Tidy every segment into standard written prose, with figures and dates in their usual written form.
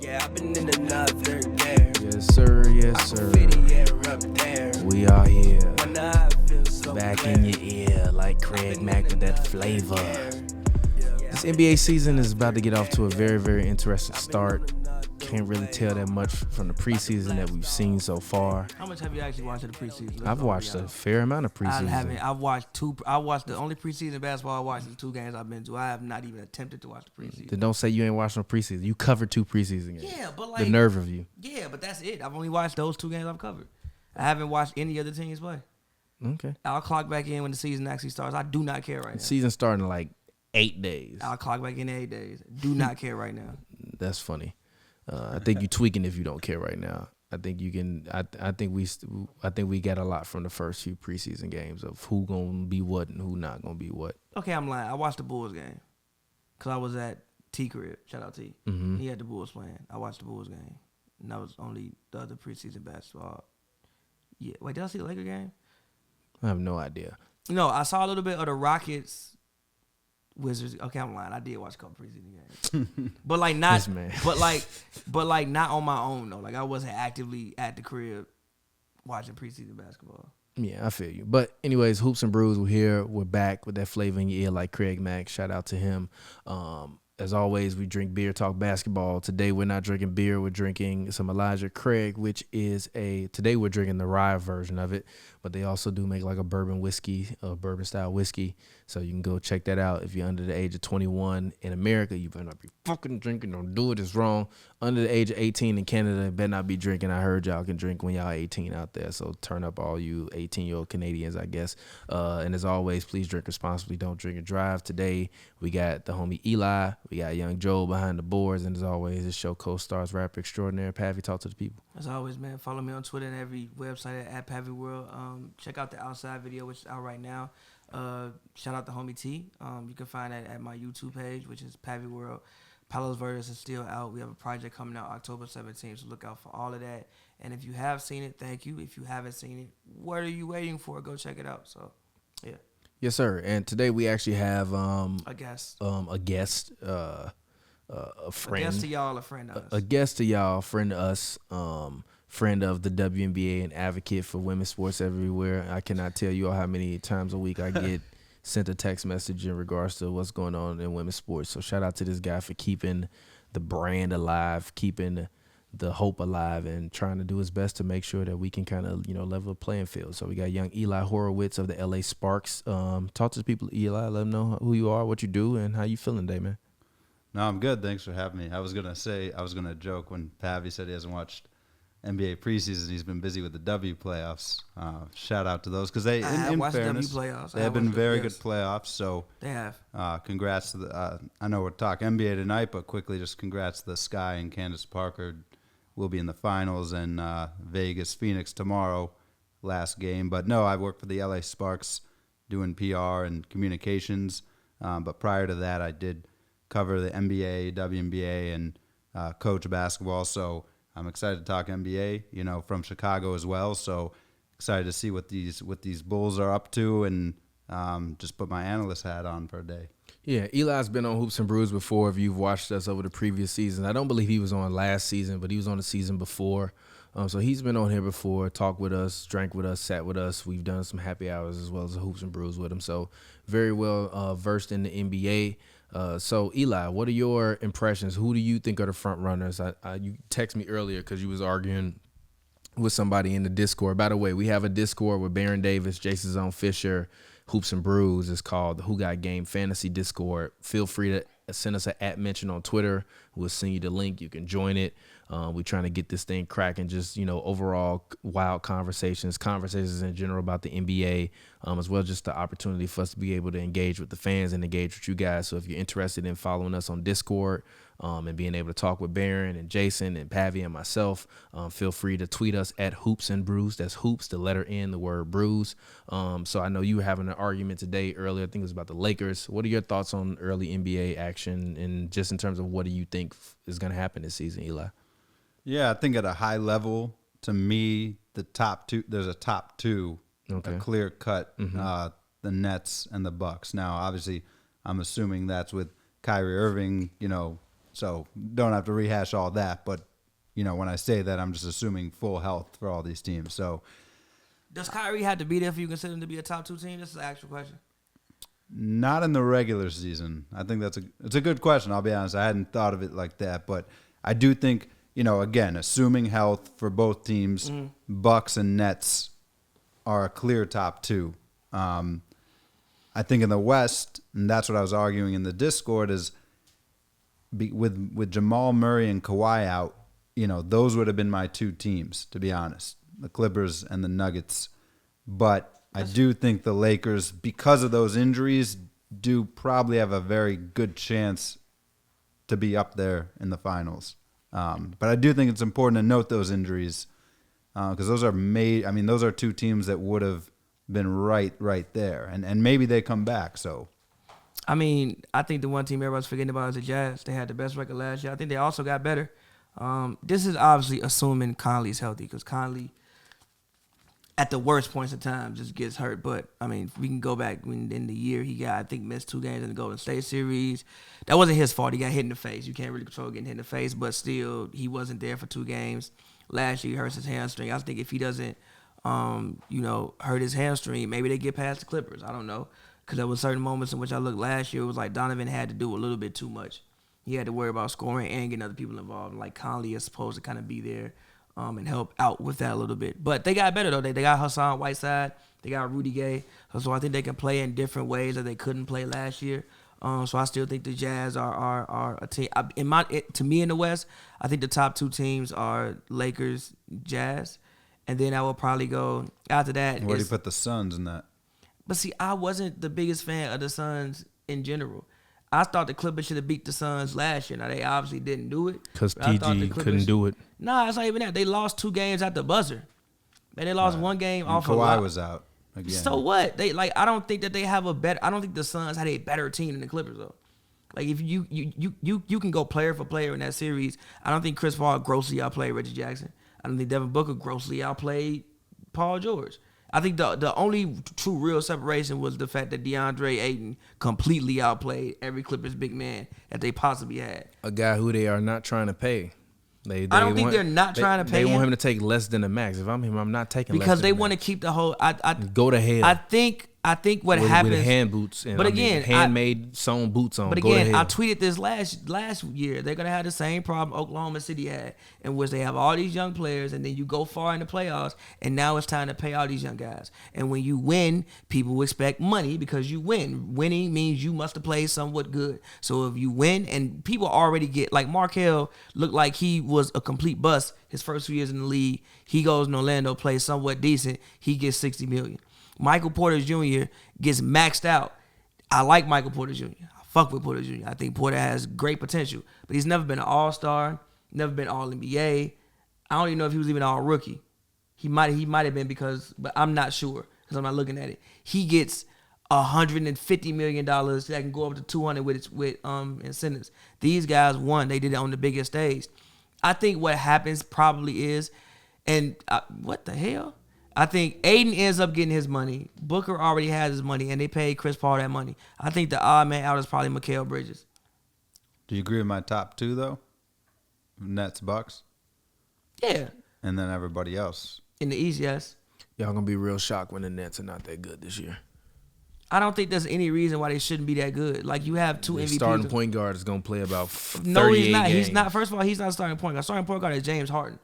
Yeah, I've been in another gear. Yes, sir. Yes, sir. We are here. Back in your ear like Craig Mack with that flavor. This NBA season is about to get off to a very, very interesting start. Can't really tell that much from the preseason that we've seen so far. How much have you actually watched of the preseason? I've watched a fair amount of preseason. I haven't. I've watched two. I watched the only preseason basketball I watched is 2 games I've been to. I have not even attempted to watch the preseason. Then don't say you ain't watched no preseason. You covered 2 preseason games. Yeah, but like the nerve of you. Yeah, but that's it. I've only watched those 2 games I've covered. I haven't watched any other teams play. Okay. I'll clock back in when the season actually starts. I do not care right now. The season's starting in like 8 days. I'll clock back in 8 days. Do not care right now. That's funny. I think you're tweaking if you don't care right now. I think you can. I think we got a lot from the first few preseason games of who gonna be what and who not gonna be what. Okay, I'm lying. I watched the Bulls game because I was at T crib. Shout out T. Mm-hmm. He had the Bulls playing. I watched the Bulls game, and that was only the other preseason basketball. Yeah. Wait, did I see the Laker game? I have no idea. No, I saw a little bit of the Rockets. Wizards. Okay, I'm lying. I did watch a couple preseason games, but like not, but like not on my own though. Like I wasn't actively at the crib watching preseason basketball. Yeah, I feel you. But anyways, Hoops and Brews, we're here. We're back with that flavor in your ear like Craig Mack. Shout out to him. As always, we drink beer, talk basketball. Today we're not drinking beer. We're drinking some Elijah Craig, which is today we're drinking the rye version of it. But they also do make like a bourbon whiskey, a bourbon style whiskey. So you can go check that out. If you're under the age of 21 in America, you better not be fucking drinking. Don't do it. It's wrong. Under the age of 18 in Canada, you better not be drinking. I heard y'all can drink when y'all 18 out there. So turn up all you 18-year-old Canadians, I guess. And as always, please drink responsibly. Don't drink and drive. Today we got the homie Eli. We got young Joe behind the boards. And as always, this show co-stars rapper extraordinaire Pavy. Talk to the people. As always, man, follow me on Twitter and every website at Pavy World. Check out the Outside video, which is out right now. Shout out to homie T. You can find that at my YouTube page, which is Pavy World. Palos Verdes is still out. We have a project coming out October 17th, so look out for all of that. And if you have seen it, thank you. If you haven't seen it, what are you waiting for? Go check it out. So, yeah. Yes, sir. And today we actually have a guest. A guest, a friend. A guest to y'all, a friend of us. A guest to y'all, friend of us, friend of the WNBA and advocate for women's sports everywhere. I cannot tell you all how many times a week I get sent a text message in regards to what's going on in women's sports. So shout out to this guy for keeping the brand alive, keeping the hope alive, and trying to do his best to make sure that we can kind of, level the playing field. So we got young Eli Horowitz of the LA Sparks. Talk to the people, Eli. Let them know who you are, what you do, and how you feeling today, man. No, I'm good. Thanks for having me. I was going to joke when Pavy said he hasn't watched NBA preseason. He's been busy with the W playoffs. Shout out to those because they, in fairness, W playoffs. They have been very good playoffs. So they have. Congrats to the. I know we're talking NBA tonight, but quickly, just congrats to the Sky and Candace Parker. Will be in the finals, and Vegas Phoenix tomorrow, last game. But no, I work for the LA Sparks, doing PR and communications. But prior to that, I did cover the NBA, WNBA, and coach basketball. So I'm excited to talk NBA, from Chicago as well. So excited to see what these Bulls are up to, and just put my analyst hat on for a day. Yeah, Eli's been on Hoops and Brews before. If you've watched us over the previous season, I don't believe he was on last season, but he was on the season before. So he's been on here before, talked with us, drank with us, sat with us. We've done some happy hours as well as Hoops and Brews with him. So very well versed in the NBA. So Eli, what are your impressions? Who do you think are the front runners? You texted me earlier because you was arguing with somebody in the Discord. By the way, we have a Discord with Baron Davis, Jason Zone Fisher, Hoops and Brews. It's called the Who Got Game Fantasy Discord. Feel free to send us an @ on Twitter. We'll send you the link. You can join it. We're trying to get this thing cracking, just, overall wild conversations in general about the NBA, as well as just the opportunity for us to be able to engage with the fans and engage with you guys. So if you're interested in following us on Discord and being able to talk with Baron and Jason and Pavy and myself, feel free to tweet us at HoopsNBrews. That's hoops, the letter N, the word brews. So I know you were having an argument today earlier. I think it was about the Lakers. What are your thoughts on early NBA action and just in terms of what do you think is going to happen this season, Eli? Yeah, I think at a high level, to me, there's a top two, okay, a clear cut, the Nets and the Bucks. Now, obviously, I'm assuming that's with Kyrie Irving, So don't have to rehash all that. But, when I say that, I'm just assuming full health for all these teams. So does Kyrie have to be there for you to consider him to be a top 2 team? This is an actual question. not in the regular season. I think it's a good question. I'll be honest. I hadn't thought of it like that. But I do think, again, assuming health for both teams, Bucks and Nets are a clear top 2. I think in the West, and that's what I was arguing in the Discord, is with Jamal Murray and Kawhi out, those would have been my 2 teams, to be honest, the Clippers and the Nuggets. But I do think the Lakers, because of those injuries, do probably have a very good chance to be up there in the finals. But I do think it's important to note those injuries because those are those are 2 teams that would have been right there, and maybe they come back. So, I think the one team everybody's forgetting about is the Jazz. They had the best record last year. I think they also got better. This is obviously assuming Conley's healthy because Conley, at the worst points of time, just gets hurt. But we can go back in the year he got, I think, missed 2 games in the Golden State series. That wasn't his fault. He got hit in the face. You can't really control getting hit in the face, but still, he wasn't there for 2 games. Last year, he hurts his hamstring. I think if he doesn't hurt his hamstring, maybe they get past the Clippers. I don't know. Because there was certain moments in which I looked last year, it was like Donovan had to do a little bit too much. He had to worry about scoring and getting other people involved. Like Conley is supposed to kind of be there and help out with that a little bit. But they got better, though. They got Hassan Whiteside. They got Rudy Gay. So I think they can play in different ways that they couldn't play last year. So I still think the Jazz are a team. To me in the West, I think the top 2 teams are Lakers, Jazz. And then I will probably go after that. Where do you put the Suns in that? But see, I wasn't the biggest fan of the Suns in general. I thought the Clippers should have beat the Suns last year. Now, they obviously didn't do it. Because PG couldn't do it. Nah, it's not even that. They lost 2 games at the buzzer. Man, they lost 1 game and off Kawhi of Kawhi was out again. So what? I don't think that they have a better. I don't think the Suns had a better team than the Clippers though. Like if you can go player for player in that series. I don't think Chris Paul grossly outplayed Reggie Jackson. I don't think Devin Booker grossly outplayed Paul George. I think the only true real separation was the fact that DeAndre Ayton completely outplayed every Clippers big man that they possibly had. A guy who they are not trying to pay. I don't think they're not trying to pay him. They want him to take less than the max. If I'm him, I'm not taking less because than they the want to max. keep the whole. Go to hell. I think what happens with hand boots and but again, handmade sewn boots on. But Go to again, hell. I tweeted this last year. They're gonna have the same problem Oklahoma City had, in which they have all these young players, and then you go far in the playoffs, and now it's time to pay all these young guys. And when you win, people expect money because you win. Winning means you must have played somewhat good. So if you win, and people already get like Markelle looked like he was a complete bust his first 2 years in the league. He goes in Orlando, plays somewhat decent. He gets $60 million. Michael Porter Jr. gets maxed out. I like Michael Porter Jr. I fuck with Porter Jr. I think Porter has great potential, but he's never been an All-Star, never been All-NBA. I don't even know if he was even All-Rookie. He might have been but I'm not sure because I'm not looking at it. He gets $150 million that can go up to 200 with incentives. These guys won. They did it on the biggest stage. I think what happens probably is, what the hell? I think Aiden ends up getting his money. Booker already has his money, and they paid Chris Paul that money. I think the odd man out is probably Mikal Bridges. Do you agree with my top 2 though? Nets, Bucks. Yeah. And then everybody else In the East, yes. Y'all gonna be real shocked when the Nets are not that good this year. I don't think there's any reason why they shouldn't be that good. Like you have 2 The MVPs. starting point guard is gonna play about 38 No, he's not. games. He's not. First of all, he's not a starting point guard. Starting point guard is James Harden.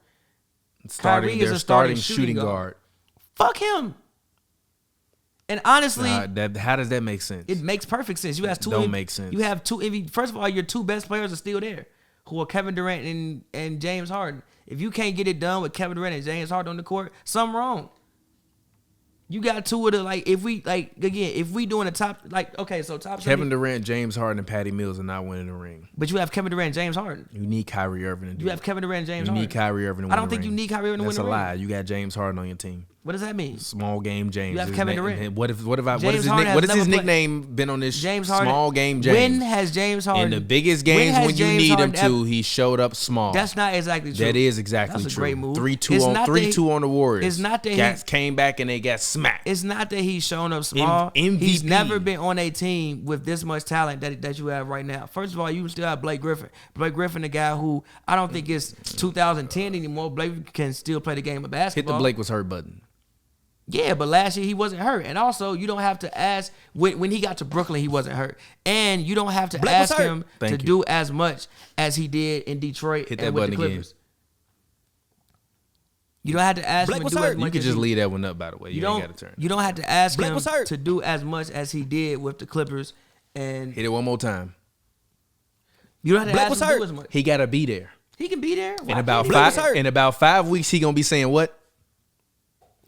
Kyrie is a starting shooting guard. Fuck him. And honestly, how does that make sense? it makes perfect sense. You have 2. Don't make sense. You have 2 MVP. First of all, your 2 best players are still there, who are Kevin Durant and James Harden. If you can't get it done with Kevin Durant and James Harden on the court, something wrong. You got 2 of the if we doing a top top Kevin Durant, James Harden, and Patty Mills are not winning the ring. but you have Kevin Durant and James Harden. You need Kyrie Irving to do You have Kevin Durant and James You Harden. need Kyrie Irving to win I don't the think ring. you need Kyrie Irving to win That's the a ring. lie. You got James Harden on your team. What does that mean? Small game James. You have Kevin Durant. What is James Harden what is has his never nickname been on this James Harden. small game James? When has James Harden in the biggest games when you James need him Harden to, he showed up small. That's not exactly true. That is exactly That's true. a great move. 3-2 on the Warriors. It's not that came back and they got smacked. It's not that he's shown up small. MVP. He's never been on a team with this much talent that you have right now. First of all, you still have Blake Griffin. Blake Griffin, the guy who I don't think is 2010 anymore. Blake can still play the game of basketball. Hit the Blake was hurt button. Yeah, but last year he wasn't hurt. And also, you don't have to ask, when he got to Brooklyn, he wasn't hurt. And you don't have to ask him to do as much as he did in Detroit and with the Clippers. You don't have to ask him to do as much. You could just leave that one up, by the way. You ain't got to turn. You don't have to ask him to do as much as he did with the Clippers. And hit it one more time. You don't have to ask him to do as much. He got to be there. He can be there. In about 5 weeks, he going to be saying what?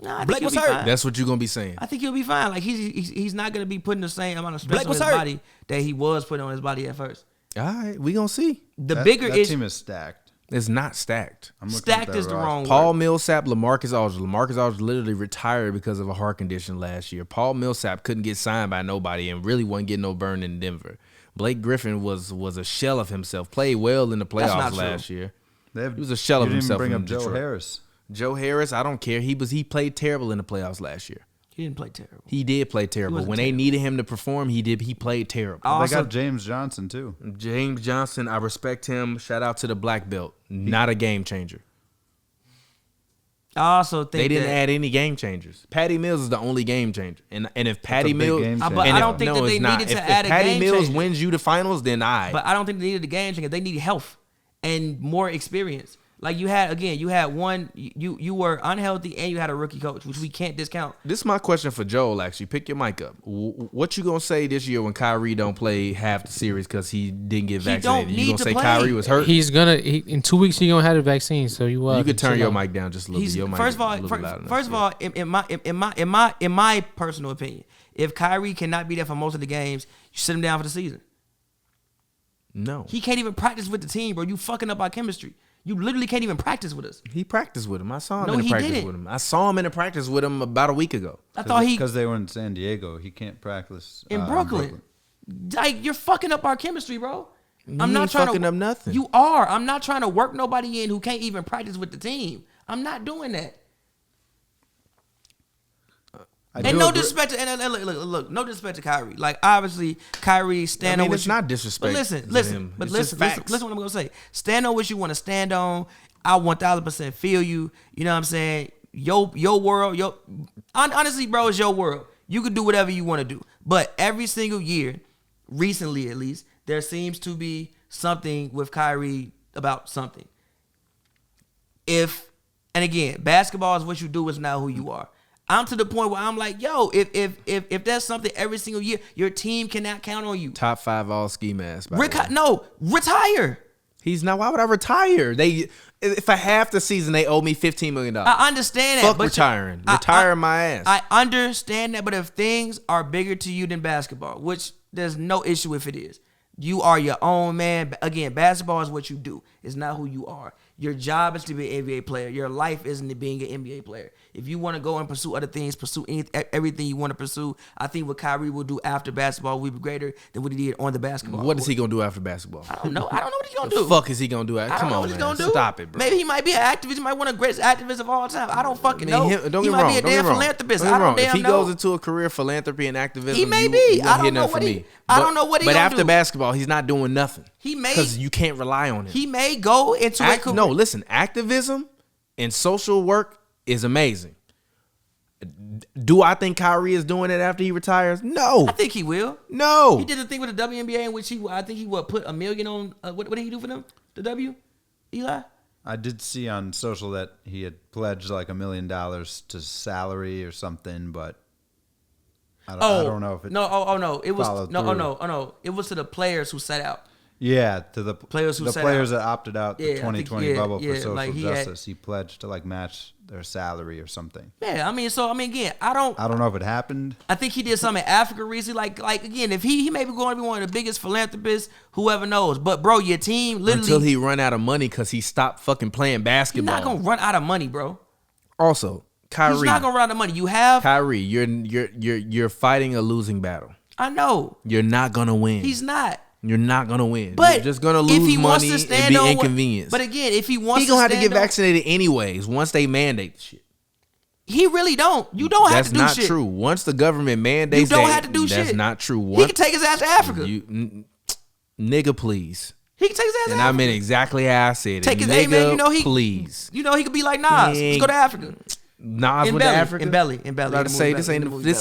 Nah, I think he'll be fine. That's what you're gonna be saying. I think he'll be fine. Like he's not gonna be putting the same amount of stress on his body that he was putting on his body at first. All right, we gonna see. That team is stacked. It's not stacked. Stacked is the wrong word. Paul Millsap, LaMarcus Aldridge. LaMarcus Aldridge literally retired because of a heart condition last year. Paul Millsap couldn't get signed by nobody and really wasn't getting no burn in Denver. Blake Griffin was a shell of himself. Played well in the playoffs last year. He was a shell of himself. Bring in up Joe Detroit. Harris. Joe Harris, I don't care. He played terrible in the playoffs last year. He didn't play terrible. He did play terrible. When they needed him to perform, he played terrible. They got James Johnson too. James Johnson, I respect him. Shout out to the black belt. Not a game changer. I also think they didn't add any game changers. Patty Mills is the only game changer. And if Patty Mills, but I don't think that they needed to add a game changer. If Patty Mills wins you the finals, then But I don't think they needed a game changer. They needed health and more experience. Like you had one, you were unhealthy and you had a rookie coach, which we can't discount. This is my question for Joel, actually. Pick your mic up. What you going to say this year when Kyrie don't play half the series because he didn't get vaccinated? You going to say Kyrie was hurt? He's going to, in 2 weeks, he's going to have the vaccine. So you could turn your mic down just a little bit. Your mic first of all, in my personal opinion, if Kyrie cannot be there for most of the games, you sit him down for the season. No. He can't even practice with the team, bro. You fucking up our chemistry. You literally can't even practice with us. He practiced with him. I saw him in a practice with him. I saw him in a practice with him about a week ago. Because they were in San Diego. He can't practice in Brooklyn. Like, you're fucking up our chemistry, bro. I'm not fucking up nothing. You are. I'm not trying to work nobody in who can't even practice with the team. I'm not doing that. And no disrespect to look, no disrespect to Kyrie. Like, obviously, Kyrie stand on what it's not disrespect. But listen, listen what I'm gonna say. Stand on what you want to stand on. I 1000% feel you. You know what I'm saying? Your world, honestly, bro, it's your world. You can do whatever you want to do. But every single year, recently at least, there seems to be something with Kyrie about something. And again, basketball is what you do, it's not who you are. I'm to the point where I'm like, yo, if there's something every single year, your team cannot count on you. Top 5 all ski masks. No, retire. He's not. Why would I retire? For half the season, they owe me $15 million. I understand that. Fuck retiring. Retire my ass. I understand that, but if things are bigger to you than basketball, which there's no issue if it is, you are your own man. Again, basketball is what you do. It's not who you are. Your job is to be an NBA player. Your life isn't being an NBA player. If you want to go and pursue other things, pursue everything you want to pursue, I think what Kyrie will do after basketball will be greater than what he did on the basketball court. What is he going to do after basketball? I don't know. I don't know what he's going to do. The fuck is he going to do? Come on, man. Stop it, bro. Maybe he might be an activist. He might be one of the greatest activists of all time. I don't fucking know. He might be a damn philanthropist. I don't damn know. If he goes into a career of philanthropy and activism, he may be. I don't know what he going to do. But after basketball, he's not doing nothing. He may. Because you can't rely on him. He may go into a career. No, listen. Activism and social work is amazing. Do I think Kyrie is doing it after he retires? No. I think he will. No. He did a thing with the WNBA in which I think he put $1 million on. What did he do for them? The W? Eli? I did see on social that he had pledged like $1 million to salary or something, but I don't know if it. No. It was no. It was to the players who sat out. Yeah, to the players that opted out the 2020 bubble for social justice. He pledged to like match their salary or something. Yeah, again, I don't know if it happened. I think he did something in Africa recently. Like again, if he may be going to be one of the biggest philanthropists, whoever knows. But bro, your team literally until he run out of money because he stopped fucking playing basketball. He's not gonna run out of money, bro. Also, Kyrie. He's not gonna run out of money. You have Kyrie. You're fighting a losing battle. I know. You're not gonna win. He's not. You're not gonna win. But you're just gonna if lose he wants money to stand and be on inconvenienced. But again, if he wants He's gonna have to stand get vaccinated anyways once they mandate the shit. he really don't. You don't have to do shit. That's not true. Once the government mandates You don't that, have to do shit. That's not true. He can take his ass to Africa. Nigga, please. He can take his ass to And Africa. I meant exactly how I said it. Take his nigga, man, please. he could be like Nas. Let's go to Africa. Nas In went to Belly. Africa. In Belly. I was about to say this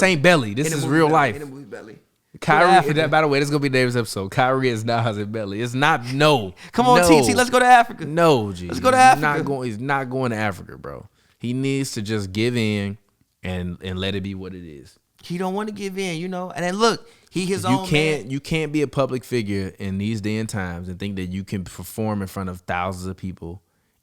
ain't Belly. This is In the real movie life. Belly. In the movie Belly. Kyrie. Africa. By the way, this is gonna be David's episode. Kyrie is Nas and Belly. It's not. No. Come on, no. TT. Let's go to Africa. No, G. Let's go to Africa. He's not going to Africa, bro. He needs to just give in and let it be what it is. He don't want to give in, And then look, he his own man. You can't be a public figure in these day and times and think that you can perform in front of thousands of people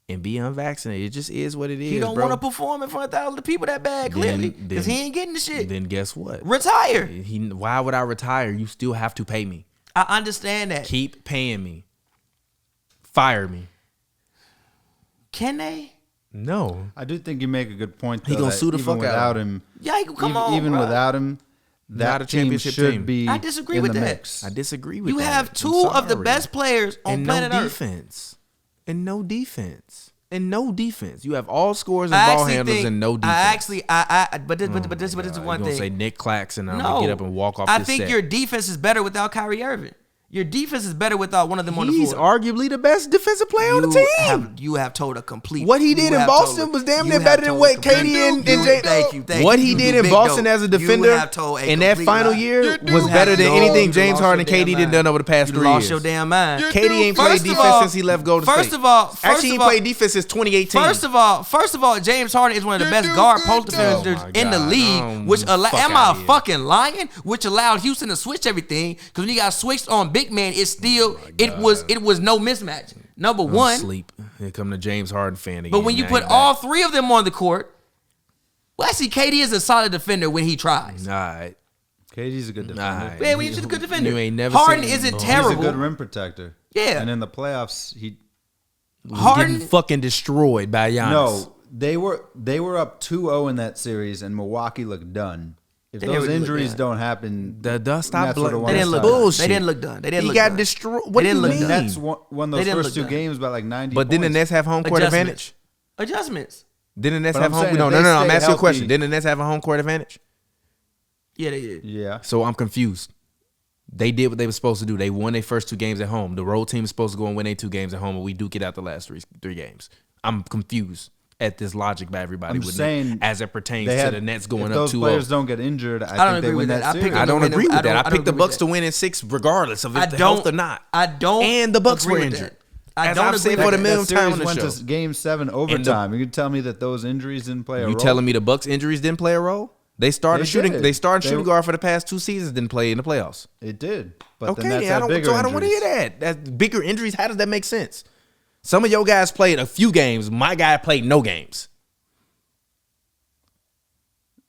and be unvaccinated. It just is what it is. He don't bro. want to perform in front of thousands of people that bad, clearly, because he ain't getting the shit. Then guess what? Retire. Why would I retire? You still have to pay me. I understand that. Keep paying me. Fire me. Can they? No. I do think you make a good point. He Though, gonna that sue the even fuck out without of him. Yeah, come on, Even bro. without him, that Not a team championship should team. be. I disagree in with the that. mix. I disagree with You that. have I'm two of the sorry. best players on and planet no Earth. defense. And no defense. And no defense. You have all scores and ball handlers and no defense. But this is one You gonna say thing. Nick Claxton? I'm No, gonna get up and walk off. I this think set. your defense is better without Kyrie Irving. Your defense is better without one of them on the He's floor. arguably the best defensive player on the team. You have told a complete. What he did you in have Boston told- was damn you near have better than told what a complete- KD and you- J. Thank you. What You he do did in big Boston dope. as a You defender have told a in that complete final lie. year You was have better than told- anything you James lost Harden and your KD damn done done mind. over the past You 3 lost years. your damn mind. KD ain't played First of defense all- since he left Golden State. First of all, Actually, he played defense since 2018. First of all, James Harden is one of the best guard post defenders Oh my in the God. league. Which Fuck am outta I here. fucking lying? Which allowed Houston to switch everything. Because when you got switched on big man, it's still it was no mismatch. Number one. Sleep. Here come the James Harden fan again. But when you Now put he all back. three of them on the court, well, actually, KD is a solid defender when he tries. All right. KD's a good defender. Nah, Yeah, when he's a good defender. You ain't never Harden seen- isn't He's a He's a terrible. good rim protector. Yeah. And in the playoffs, he Harden, Getting fucking destroyed by Giannis. no. They were up 2-0 in that series, and Milwaukee looked done. If They those didn't really look injuries done. don't happen, The dust stop that's what blood. it they didn't look bullshit. done. They didn't look done. They didn't He look got done. destroyed. What They do you didn't look mean? done. Nets won They those didn't first look two done. games by like 90 But didn't the points. Nets have home court Adjustments. advantage? Adjustments. Didn't the Nets But have I'm home? saying No, if no, they no. I'm stay asking you a question. healthy- Didn't the Nets have a home court advantage? Yeah, they did. Yeah. So I'm confused. They did what they were supposed to do. They won their first 2 games at home. The road team is supposed to go and win their 2 games at home, and we do get out the last three games. I'm confused at this logic by everybody I'm with saying it, as it pertains They to had- the Nets going if up those 2-0. players don't get injured, I don't think they agree win with that that. I series. picked I don't them to agree win. with that. I don't picked the agree with Bucks that. to win in 6, regardless of I if the don't health or not. I don't. And the Bucks agree were with injured. that. I As don't I've agree said with for the that. millionth That time series on the went show. to Game 7 overtime. You could tell me that those injuries didn't play a You role. telling me the Bucks injuries didn't play a role? They started They shooting. did. They started They- shooting guard for the past 2 seasons. Didn't play in the playoffs. It did. But Okay, then that's I don't. bigger So I don't want to hear injuries. that. That's bigger injuries. How does that make sense? Some of your guys played a few games. My guy played no games.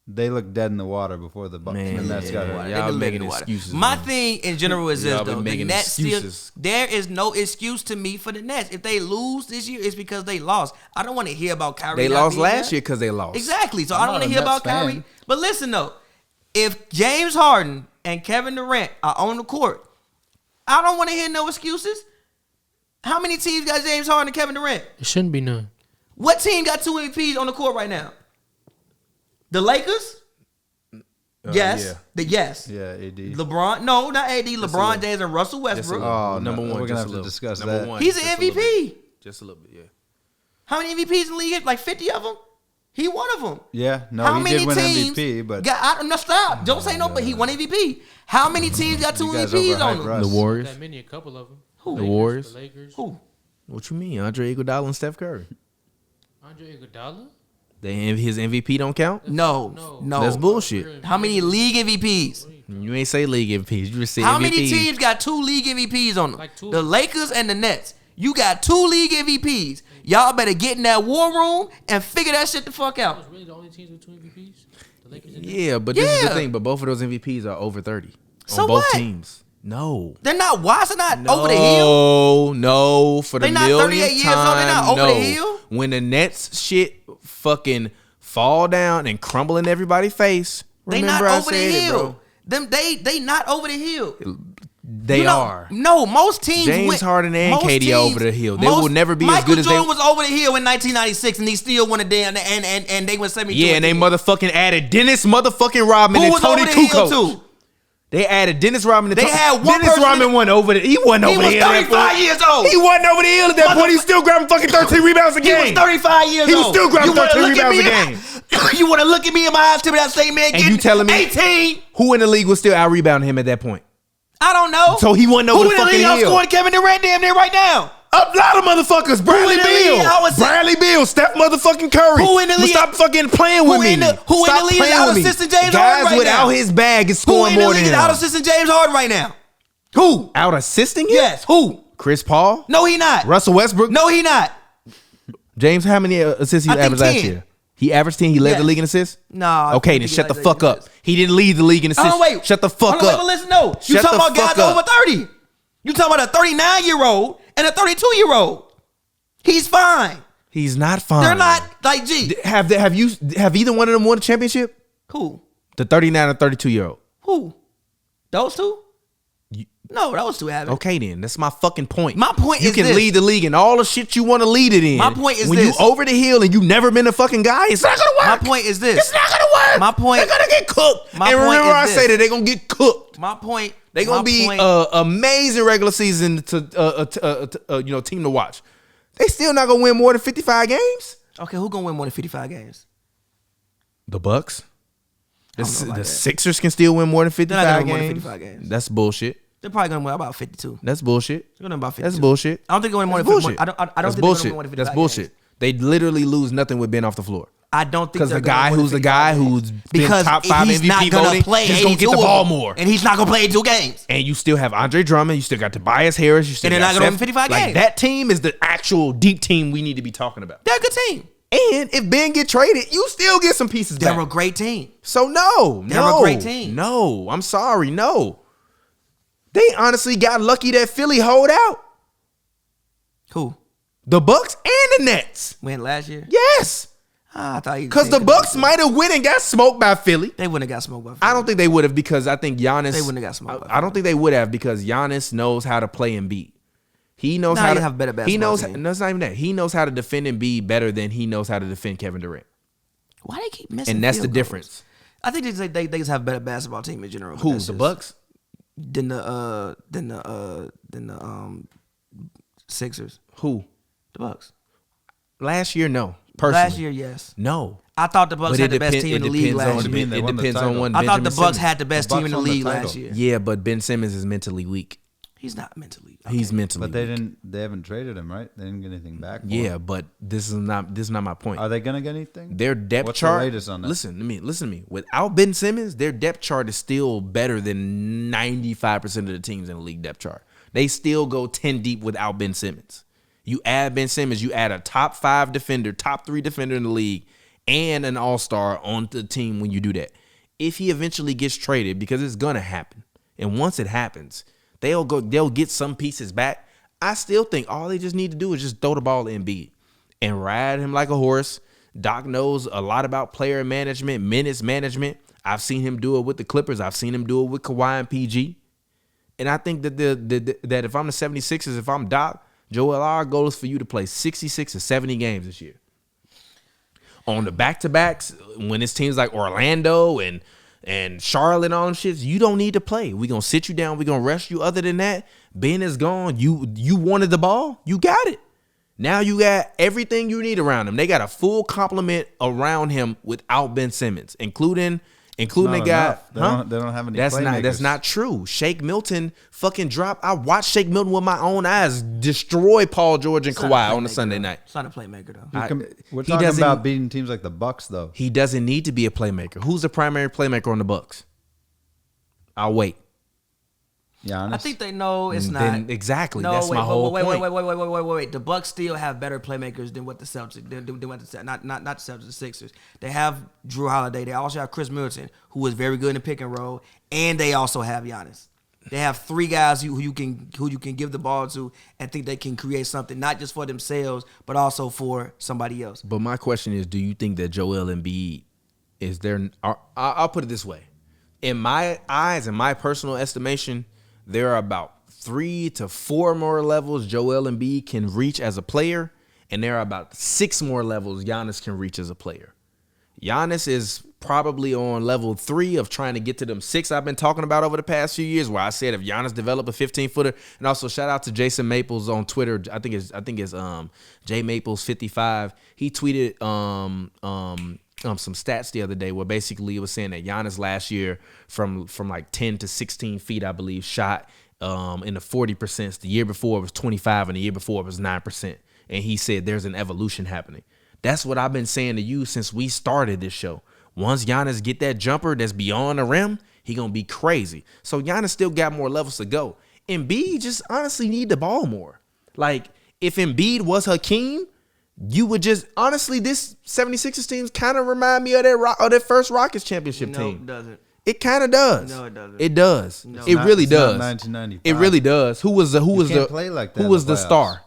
They looked dead in the water before the Bucks. Man, and that's got yeah. it. They've Y'all been making living the water. excuses, My man. thing in general is this Y'all been though. The making Nets still, excuses. there is no excuse to me for the Nets. If they lose this year, it's because they lost. I don't want to hear about Kyrie. They not lost being last there. year because they lost. Exactly. So I'm I don't want not to a hear Nets about Kyrie. fan. But listen though, if James Harden and Kevin Durant are on the court, I don't want to hear no excuses. How many teams got James Harden and Kevin Durant? It shouldn't be none. What team got 2 MVPs on the court right now? The Lakers? Yes. yeah. Yes. Yeah, AD. LeBron? No, not AD. a LeBron little. James and Russell Westbrook. Oh, Number no, one. we're just gonna a have to little. discuss Number that. one, He's an just a little MVP. bit. Just a little bit, yeah. How many MVPs in the league? Like 50 of them? He one of them. Yeah, no, How he many did win teams MVP, but no, stop. Don't say no, but he won MVP. How many teams got 2 You guys MVPs on overhype them? Russ. The Warriors. That many, a couple of them. Who? The Warriors. The Lakers. Who? What you mean? Andre Iguodala and Steph Curry. Andre Iguodala? His MVP don't count? No. That's bullshit. How many league MVPs? You ain't say league MVPs. You just said How MVP. many teams got 2 league MVPs on them? Like 2. The Lakers and the Nets. You got 2 league MVPs. Y'all better get in that war room and figure that shit the fuck out. Those really the only teams with 2 MVPs? The Lakers and Yeah, but this is the Yeah. thing. But both of those MVPs are over 30 So on both what? teams. No. They're not. Why is it not over the hill? No, for the They not millionth 38 years old, they not time, over the no. hill? When the Nets shit fucking fall down and crumble in everybody's face. They Remember not I over the said it, hill. bro. They not over the hill. They are. No, most teams James went, Harden and most KD teams, over the hill. They will never be as good as they. Michael Jordan was over the hill in 1996, and he still won a damn. And they went 72. Yeah, and they motherfucking added Dennis motherfucking Rodman Who and was Tony over the hill Kukoc. too? They added Dennis Rodman. And They had one Dennis person Rodman that- went over the. He wasn't over the hill. He was 35 years old. He wasn't over the hill at that point. He was still grabbing fucking 13 rebounds a He game. was 35 years old. He was still grabbing You wanna 13 look at rebounds me a in game. You want to look at me in my eyes, tell me that same man And getting you telling me 18? Who in the league was still out rebounding him at that point? I don't know. So he wasn't over Who the in the fucking league hill. outscoring Kevin Durant damn near right now? A lot of motherfuckers. Bradley in the league? Beal. I was- Bradley Beal. Steph motherfucking Curry. Who in the league? Stop fucking playing with Who me. in the- who in Stop the league is playing out with me. assisting James Guys Harden right without now? his bag is Who scoring in the more league than is out him. assisting James Harden right now? Who? Out assisting him? Yes. Who? Chris Paul. No, he not. Russell Westbrook. No, he not. James, how many assists he I think averaged last 10. year? He averaged 10. He led Yes. the league in assists? Nah. Okay, then shut the fuck up. He didn't lead the league in assists. Oh, wait. Shut the fuck Hold on, up. Wait, listen, no. You Shut talking the about guys fuck up. over 30. You talking about a 39-year-old and a 32-year-old. He's fine. He's not fine. They're not like, gee. Have either one of them won a championship? Who? The 39 and 32-year-old. Who? Those two? No, those two haven't. Okay, then. That's my fucking point. My point you is can this. lead the league in all the shit you want to lead it in. My point is when this. you over the hill and you never been a fucking guy, it's not gonna work. My point is this. It's not gonna work. My point- They're gonna get cooked. My and point remember, is I this. say that they're gonna get cooked. My point. They're gonna my be point- amazing regular season to team to watch. They still not gonna win more than 55 games. Okay, who gonna win more than 55 games? The Bucks. I don't know about The that. Sixers can still win more than 55 They're not games. gonna win more than 55 games. That's bullshit. They're probably gonna win about 52. That's bullshit. They're gonna win about 52. That's bullshit. I don't think they're gonna win more That's than 50. bullshit. I don't That's think they're gonna bullshit. win more than 55 That's bullshit. games. They literally lose nothing with Ben off the floor. I don't think Because they're the gonna guy win who's the 55 guy games. who's been because top 5 he's MVP not gonna voting, play just gonna 82 get the of ball them. more. And he's not gonna play 82 games. And you still have Andre Drummond. You still got Tobias Harris. You still And they're got not gonna win Seth. 55 Like, games. that team is the actual deep team we need to be talking about. They're a good team. And if Ben get traded, you still get some pieces They're back. a great team. So no, They're a no, great team. No, I'm sorry, no. They honestly got lucky that Philly hold out. Who? The Bucks and the Nets. Win last year? Yes. I thought you Because the Bucks might have win and got smoked by Philly. They wouldn't have got smoked by Philly. I don't think they would have because I think Giannis. They wouldn't have got smoked by I don't think they would have because Giannis knows how to play Embiid. He knows Nah, how you to have a better He basketball knows. team. No, it's not even that. He knows how to defend Embiid better than he knows how to defend Kevin Durant, Why they keep missing? and that's the field goals? difference. I think they just have a better basketball team in general. but Who? that's The just- Bucks? Than the Sixers. Who? The Bucks. Last year, no. Personally, Last year, yes. no. I thought the Bucks But had the best depend- team in it the league depends last on- What do you year. mean they It won the depends on title? one. I thought the Benjamin Bucks Simmons. had the best The team Bucks in the won the league title. last year. Yeah, but Ben Simmons is mentally weak. He's not mentally. He's mentally. But they weak. didn't. They haven't traded him, right? They didn't get anything back. For Yeah, him. but this is not my point. Are they gonna get anything? Their depth What's chart. the latest on that? Listen to me. Without Ben Simmons, their depth chart is still better than 95% of the teams in the league depth chart. They still go 10 deep without Ben Simmons. You add Ben Simmons, you add a top 5 defender, top 3 defender in the league, and an all-star on the team when you do that. If he eventually gets traded, because it's gonna happen, and once it happens, they'll get some pieces back. I still think all they just need to do is just throw the ball to Embiid and ride him like a horse. Doc knows a lot about player management, minutes management. I've seen him do it with the Clippers. I've seen him do it with Kawhi and PG. And I think that that if I'm the 76ers, if I'm Doc, Joel, our goal is for you to play 66 or 70 games this year. On the back-to-backs, when it's teams like Orlando and Charlotte and all them shits, you don't need to play. We're going to sit you down. We're going to rest you. Other than that, Ben is gone. You wanted the ball. You got it. Now you got everything you need around him. They got a full complement around him without Ben Simmons, including the Not guy. enough. They don't have any That's playmakers. not true. Shake Milton fucking dropped. I watched Shake Milton with my own eyes destroy Paul George and It's not a Kawhi on a playmaker, Sunday though. night. It's not a playmaker though. We're he talking doesn't- about beating teams like the Bucks, though. He doesn't need to be a playmaker. Who's the primary playmaker on the Bucks? I'll wait. Giannis. I think they know it's not. Then exactly. No, That's wait, my whole wait, point. wait. The Bucks still have better playmakers than what the Celtics. Than what the not the Celtics, the Sixers. They have Drew Holiday. They also have Chris Middleton, who is very good in the pick and roll, and they also have Giannis. They have three guys who you can give the ball to and think they can create something, not just for themselves, but also for somebody else. But my question is, do you think that Joel Embiid is there? I'll put it this way. In my eyes, in my personal estimation, there are about 3 to 4 more levels Joel Embiid can reach as a player, and there are about 6 more levels Giannis can reach as a player. Giannis is probably on level 3 of trying to get to them 6 I've been talking about over the past few years, where I said if Giannis developed a 15-footer, and also shout out to Jason Maples on Twitter. I think it's J Maples 55. He tweeted some stats the other day where basically it was saying that Giannis last year from like 10 to 16 feet, I believe, shot in the 40%. The year before it was 25, and the year before it was 9%. And he said there's an evolution happening. That's what I've been saying to you since we started this show. Once Giannis get that jumper that's beyond the rim, he gonna be crazy. So Giannis still got more levels to go. Embiid just honestly need the ball more. Like, if Embiid was Hakeem, you would just honestly, this 76ers team kind of remind me of that first Rockets championship team. No, it doesn't. It kind of does. No, it doesn't. It does. No. It really does. 1995. It really does. Who was can't play like that who in was the the playoffs. star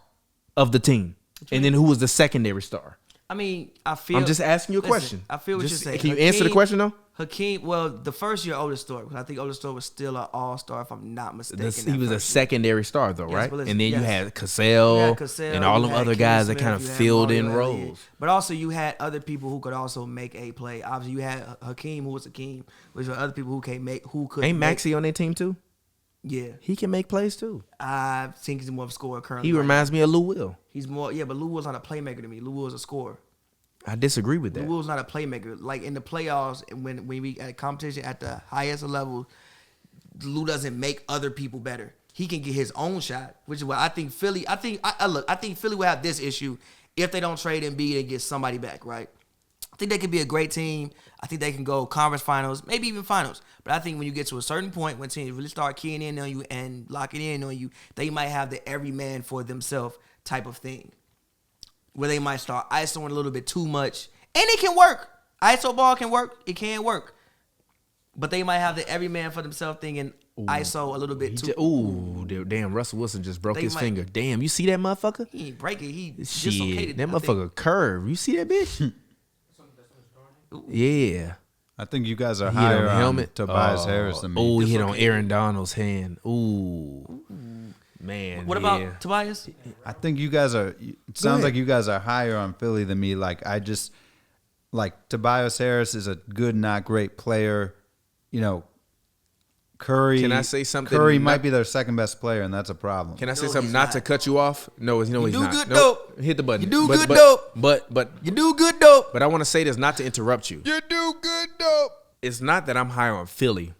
of the team, and then who was the secondary star? I mean, I feel. I'm just asking you a listen, question. I feel what Just- you're saying. Can you answer the question though? Hakeem, well, the first year Oladipo, because I think Oladipo was still an all-star, if I'm not mistaken. He was a secondary star though, Yes, right? but listen, And then you yes. had Cassell, and all them other guys that kind of filled in roles. But also you had other people who could also make a play. Obviously you had Hakeem, who was Hakeem, which were other people who could. Ain't Maxey on their team too? Yeah, He can make plays too. I think he's more of a scorer currently. He right reminds me of Lou Will. now. He's more, yeah, but Lou Will's not a playmaker to me. Lou Will's a scorer. I disagree with Lou that. Will's not a playmaker. Like in the playoffs, and when we at competition at the highest level, Lou doesn't make other people better. He can get his own shot, which is why I think Philly. I think Philly will have this issue if they don't trade Embiid and get somebody back. Right? I think they could be a great team. I think they can go conference finals, maybe even finals. But I think when you get to a certain point, when teams really start keying in on you and locking in on you, they might have the every man for themselves type of thing, where they might start ISOing a little bit too much. And it can work. ISO ball can work. It can work. But they might have the every man for themselves thing and ISO a little bit too. Damn, Russell Wilson just broke They his might- finger. Damn, you see that motherfucker? He ain't break it. He Shit, dislocated that it, I think. motherfucker curve. You see that bitch? Yeah. I think you guys are He hit on higher the on helmet. Tobias Harris than me. Oh, he hit on Dislocated. Aaron Donald's hand. Ooh. Man. What yeah. about Tobias? I think you guys are. It sounds ahead. like you guys are higher on Philly than me. Like Tobias Harris is a good, not great player. You know, Curry. Can I say something? Curry Not- might be their second best player, and that's a problem. Can I say No, something he's not not. to cut you off? No, he's do not. good Nope. dope. Hit the button. You do But- good but- dope. But You do good dope. But I want to say this not to interrupt you. You do good, dope. It's not that I'm high on Philly.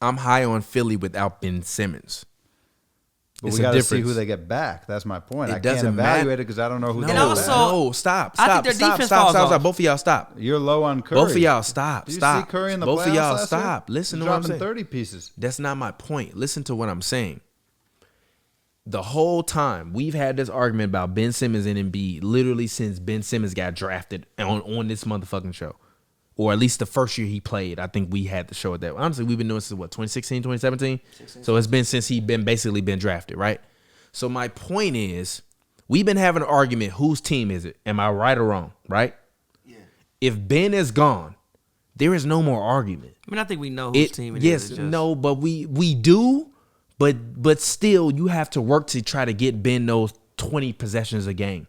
I'm high on Philly without Ben Simmons. But It's we a got to see difference. who they get back. That's my point. It I can't doesn't evaluate matter. it because I don't know who No, they And get also- back. no, stop. I think their defense falls off. Both of y'all stop. You're low on Curry. Both of y'all stop. Did you Stop. see Curry in the Both playoffs of y'all last stop. year? Listen He's to what I'm dropping saying. 30 pieces. That's not my point. Listen to what I'm saying. The whole time we've had this argument about Ben Simmons and Embiid, literally since Ben Simmons got drafted on this motherfucking show. Or at least the first year he played. I think we had the show at that. Honestly, we've been doing this since 2016, 2017? So it's been since he basically been drafted, right? So my point is, we've been having an argument, whose team is it? Am I right or wrong, right? Yeah. If Ben is gone, there is no more argument. I mean, I think we know whose team it is. Yes, It's just- no, but we do, but still, you have to work to try to get Ben those 20 possessions a game.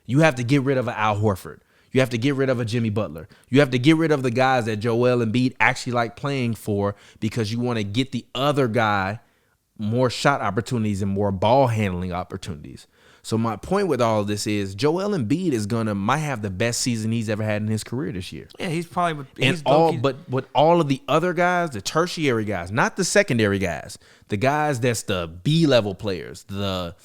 You have to get rid of an Al Horford. You have to get rid of a Jimmy Butler. You have to get rid of the guys that Joel Embiid actually like playing for, because you want to get the other guy more shot opportunities and more ball handling opportunities. So my point with all of this is Joel Embiid might have the best season he's ever had in his career this year. Yeah, he's probably. And He's all, low-key- but all of the other guys, the tertiary guys, not the secondary guys, the guys that's the B-level players, the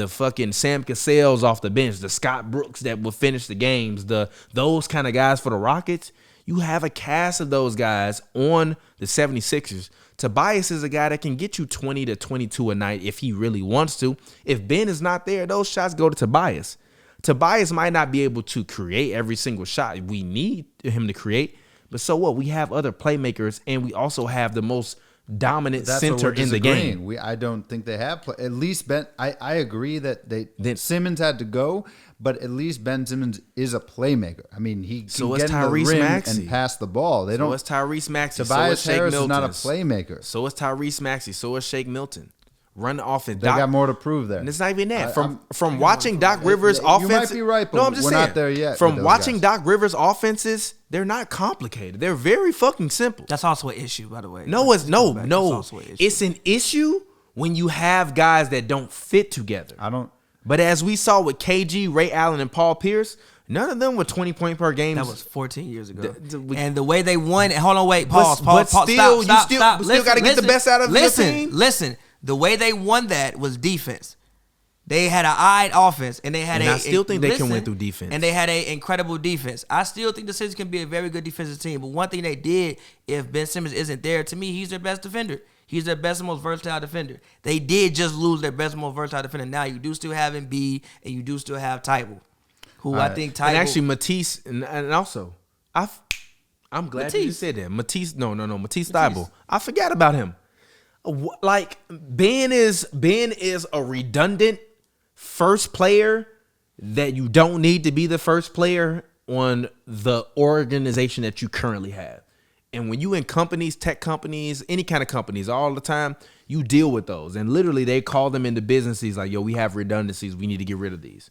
fucking Sam Cassells off the bench, the Scott Brooks that will finish the games, those kind of guys for the Rockets. You have a cast of those guys on the 76ers. Tobias is a guy that can get you 20 to 22 a night if he really wants to. If Ben is not there, those shots go to Tobias. Tobias might not be able to create every single shot we need him to create, but so what? We have other playmakers, and we also have the most dominant That's center what we're in the game. disagreeing. I don't think they have. At least Ben. I agree that Then- Simmons had to go, but at least Ben Simmons is a playmaker. I mean, he So can it's get in the Tyrese rim Maxey. and pass the ball. They So don't. it's Tyrese Maxey. So Tobias it's Shake Harris is Milton. not a playmaker. So it's Tyrese Maxey. So it's Shake Milton. Run the offense. They got more to prove there. And it's not even that. I'm- From watching Doc Rivers' You offense. might be right, but no, I'm just we're saying, not there yet From with those watching guys. Doc Rivers' offenses, they're not complicated. They're very fucking simple. That's also an issue, by the way. No, it's no. That's also an issue. It's an issue when you have guys that don't fit together. I don't. But as we saw with KG, Ray Allen, and Paul Pierce, none of them were 20 point per game. That was 14 years ago. we- And the way they won, hold on, wait, pause, But pause, still, you stop, still stop. gotta get the best out of your listen, team. Listen, the way they won that was defense. They had an eyed offense, and they had And a. I still think they can listen, win through defense. And they had an incredible defense. I still think the Sixers can be a very good defensive team. But one thing they did, if Ben Simmons isn't there, to me, he's their best defender. He's their best and most versatile defender. They did just lose their best and most versatile defender. Now you do still have Embiid, and you do still have Tybalt, who I think Tybalt. And actually, Matisse, and also, I'm glad you Matisse. said that. Matisse, no, Matisse Thybulle. I forgot about him. Like Ben is a redundant first player that you don't need to be the first player on the organization that you currently have. And when you in companies, tech companies, any kind of companies, all the time, you deal with those. And literally, they call them into businesses like, yo, we have redundancies. We need to get rid of these.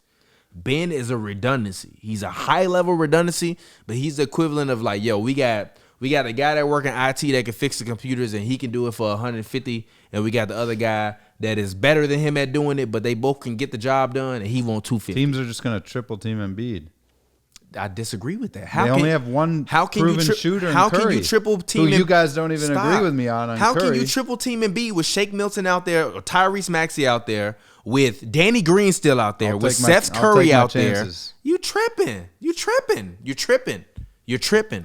Ben is a redundancy. He's a high level redundancy, but he's the equivalent of like, yo, we got a guy that work in IT that can fix the computers and he can do it for 150, and we got the other guy that is better than him at doing it, but they both can get the job done, and he want 250. Teams are just going to triple team Embiid. I disagree with that. They only have one proven shooter in How Curry, can you triple team? who you guys don't even agree with me on How Curry. can you triple team Embiid with Shake Milton out there, or Tyrese Maxey out there, with Danny Green still out there, with Seth Curry out there? You tripping. You're tripping.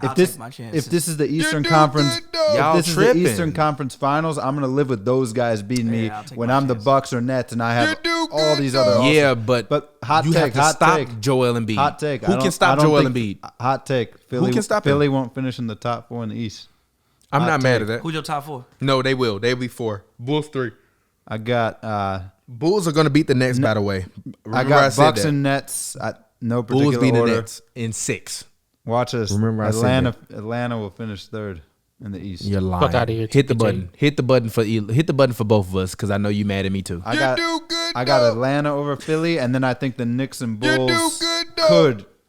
I'll take my chances. If this is the Eastern Conference, Y'all if this tripping. is the Eastern Conference Finals, I'm gonna live with those guys beating me I'll take when my I'm the chances. Bucks or Nets, and I have all these other. Yeah, but hot you take, have to hot stop take. Joel Embiid. Hot take. Who can stop Joel Embiid? Hot take. Philly, can stop him? Philly won't finish in the top 4 in the East. I'm hot not mad take. at that. Who's your top four? No, they will. They'll be 4. Bulls 3. I got. Bulls are going to beat the Nets, by the way. I Remember got said Bucks that. and Nets. No Bulls particular beat the order. Nets in 6. Watch this. Remember I said Atlanta will finish 3rd in the East. You're lying. Fuck outta here, Hit the TPJ. button. Hit the button for both of us, because I know you mad at me too. I got Atlanta over Philly, and then I think the Knicks and Bulls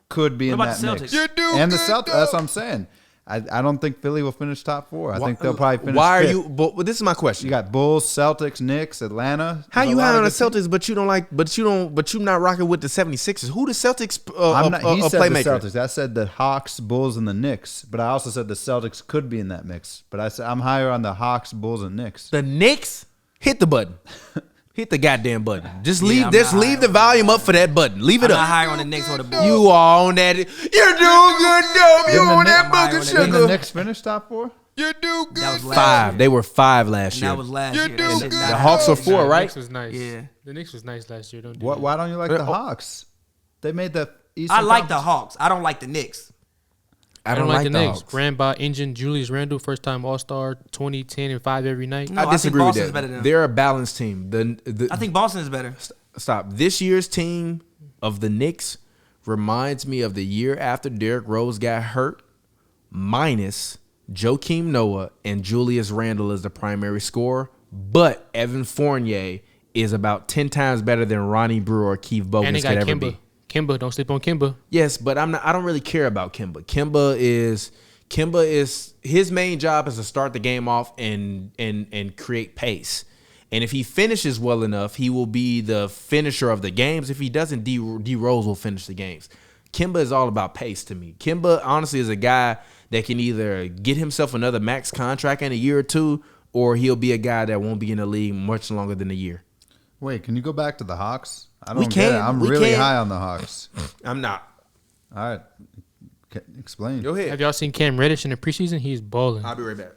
could be in What that about the mix. Celtics? And the Celtics. That's what I'm saying. I don't think Philly will finish top 4. I think they'll probably finish. Why are 5th. you? But this is my question. You got Bulls, Celtics, Knicks, Atlanta. How There's you a lot high of on the good teams. Celtics, but you not rocking with the 76ers? Who the Celtics? I'm not, he said playmaker. the Celtics. I said the Hawks, Bulls, and the Knicks. But I also said the Celtics could be in that mix. But I said I'm higher on the Hawks, Bulls, and Knicks. The Knicks. Hit the button. Hit the goddamn button. Just Yeah, leave. I'm Just not leave high the volume up for that button. Leave it I'm not up. higher on the Knicks or the Bulls. You are on that. You're doing good, dope. You Didn't the on that Knicks- bucket Didn't Didn't the sugar. Knicks finish top 4? That was last 5. year. They were 5 last year. That was last year. That shit The not Hawks were happening. 4, The right? Knicks was nice. Yeah. The Knicks was nice last year. Don't do What? that. Why don't you like the Hawks? They made the Eastern I like the Conference- Hawks. I don't like the Knicks. I don't like the Knicks. Hawks. Ran by engine Julius Randle, first time All Star, 20, 10, and 5 every night. No, I disagree with Boston's better that. than them. They're a balanced team. I think Boston is better. Stop. This year's team of the Knicks reminds me of the year after Derrick Rose got hurt, minus Joakim Noah and Julius Randle as the primary scorer. But Evan Fournier is about 10 times better than Ronnie Brewer or Keith And they Bogans got could ever Kimba. be. Kimba, don't sleep on Kimba. Yes, but I don't really care about Kimba. Kimba is his main job is to start the game off and create pace. And if he finishes well enough, he will be the finisher of the games. If he doesn't, D Rose will finish the games. Kimba is all about pace to me. Kimba, honestly, is a guy that can either get himself another max contract in a year or two, or he'll be a guy that won't be in the league much longer than a year. Wait, can you go back to the Hawks? I We don't get it. can. I'm We really can. high on the Hawks. I'm not. All right. Explain. Go ahead. Have y'all seen Cam Reddish in the preseason? He's balling. I'll be right back.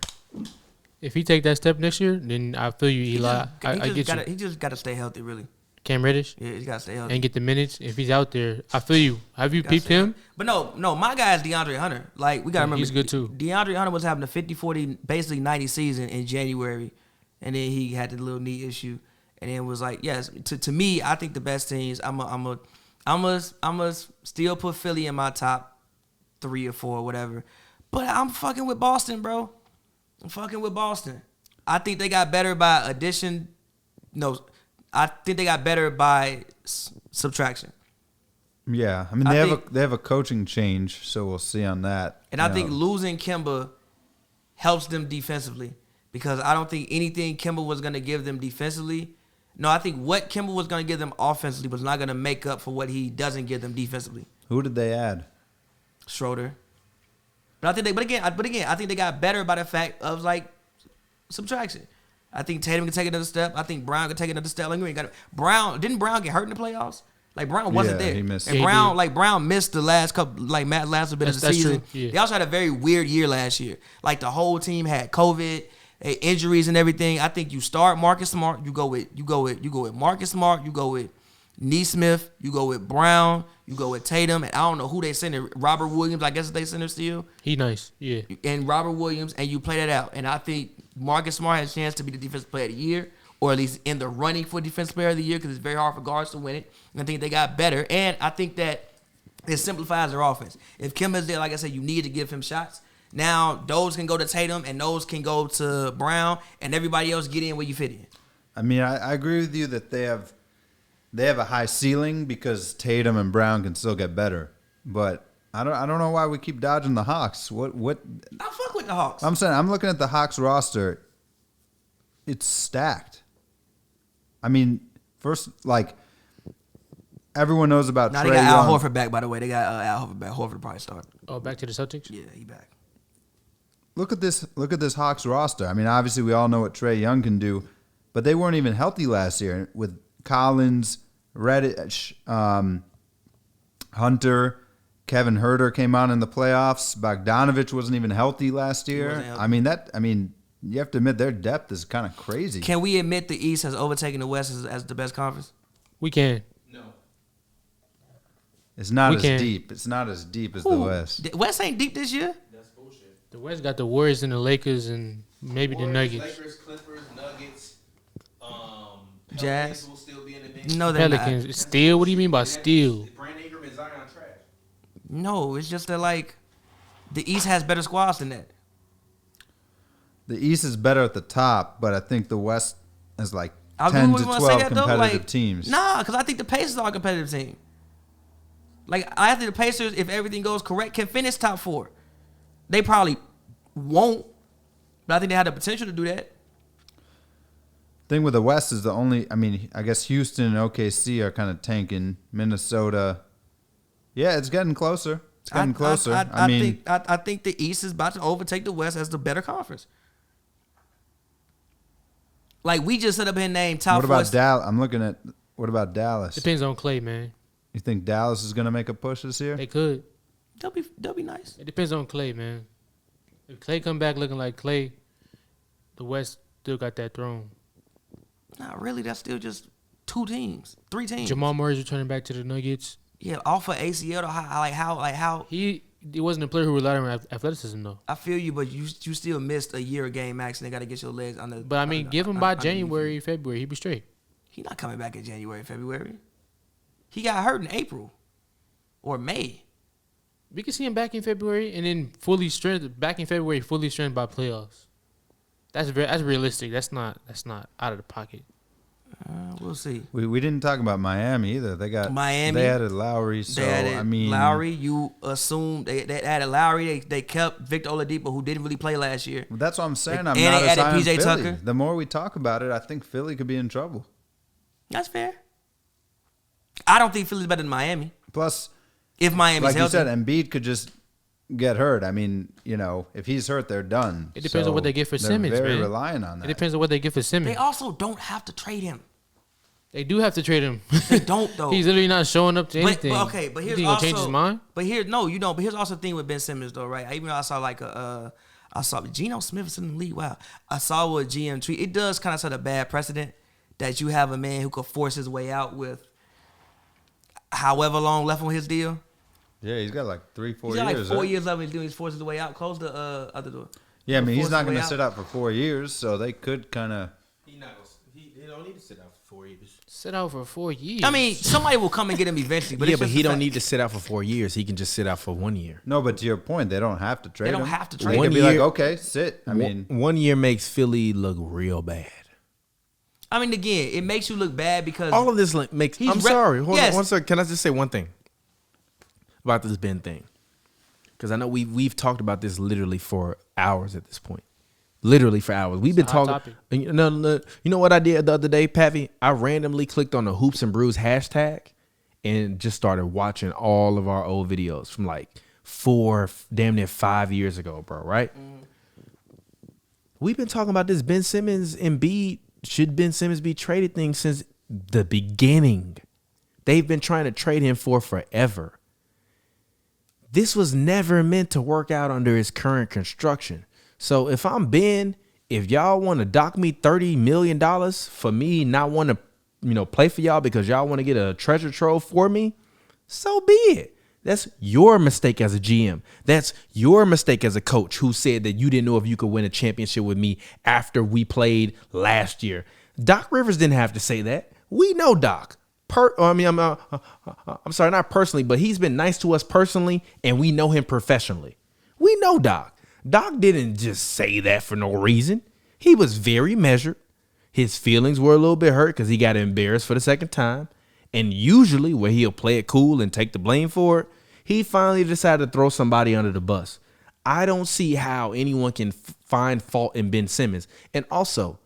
If he take that step next year, then I feel you, Eli. I get you. He just got to stay healthy, really. Cam Reddish, Yeah, he got to stay healthy. and get the minutes. If he's out there, I feel you. Have you Gotta peeped stay him? healthy. But no, my guy is DeAndre Hunter. Like, we got to remember. He's good too. DeAndre Hunter was having a 50-40, basically 90 season in January. And then he had the little knee issue. And then was like, yes, to me, I think the best teams, I'm a still put Philly in my top 3 or 4 or whatever. But I'm fucking with Boston, bro. I'm fucking with Boston. I think they got better by addition. No, I think they got better by subtraction. Yeah, I mean they have a coaching change, so we'll see on that. And I think losing Kemba helps them defensively because I don't think anything Kemba was going to give them defensively. No, I think what Kemba was going to give them offensively was not going to make up for what he doesn't give them defensively. Who did they add? Schroeder. But I think I think they got better by the fact of like subtraction. I think Tatum can take another step. I think Brown can take another step. Like you ain't got didn't Brown get hurt in the playoffs? Like Brown wasn't there. He missed. And Yeah, Brown missed the last couple, like last bit of the That's season. true. Yeah. They also had a very weird year last year. Like the whole team had COVID, injuries and everything. I think you start Marcus Smart. You go with Marcus Smart. You go with Nesmith. You go with Brown. You go with Tatum. And I don't know who they center. Robert Williams. I guess they center still. He nice. Yeah. And Robert Williams, and you play that out. And I think Marcus Smart has a chance to be the defensive player of the year, or at least in the running for defensive player of the year, because it's very hard for guards to win it. And I think they got better. And I think that it simplifies their offense. If Kim is there, like I said, you need to give him shots. Now, those can go to Tatum, and those can go to Brown, and everybody else get in where you fit in. I mean, I agree with you that they have a high ceiling because Tatum and Brown can still get better. But I don't know why we keep dodging the Hawks. What I fuck with the Hawks. I'm saying, I'm looking at the Hawks roster. It's stacked. I mean, first, like, everyone knows about Now Trae they got Al Young. Horford back, by the way. They got Al Horford back. Horford probably start. Oh, back to the Celtics. Yeah, he back. Look at this Hawks roster. I mean, obviously we all know what Trae Young can do, but they weren't even healthy last year with Collins, Reddish, Hunter, Kevin Huerter came on in the playoffs. Bogdanovich wasn't even healthy last year. wasn't healthy. I mean, you have to admit their depth is kind of crazy. Can we admit the East has overtaken the West as the best conference? We can. It's not We as can. deep. It's not as deep as the West. The West ain't deep this year. The West got the Warriors and the Lakers and maybe the Nuggets. Lakers, Clippers, Nuggets, Jazz. will still be in the mix. No, they're Pelicans. not. Steal? What do you mean by steal? Brandon Ingram and Zion trash. No, it's just that like the East has better squads than that. The East is better at the top, but I think the West is like I 10 really to wanna 12 say that, though, competitive like, teams. Nah, because I think the Pacers are a competitive team. Like I think the Pacers, if everything goes correct, can finish top 4. They probably won't, but I think they have the potential to do that. Thing with the West is I guess Houston and OKC are kind of tanking. Minnesota, yeah, it's getting closer. It's getting closer. I think the East is about to overtake the West as the better conference. Like we just set up here and named top what 4. about Dallas? I'm looking at what about Dallas? Depends on Clay, man. You think Dallas is going to make a push this year? They could. They'll be nice. It depends on Clay, man. If Clay come back looking like Clay, the West still got that throne. Not really. That's still just 2 teams, 3 teams. Jamal Murray's returning back to the Nuggets. Yeah, off of ACL. To how He wasn't a player who relied on athleticism though. I feel you, but you still missed a year of game max, and they got to get your legs on the. But I mean, give him by January, February, he'd be straight. He not coming back in January, February. He got hurt in April or May. We can see him back in February and then fully strengthened back in February, fully strengthened by playoffs. That's realistic. That's not out of the pocket. We'll see. We didn't talk about Miami either. They got Miami. They added Lowry, so They added I mean Lowry. You assume they added Lowry. They kept Victor Oladipo, who didn't really play last year. That's what I'm saying. I'm And not they as added high on PJ Philly. Tucker. The more we talk about it, I think Philly could be in trouble. That's fair. I don't think Philly's better than Miami. Plus, If Miami's like you healthy. said, Embiid could just get hurt. I mean, if he's hurt, they're done. It depends on what they get for they're Simmons, very man. reliant on that. It depends on what they get for Simmons. They also don't have to trade him. They do have to trade him. They don't though. He's literally not showing up to anything. But okay, but You here's think also he'll change his mind? But here, no, you don't. But here's also the thing with Ben Simmons though, right? Even though I saw I saw Geno Smith is in the league. Wow, I saw what GM tweet. It does kind of set a bad precedent that you have a man who could force his way out with however long left on his deal. Yeah, he's got like 3-4 years. He's got like 4 right? years left on his deal. He's forcing his way out. Close the other door. Yeah, I mean, he's Force not his going way to out. sit out for 4 years, so they could kind of. He don't need to sit out for 4 years. Sit out for 4 years. I mean, somebody will come and get him eventually. But Yeah, it's but just he the don't fact- need to sit out for 4 years. He can just sit out for 1 year. No, but to your point, they don't have to trade him. don't have to They trade could him. be 1 like, year- okay, sit. I mean, 1 year makes Philly look real bad. I mean, again, it makes you look bad because All of this makes. He's I'm rep- sorry. Hold Yes. on one second. Can I just say one thing about this Ben thing? Because I know we've talked about this literally for hours at this point. Literally for hours. We've been It's a hot talking. topic. You know what I did the other day, Pavy? I randomly clicked on the Hoops and Brews hashtag and just started watching all of our old videos from like 4, damn near 5 years ago, bro. Right? We've been talking about this Ben Simmons and should Ben Simmons be traded thing since the beginning. They've been trying to trade him for forever. This was never meant to work out under his current construction. So if I'm Ben, if y'all want to dock me $30 million for me not want to, play for y'all because y'all want to get a treasure trove for me, so be it. That's your mistake as a GM. That's your mistake as a coach who said that you didn't know if you could win a championship with me after we played last year. Doc Rivers didn't have to say that. We know Doc. I'm sorry, not personally, but he's been nice to us personally, and we know him professionally. We know Doc. Doc didn't just say that for no reason. He was very measured. His feelings were a little bit hurt because he got embarrassed for the second time. And usually where he'll play it cool and take the blame for it, he finally decided to throw somebody under the bus. I don't see how anyone can find fault in Ben Simmons. And also,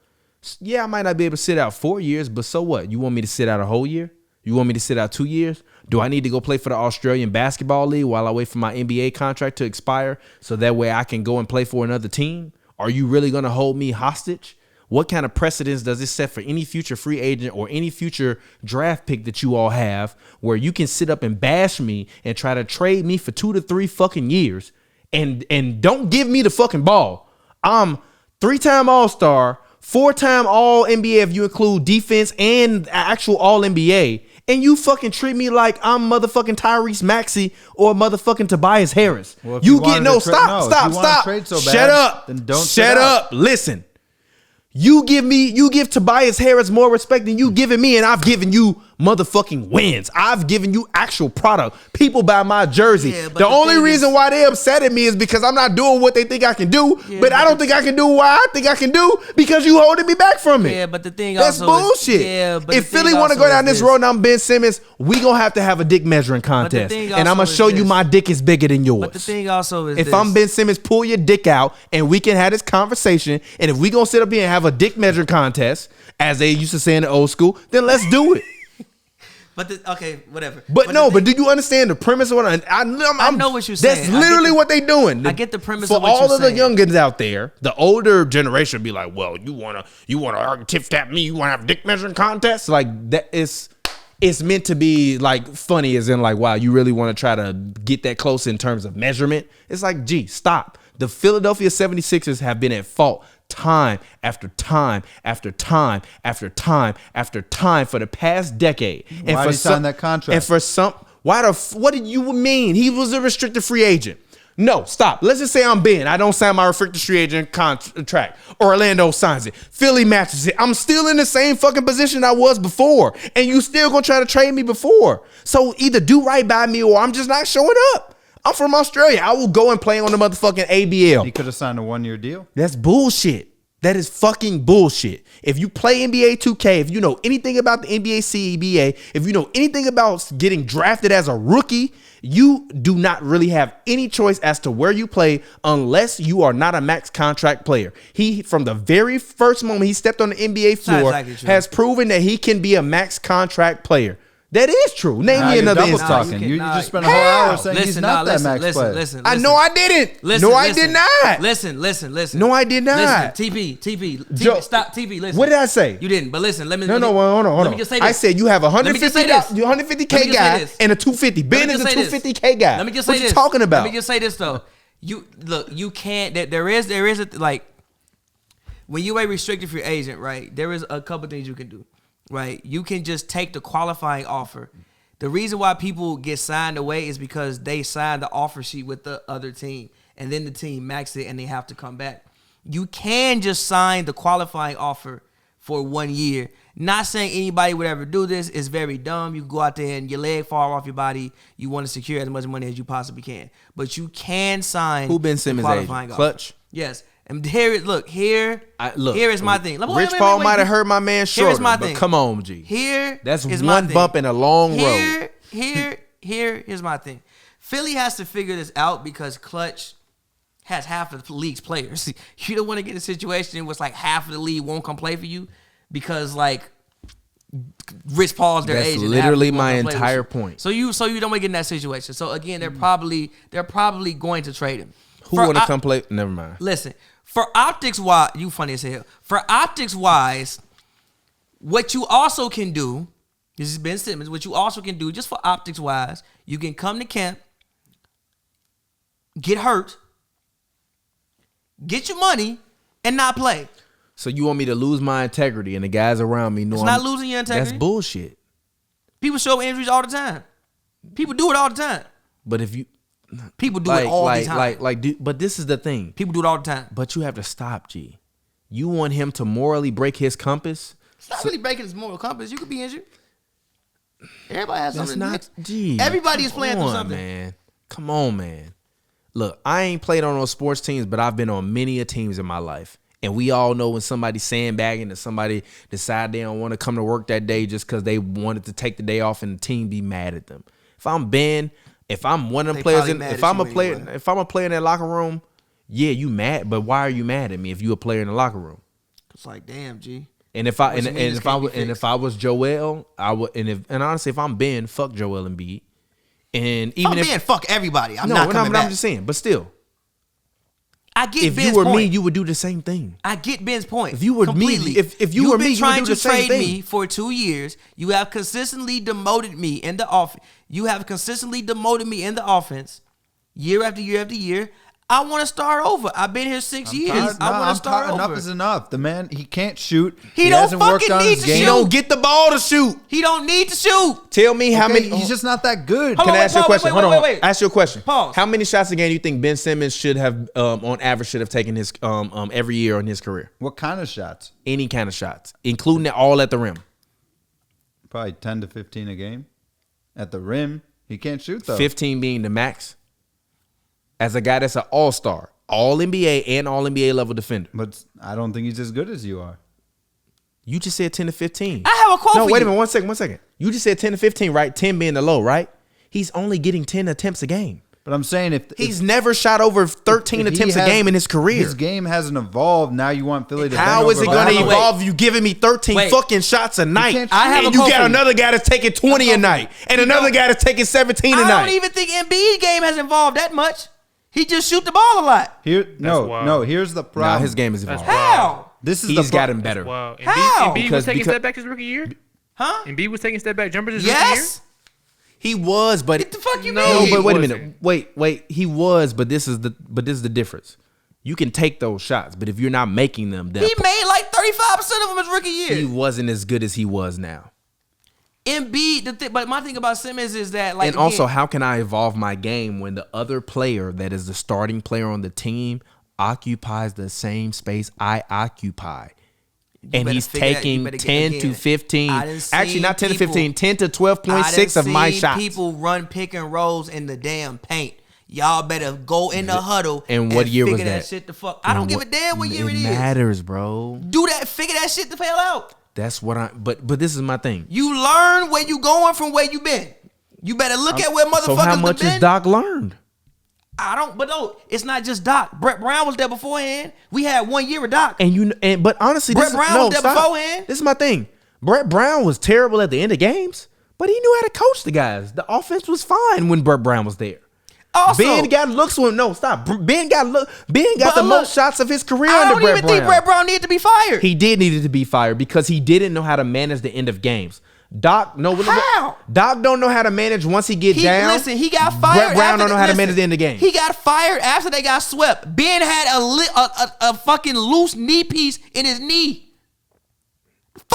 yeah, I might not be able to sit out 4 years, but so what? You want me to sit out a whole year? You want me to sit out 2 years? Do I need to go play for the Australian Basketball League while I wait for my NBA contract to expire so that way I can go and play for another team? Are you really going to hold me hostage? What kind of precedence does this set for any future free agent or any future draft pick that you all have where you can sit up and bash me and try to trade me for 2 to 3 fucking years and don't give me the fucking ball? I'm 3-time All-Star, 4-time All-NBA if you include defense and actual All-NBA. And you fucking treat me like I'm motherfucking Tyrese Maxey or motherfucking Tobias Harris. Well, if you you get wanted to trade- no, if you wanna stop. trade so Shut bad, up. then don't Shut sit up. out. Listen. You give Tobias Harris more respect than you giving me, and I've given you motherfucking wins. I've given you actual product. People buy my jersey. Yeah, but the only thing reason is- why they upset at me is because I'm not doing what they think I can do, Yeah, but I but don't think I can do what I think I can do because you holding me back from it. Yeah, but the thing That's also bullshit. Is, but if the thing Philly want to also go down is this road and I'm Ben Simmons, we going to have a dick measuring contest. thing And I'm also going to is show you this. my dick is bigger than yours. But the thing also is If this. I'm Ben Simmons, pull your dick out and we can have this conversation. And if we going to sit up here and have a dick measuring contest, as they used to say in the old school, then let's do it. Okay, whatever. But the thing- do you understand the premise of what I know what you're That's saying. I get literally the- what they doing. I get the premise For of what all you're of the saying. youngins out there, the older generation be like, well, you wanna tit tap me, you wanna have a dick measuring contest? Like that is it's meant to be like funny as in like, wow, you really want to try to get that close in terms of measurement? It's like, gee, stop. The Philadelphia 76ers have been at fault time after time after time after time after time for the past decade. Why did he sign that contract? And for some, what did you mean? He was a restricted free agent. No, stop. Let's just say I'm Ben. I don't sign my restricted free agent contract. Orlando signs it. Philly matches it. I'm still in the same fucking position I was before. And you still gonna try to trade me before. So either do right by me or I'm just not showing up. I'm from Australia. I will go and play on the motherfucking ABL. He could have signed a 1-year deal. That's bullshit. That is fucking bullshit. If you play NBA 2K, if you know anything about the NBA CBA, if you know anything about getting drafted as a rookie, you do not really have any choice as to where you play unless you are not a max contract player. He, from the very first moment he stepped on the NBA floor, exactly true. has proven that he can be a max contract player. That is true. Name Now me you're another double instance. talking. You just spent a whole How? hour saying he's not that max player. Listen. I know I didn't. Listen, no, I listen. did not. Listen. No, I did not. Listen, TP, Joe, stop, TP. Listen. What did I say? You didn't, but listen. Let me. No, let me- hold on. Let me just say this. I said you have a Let me just say this. 150K Let me just say guy this. and a 250. Ben Let me is a just say this. 250K guy. Let me just what say you this. talking about? Let me just say this though. You look. You can't. There is a like. When you a restricted free agent, right? There is a couple things you can do. right? You can just take the qualifying offer. The reason why people get signed away is because they signed the offer sheet with the other team, and then the team maxed it and they have to come back. You can just sign the qualifying offer for 1 year. Not saying anybody would ever do this. It's very dumb. You go out there and your leg fall off your body. You want to secure as much money as you possibly can. But you can sign Who Ben Simmons agent? Clutch? Yes. And here is my thing. Rich Paul might have hurt my man short. Here's my but thing. Come on, G. That's one bump in a long road. Here's my thing. Philly has to figure this out because Clutch has half of the league's players. You don't want to get in a situation where it's like half of the league won't come play for you because like Rich Paul's their agent. That's literally my entire point. So you don't want to get in that situation. So again, they're probably going to trade him. Who want to come play? Never mind. Listen, for optics wise, you funny as hell. For optics wise, what you also can do, this is Ben Simmons, what you also can do, just for optics wise, you can come to camp, get hurt, get your money, and not play. So you want me to lose my integrity and the guys around me know it's not losing your integrity. That's bullshit. People show injuries all the time. People do it all the time. But if you... People do it all the time. But this is the thing. People do it all the time. But you have to stop, G. You want him to morally break his compass? It's not really breaking his moral compass. You could be injured. Everybody has something. That's not, G. Everybody is playing through something. Man. Come on, man. Look, I ain't played on those sports teams, but I've been on many teams in my life. And we all know when somebody's sandbagging and somebody decide they don't want to come to work that day just because they wanted to take the day off and the team be mad at them. If I'm Ben... If I'm one of them players, if I'm a player in that locker room, yeah, you mad. But why are you mad at me if you a player in the locker room? It's like, damn, G. And if I was Joel, I would. And honestly, if I'm Ben, fuck Joel Embiid. And even if Ben, fuck everybody. I'm just saying. But still, I get if Ben's you were point. me, you would do the same thing. I get Ben's point. If you were completely. me, if you were me, you would do the same You've been trying to trade thing. me for 2 years. You have consistently demoted me in the offense. You have consistently demoted me in the offense, year after year after year. I want to start over. I've been here 6 years. I want to start over. Enough is enough. The man, he can't shoot. He don't hasn't worked fucking on need his to game. shoot. He don't get the ball to shoot. He don't need to shoot. Tell me how many. He's just not that good. Hold Can on, I ask you a question? Hold on. wait. Ask you a question. Pause. How many shots a game do you think Ben Simmons should have, on average, should have taken his every year in his career? What kind of shots? Any kind of shots, including it all at the rim. Probably 10 to 15 a game. At the rim, he can't shoot though. 15 being the max. As a guy that's an all-star, all-NBA and all-NBA level defender. But I don't think he's as good as you are. You just said 10 to 15. I have a quote for you. No, wait a minute. One second. You just said 10 to 15, right? 10 being the low, right? He's only getting 10 attempts a game. But I'm saying He's never shot over 13 attempts a game in his career. His game hasn't evolved. Now you want Philly to How is it going to evolve? You giving me 13 fucking shots a night, and you got another guy that's taking 20 a night, and another guy that's taking 17 a night. I don't even think Embiid's game has evolved that much. He just shoot the ball a lot. Here's the problem. Nah, his game is evolving. How? He's gotten better. Wow. How? Embiid was taking step back his rookie year? Huh? Embiid was taking step back jumpers his rookie year? Yes. He was, but What the fuck you no, mean? but wait a wasn't. minute. Wait. He was, but this is the difference. You can take those shots, but if you're not making them, He made like 35% of them his rookie year. he wasn't as good as he was now. Embiid, but my thing about Simmons is that, like, And also, how can I evolve my game when the other player that is the starting player on the team occupies the same space I occupy? And he's taking 10 to 15. Actually, not 10 to 15, 10 to 12.6 of my shots. People run pick and rolls in the damn paint. Y'all better go in the huddle and what year was figure that? Shit the fuck. I don't give a damn what year it is. It matters, bro. Do that. Figure that shit the hell out. That's what but this is my thing. You learn where you going from where you been. You better look at where motherfuckers So how much been. has Doc learned? But no, it's not just Doc. Brett Brown was there beforehand. We had 1 year of Doc. But honestly, Brett Brown was there beforehand. This is my thing. Brett Brown was terrible at the end of games, but he knew how to coach the guys. The offense was fine when Brett Brown was there. Also, Ben got looks when Ben got the most shots of his career under Brett Brown. I don't even think Brett Brown needed to be fired. He needed to be fired because he didn't know how to manage the end of games. Doc don't know how to manage once he get down. Listen, he got fired. Brett Brown don't know how to manage the end of the game. He got fired after they got swept. Ben had a fucking loose knee piece in his knee.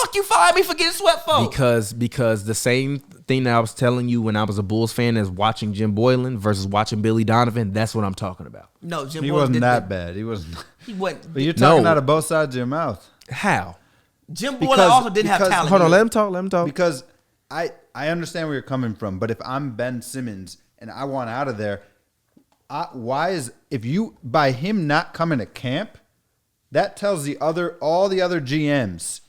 fuck you fired me for getting swept for? Because the same thing that I was telling you when I was a Bulls fan is watching Jim Boylan versus watching Billy Donovan. That's what I'm talking about. No, Jim He Boylan wasn't did that bad. He wasn't. He wasn't. But you're talking No. out of both sides of your mouth. How? Jim Boylan also didn't have talent. Hold on, either. let him talk. Let him talk. Because I understand where you're coming from, but if I'm Ben Simmons and I want out of there, by him not coming to camp, that tells all the other GMs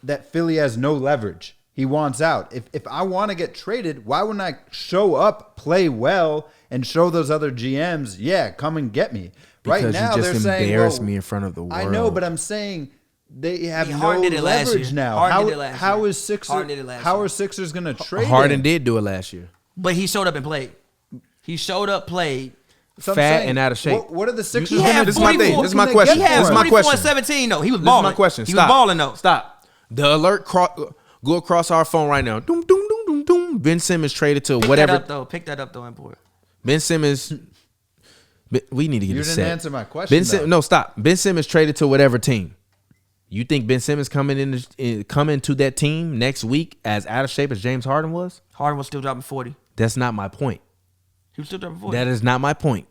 that Philly has no leverage. He wants out. If I want to get traded, why wouldn't I show up, play well, and show those other GMs, yeah, come and get me? Because right now you just they're saying, embarrassed well, me in front of the world. I know, but I'm saying they have no Harden did it last leverage year. now. Harden did it last How year. is Harden did it last how year. are Sixers going to trade Harden him? did do it last year. But he showed up and played. He showed up, played. So I'm Fat saying, and out of shape. What are the Sixers He going had to This is my 44. thing. This is my What can they question. He get had This is for my him? 44 and question. 17 though. He was This is balling. my question. He Stop. was balling though. Stop. The alert go across our phone right now. Doom, doom, doom, doom, doom. Ben Simmons traded to whatever. Pick that up though, import. Ben Simmons. We need to get You this didn't set. answer my question. No, stop. Ben Simmons traded to whatever team. You think Ben Simmons coming to that team next week as out of shape as James Harden was? Harden was still dropping 40. That's not my point. He was still dropping 40. That is not my point.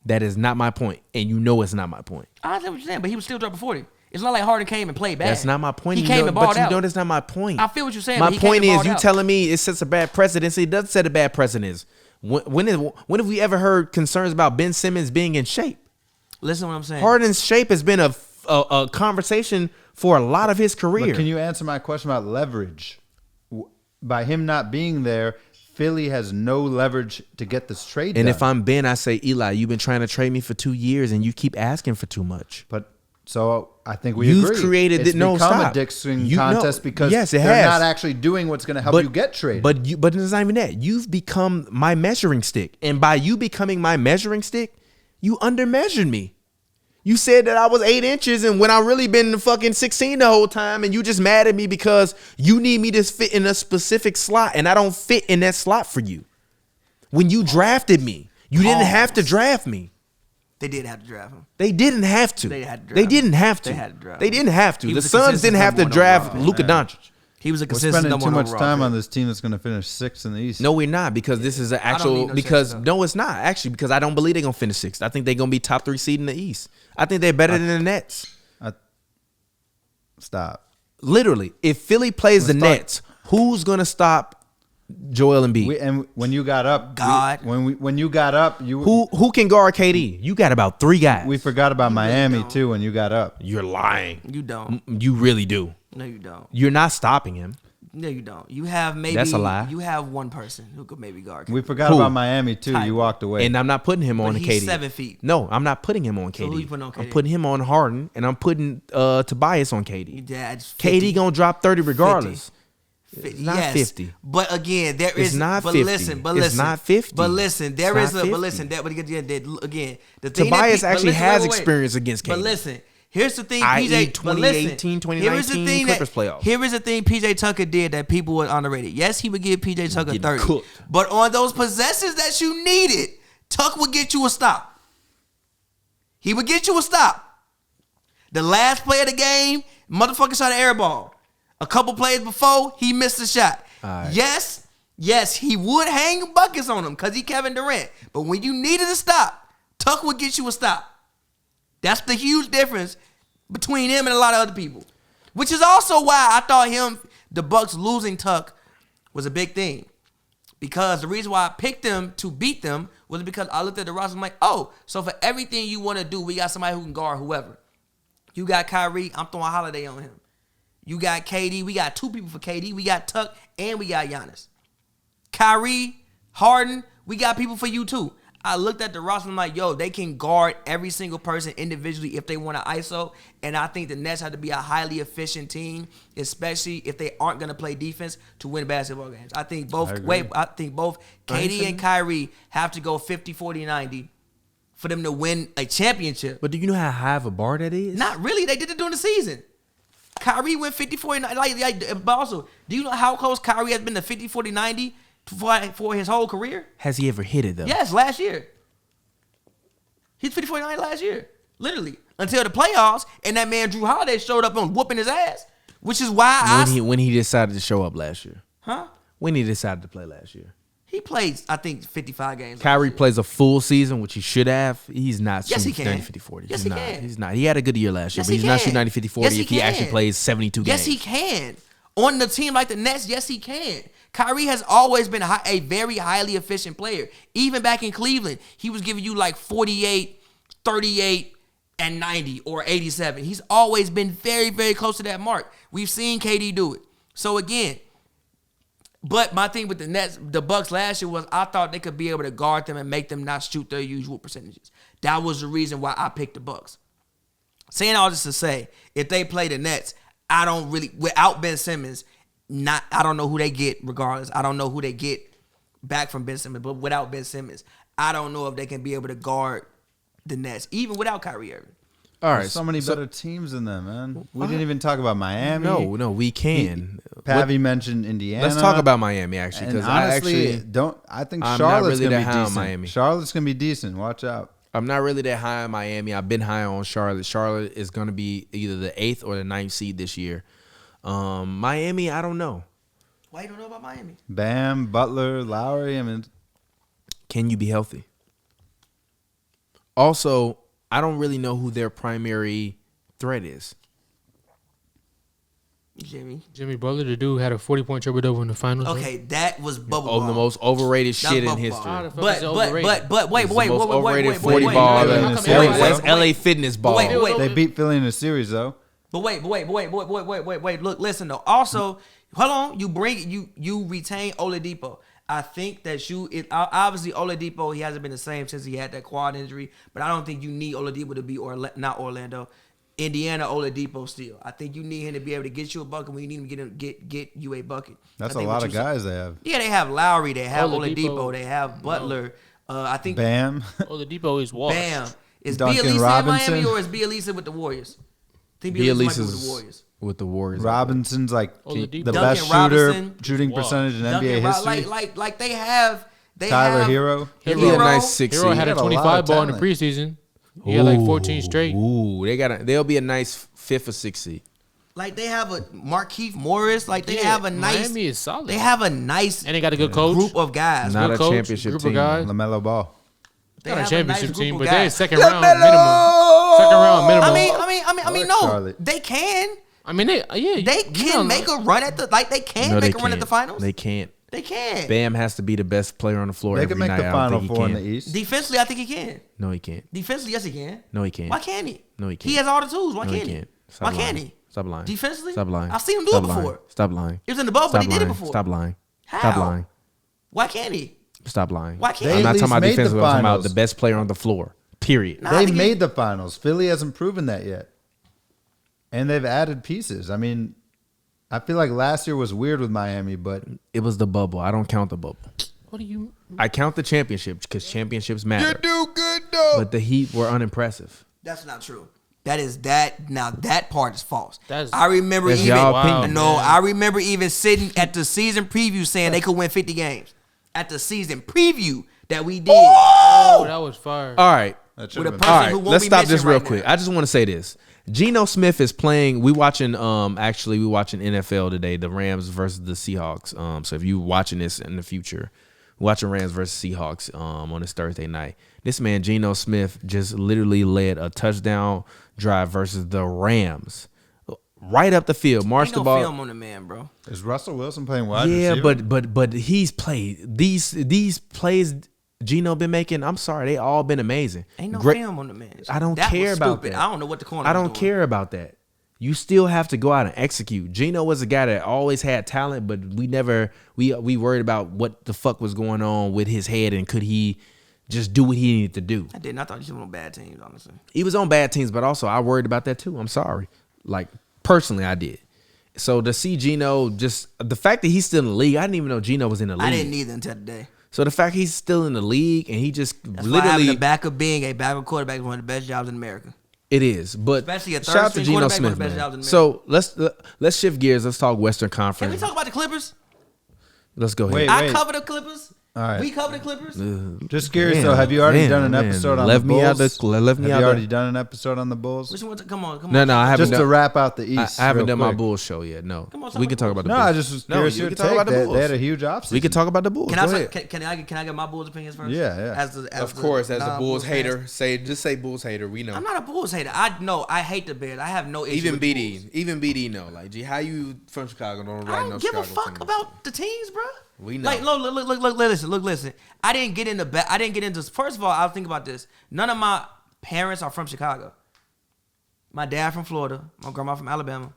That is not my point. And you know it's not my point. I understand what you're saying, but he was still dropping 40. It's not like Harden came and played bad. That's not my point. He came and balled but you out. know that's not my point. I feel what you're saying. My but he came point and is balled you out. telling me it sets a bad precedent. It doesn't set a bad precedent. When have we ever heard concerns about Ben Simmons being in shape? Listen to what I'm saying. Harden's shape has been a conversation for a lot of his career. But can you answer my question about leverage? By him not being there, Philly has no leverage to get this trade And done. if I'm Ben, I say, Eli, you've been trying to trade me for 2 years and you keep asking for too much. But so I think we You've agree. created it's no, become stop. a dick swing You know- contest because yes, it they're has. not actually doing what's going to help you get traded. But it's not even that. You've become my measuring stick. And by you becoming my measuring stick, you undermeasured me. You said that I was 8 inches and when I really been fucking 16 the whole time and you just mad at me because you need me to fit in a specific slot and I don't fit in that slot for you. When you drafted me, you didn't have to draft me. They did have to draft him. They didn't have to. They had to draft They him. didn't have to. They had to draft They him. didn't have to. He The was a Suns consistent didn't have to number one draft overall. Luka Doncic. He was a We're consistent spending number too one much overall time pick. on this team that's going to finish 6th in the East. No, we're not because this is an need actual no because sixth, no, it's not actually because I don't believe they're gonna finish 6th. I think they're gonna be top 3 seed in the East. I think they're better than the Nets. Stop. Literally, if Philly plays the Let's start- Nets, who's gonna stop Joel Embiid? And when you got up, God. when you got up, Who can guard KD? You got about 3 guys. we forgot about Miami don't. too. When you got up, You're lying. You don't. You really do. No, you don't. You're not stopping him. No, you don't. You have maybe. That's a lie. You have one person who could maybe guard. we forgot Who? about Miami too. Tyler. You walked away. And I'm not putting him on But KD. he's 7 feet. No, I'm not putting him on KD. So who you putting on I'm KD? putting him on Harden, and I'm putting Tobias on KD. Yeah, it's KD gonna drop 30 regardless. 50. It's not Yes. 50. But again, there is. It's not but 50. Listen, but It's listen. not 50. But listen, there It's is not a. 50. But listen, that. But again, the thing Tobias that, actually listen, has wait. experience against KD. But listen, here's the thing, i.e. PJ. But listen, 2018, here is the 2019 thing Clippers that, playoffs. Here is the thing PJ Tucker did that people would underrated. Yes, he would give PJ Tucker Getting 30. cooked. But on those possessions that you needed, Tuck would get you a stop. He would get you a stop. The last play of the game, motherfucker shot an air ball. A couple plays before, he missed a shot. All right. Yes, he would hang buckets on him because he Kevin Durant. But when you needed a stop, Tuck would get you a stop. That's the huge difference between him and a lot of other people. Which is also why I thought the Bucks losing Tuck was a big thing. Because the reason why I picked them to beat them was because I looked at the roster and I'm like, oh, so for everything you want to do, we got somebody who can guard whoever. You got Kyrie, I'm throwing Holiday on him. You got KD, we got 2 people for KD. We got Tuck and we got Giannis. Kyrie, Harden, we got people for you too. I looked at the roster and I'm like, yo, they can guard every single person individually if they want to ISO. And I think the Nets have to be a highly efficient team, especially if they aren't going to play defense to win basketball games. I think both KD and Kyrie have to go 50, 40, 90 for them to win a championship. But do you know how high of a bar that is? Not really. They did it during the season. Kyrie went 50, 40, 90. But also, do you know how close Kyrie has been to 50, 40, 90 for his whole career? Has he ever hit it though? Yes, last year. He's 50, 40, 90 last year. Literally. Until the playoffs, and that man Drew Holiday showed up on whooping his ass. which is why when he decided to show up last year. Huh? When he decided to play last year. He played, I think, 55 games. Kyrie plays a full season, which he should have. He's not Yes, he shooting can. 90, 50, 40. Yes, he's he not. can. He's not. He had a good year last year, Yes, but he he's not can. shooting 90, 50, 40 Yes, he if he actually can. plays 72 games. Yes, he can. On the team like the Nets, yes, he can. Kyrie has always been a very highly efficient player. Even back in Cleveland, he was giving you like 48, 38, and 90 or 87. He's always been very, very close to that mark. We've seen KD do it. So again, but my thing with the Nets, the Bucks last year was I thought they could be able to guard them and make them not shoot their usual percentages. That was the reason why I picked the Bucks. Saying all this to say, if they play the Nets, I don't really, without Ben Simmons, I don't know who they get regardless. I don't know who they get back from Ben Simmons, but without Ben Simmons, I don't know if they can be able to guard the Nets, even without Kyrie Irving. All right. There's so many better teams than them, man. We didn't even talk about Miami. No, we can. Pavy mentioned Indiana. Let's talk about Miami, actually, And because honestly, I think I'm not Charlotte's really gonna that be high on decent. Miami. Charlotte's gonna be decent. Watch out. I'm not really that high on Miami. I've been high on Charlotte. Charlotte is going to be either the 8th or the 9th seed this year. Miami, I don't know. Why you don't know about Miami? Bam, Butler, Lowry. I mean, Can you be healthy? Also, I don't really know who their primary threat is. Jimmy Butler, the dude had a 40-point triple-double in the finals. Okay, that was bubble Oh, ball. the most overrated That's shit in bubble history. ball. How the fuck is it overrated? But wait, It's the most overrated wait, 40 wait, ball. wait, That's wait, wait, that's wait, LA Fitness ball. wait. they beat Philly in a series though. But wait. Look, listen though. Also, hold on. You retain Oladipo. I think that obviously Oladipo, he hasn't been the same since he had that quad injury. But I don't think you need Oladipo to be not Orlando, Indiana Oladipo still. I think you need him to be able to get you a bucket when you need him to get you a bucket. That's I a think lot what of you said. guys they have. Yeah, they have Lowry, they have Oladipo. Oladipo, they have Butler. I think Bam. Oladipo is washed. Bam. Is Duncan Bielisa in Robinson. Miami or is Bielisa with the Warriors? I think Bielisa might be with the Bielisa's Warriors. with the Warriors. Robinson's like Oladipo. the Duncan best shooter, Robinson. shooting Wow. percentage in Duncan NBA Rob- history. like they have Tyler Hero. He'll be a nice 6 Hero seed. had a had a lot 25 of ball in the talent. preseason. He had like 14 straight. Ooh, they'll be a nice 5th or 6th seed. Like they have a Markieff Morris. Like they Yeah, have a nice. Miami is solid. They have a nice And they got a good coach. group of guys. Not Good a coach, championship group team. of guys. LaMelo Ball. They Not a have championship nice team, group but of they're guys. second round minimum. Second round minimum. I mean, like no, Charlotte. they can. I mean, they They make a run at the They can No, they make a run at can't. the finals. They can't. They can. Bam has to be the best player on the floor They every can make night. the I don't Final think he Four in can. the East. Defensively, I think he can. No, he can't. Defensively, yes, he can. No, he can't. Why can't he? No, he can't. He has all the tools. Why No, can't he? Stop Why lying. can't he? Stop lying. Defensively? Stop lying. I've seen him do Stop it lying. before. Stop lying. It was in the bubble, but he Stop did it lying. before. Stop lying. How? Stop lying. Why can't he? Stop lying. Why can't They he? I'm not at talking about least made the defensive. I'm talking about finals. the best player on the floor. Period. Nah, I They think made the finals. Philly hasn't proven that yet. And they've added pieces. I mean, I feel like last year was weird with Miami, but It was the bubble. I don't count the bubble. What do you? I count the championship because championships matter. do good though. But the Heat were unimpressive. That's not true. Now that part is false. That's- I remember That's even y'all opinion. no. man. I remember even sitting at the season preview saying they could win 50 games. At the season preview that we did. Oh, that was fire. All right. That With a should've been- person All right, who won't let's be stop this mentioned real right quick. now. I just want to say this. Geno Smith is playing. We watching NFL today. The Rams versus the Seahawks. So if you watching this in the future, watching Rams versus Seahawks on this Thursday night. This man Geno Smith just literally led a touchdown drive versus the Rams, right up the field. Marched Ain't the no ball. film on the man, bro. Is Russell Wilson playing wide Yeah, receiver? but he's played these plays Geno been making. I'm sorry, they all been amazing. Ain't no Great- film on the man. I don't That care was about stupid. that. I don't know what the corner. I was don't doing. care about that. You still have to go out and execute. Geno was a guy that always had talent, but we worried about what the fuck was going on with his head and could he just do what he needed to do. I didn't. I thought he was on bad teams, honestly. He was on bad teams, but also I worried about that too. I'm sorry. Like personally, I did. So to see Geno, just the fact that he's still in the league, I didn't even know Geno was in the league. I didn't either until today. So the fact he's still in the league and he just That's why having literally the backup being a backup quarterback is one of the best jobs in America. it is. But Especially a shout out to third-string Geno quarterback, one of Smith, the best jobs in man. So let's shift gears. Let's talk Western Can we Conference. talk about the Clippers? Let's go ahead. Wait. I cover the Clippers. All right. We cover the Clippers. Just curious though, have you already done an episode on the Bulls? Have you already done an episode on the Bulls? Which one? Come on. No, I haven't. Just to wrap out the East. I haven't done my quick. Bulls show yet. No, Come on, we can talk about the Bulls. No, I just was curious. you Your can talk about the take. Bulls. They had a huge offseason. We can talk about the Bulls. Can Go I ahead. can I get my Bulls opinions first? Yeah. As Of course, as a non-Bulls Bulls fan. hater, just say Bulls hater. We know. I'm not a Bulls hater. I hate the Bears. I have no issue Even with the Bulls. BD know. Like, G, how you from Chicago don't I like don't no give Chicago a fuck teams? about the teams, bro. We know. Like, look, listen. I didn't get into. First of all, I'll think about this. None of my parents are from Chicago. My dad from Florida. My grandma from Alabama.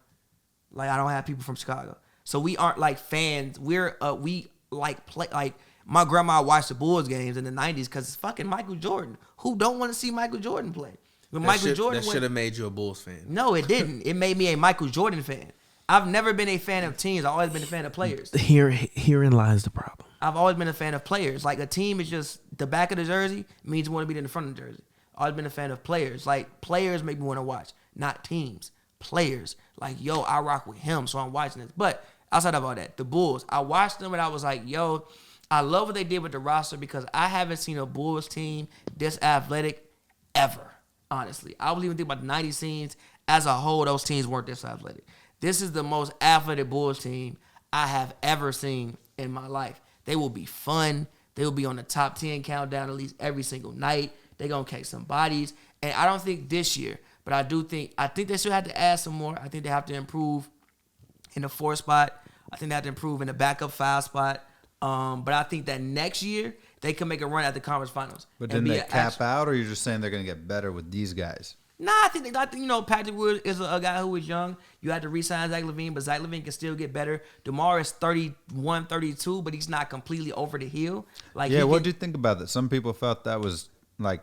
Like, I don't have people from Chicago, so we aren't like fans. We like play like. My grandma watched the Bulls games in the 90s because it's fucking Michael Jordan. Who don't want to see Michael Jordan play? When That should have made you a Bulls fan. No, it didn't. It made me a Michael Jordan fan. I've never been a fan of teams. I've always been a fan of players. Herein lies the problem. I've always been a fan of players. Like, a team is just the back of the jersey means you want to be in the front of the jersey. I've always been a fan of players. Like, players make me want to watch, not teams. Players. Like, yo, I rock with him, so I'm watching this. But outside of all that, the Bulls, I watched them and I was like, yo, I love what they did with the roster because I haven't seen a Bulls team this athletic ever, honestly. I was even thinking about the 90s teams. As a whole, those teams weren't this athletic. This is the most athletic Bulls team I have ever seen in my life. They will be fun. They will be on the top 10 countdown at least every single night. They're going to catch some bodies. And I don't think this year, but I think they still have to add some more. I think they have to improve in the 4 spot. I think they have to improve in the backup 5 spot. But I think that next year they can make a run at the conference finals. But then they cap out, or you're just saying they're going to get better with these guys? Nah, I think Patrick Wood is a guy who is young. You had to re-sign Zach LaVine, but Zach LaVine can still get better. DeMar is 31, 32, but he's not completely over the hill. Like, yeah, what do you think about that? Some people felt that was like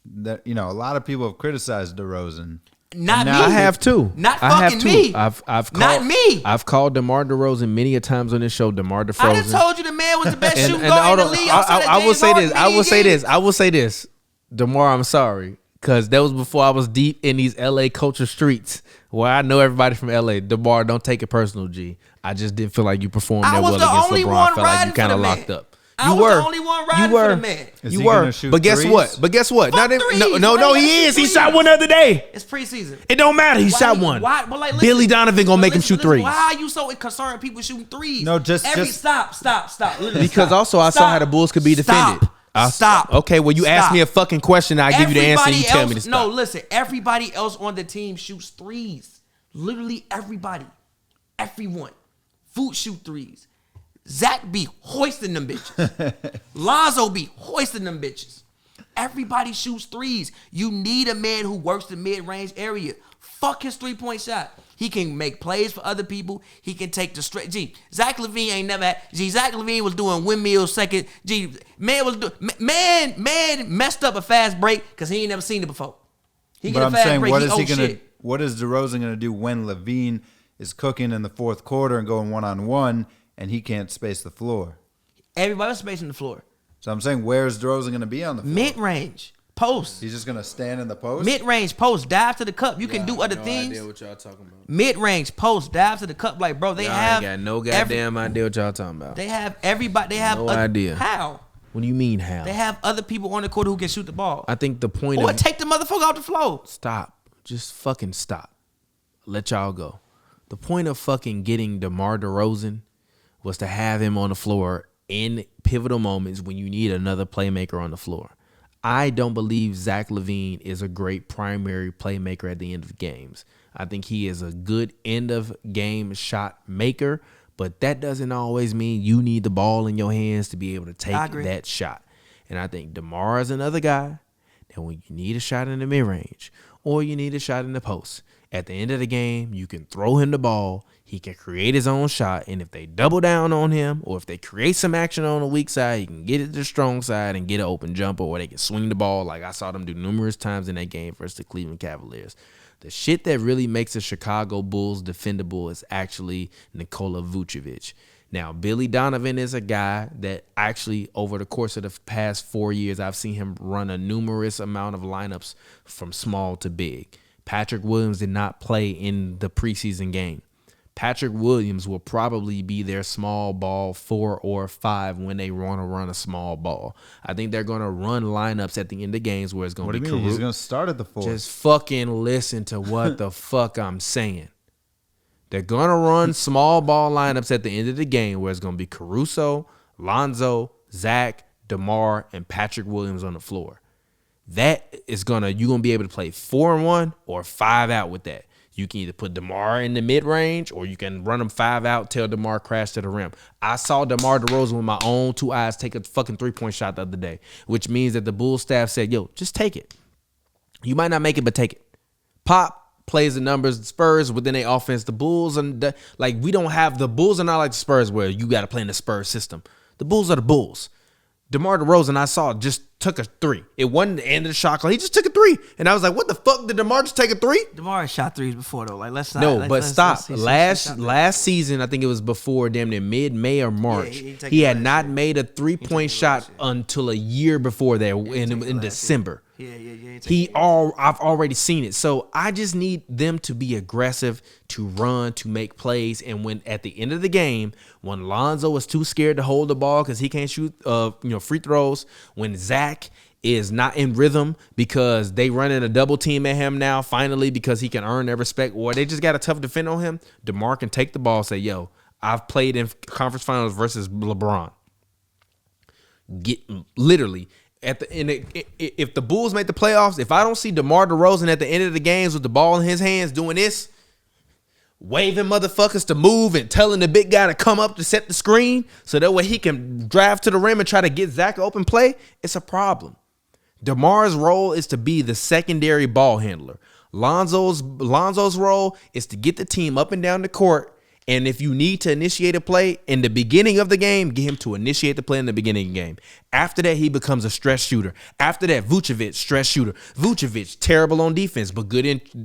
that. A lot of people have criticized DeRozan. Not me. I have too. Not I have fucking too. me. I've called, Not me. I've called DeMar DeRozan many a times on this show. DeMar DeFrozen. I done told you the man was the best shooting guard in the league. I will say this. DeMar, I'm sorry. Because that was before I was deep in these LA culture streets where I know everybody from LA. DeMar, don't take it personal, G. I just didn't feel like you performed that well against LeBron. I felt like you kind of locked up. I was the only one riding for the man. You were. But guess what? Fuck threes. No, he is. He shot one the other day. It's preseason. It don't matter. He shot one. Why? But like, listen, Billy Donovan gonna make him shoot threes. Why are you so concerned people shooting threes? No, just stop. Literally, Because stop. also I saw how the Bulls could be defended. Stop. Okay, well, you ask me a fucking question, I give you the answer, you tell me to stop. No, listen. Everybody else on the team shoots threes. Literally everybody. Everyone. Foot shoot threes. Zach be hoisting them bitches. Lonzo be hoisting them bitches. Everybody shoots threes. You need a man who works the mid-range area. Fuck his three-point shot. He can make plays for other people. He can take the straight. Zach LaVine ain't never had. Zach LaVine was doing windmill second. Man messed up a fast break because he ain't never seen it before. He get a fast break. What is DeRozan gonna do when LaVine is cooking in the fourth quarter and going 1-on-1 and he can't space the floor? Everybody's spacing the floor. So I'm saying, where is DeRozan gonna be on the floor? Mid-range. Post. He's just gonna stand in the post. Mid-range post, dive to the cup. You can do other things. I have no idea what y'all talking about. Mid-range post, dive to the cup. Like, bro, they have. I ain't got no goddamn idea what y'all talking about. They have everybody. They have no idea. How? What do you mean how? They have other people on the court who can shoot the ball. I think the point Or of take the motherfucker off the floor. Stop. Just fucking stop. Let y'all go. The point of fucking getting DeMar DeRozan was to have him on the floor in pivotal moments when you need another playmaker on the floor. I don't believe Zach LaVine is a great primary playmaker at the end of games. I think he is a good end of game shot maker, but that doesn't always mean you need the ball in your hands to be able to take that shot. And I think DeMar is another guy that when you need a shot in the mid-range or you need a shot in the post, at the end of the game, you can throw him the ball. He can create his own shot. And if they double down on him or if they create some action on the weak side, he can get it to the strong side and get an open jumper, or they can swing the ball like I saw them do numerous times in that game versus the Cleveland Cavaliers. The shit that really makes the Chicago Bulls defendable is actually Nikola Vucevic. Now, Billy Donovan is a guy that actually over the course of the past 4 years, I've seen him run a numerous amount of lineups from small to big. Patrick Williams did not play in the preseason game. Patrick Williams will probably be their small ball 4 or 5 when they want to run a small ball. I think they're going to run lineups at the end of games where it's going to be What do you mean? He's going to start at the 4. Just fucking listen to what the fuck I'm saying. They're going to run small ball lineups at the end of the game where it's going to be Caruso, Lonzo, Zach, DeMar, and Patrick Williams on the floor. That is you're going to be able to play 4-1 or 5 out with that. You can either put DeMar in the mid-range or you can run them 5 out, tell DeMar crash to the rim. I saw DeMar DeRozan with my own 2 eyes take a fucking 3-point shot the other day, which means that the Bulls staff said, yo, just take it. You might not make it, but take it. Pop plays the numbers, the Spurs within their offense. The Bulls, we don't have, the Bulls are not like the Spurs where you got to play in the Spurs system. The Bulls are the Bulls. DeMar DeRozan, I saw, just took a 3. It wasn't the end of the shot clock. He just took a 3. And I was like, what the fuck? Did DeMar just take a 3? DeMar shot threes before, though. Like, let's not. No, but stop. Let's Last season, I think it was before damn near mid-May or March. He had not made a 3-point shot until a year before that in December. Yeah. I've already seen it. So I just need them to be aggressive, to run, to make plays. And when at the end of the game, when Lonzo was too scared to hold the ball because he can't shoot free throws, when Zach is not in rhythm because they running a double team at him now, finally, because he can earn their respect, or they just got a tough defend on him, DeMar can take the ball and say, yo, I've played in conference finals versus LeBron. Literally. If the Bulls make the playoffs, if I don't see DeMar DeRozan at the end of the games with the ball in his hands doing this, waving motherfuckers to move and telling the big guy to come up to set the screen so that way he can drive to the rim and try to get Zach open play, it's a problem. DeMar's role is to be the secondary ball handler. Lonzo's role is to get the team up and down the court. And if you need to initiate a play in the beginning of the game, get him to initiate the play in the beginning of the game. After that, he becomes a stress shooter. After that, Vucevic, stress shooter. Vucevic, terrible on defense, but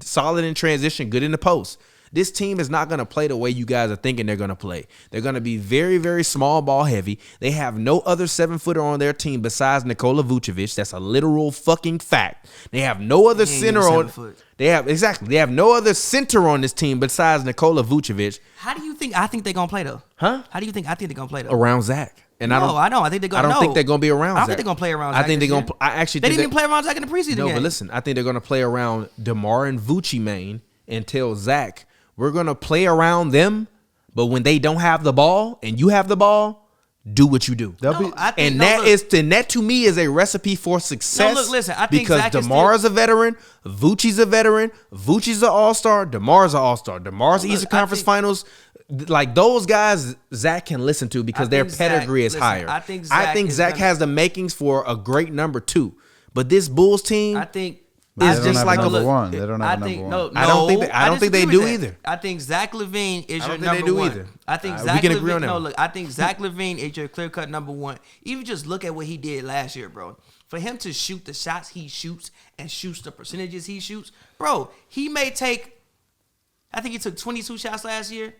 solid in transition, good in the post. This team is not going to play the way you guys are thinking they're going to play. They're going to be very, very small ball heavy. They have no other 7-footer on their team besides Nikola Vucevic. That's a literal fucking fact. They have no other center on. They have no other center on this team besides Nikola Vucevic. How do you think? I think they're gonna play though. Huh? How do you think? I think they're gonna play though. Around Zach. And I think they're gonna. I don't think they're gonna be around. I don't Zach. think they're gonna play around Zach. I think they're gonna. I actually. They didn't even play around Zach in the preseason game. No, but listen. I think they're gonna play around DeMar and Vucci main and tell Zach, we're gonna play around them, but when they don't have the ball and you have the ball, do what you do. That to me is a recipe for success. No, look, listen. I think because Zach DeMar's a veteran, Vucci's a veteran, Vucci's an all-star, DeMar's an all-star, DeMar's Eastern Conference Finals. Like those guys, Zach can listen to because their pedigree is higher. I think Zach has the makings for a great number 2. But this Bulls team, I think. It's just like number 1. They don't have number 1. I don't think they do either. I think Zach LaVine is your number 1. I don't think they do either. I think we Zach can LaVine. agree on that. No, look, I think Zach LaVine is your clear-cut number 1. Even just look at what he did last year, bro. For him to shoot the shots he shoots and shoots the percentages he shoots, bro, he may take. I think he took 22 shots last year.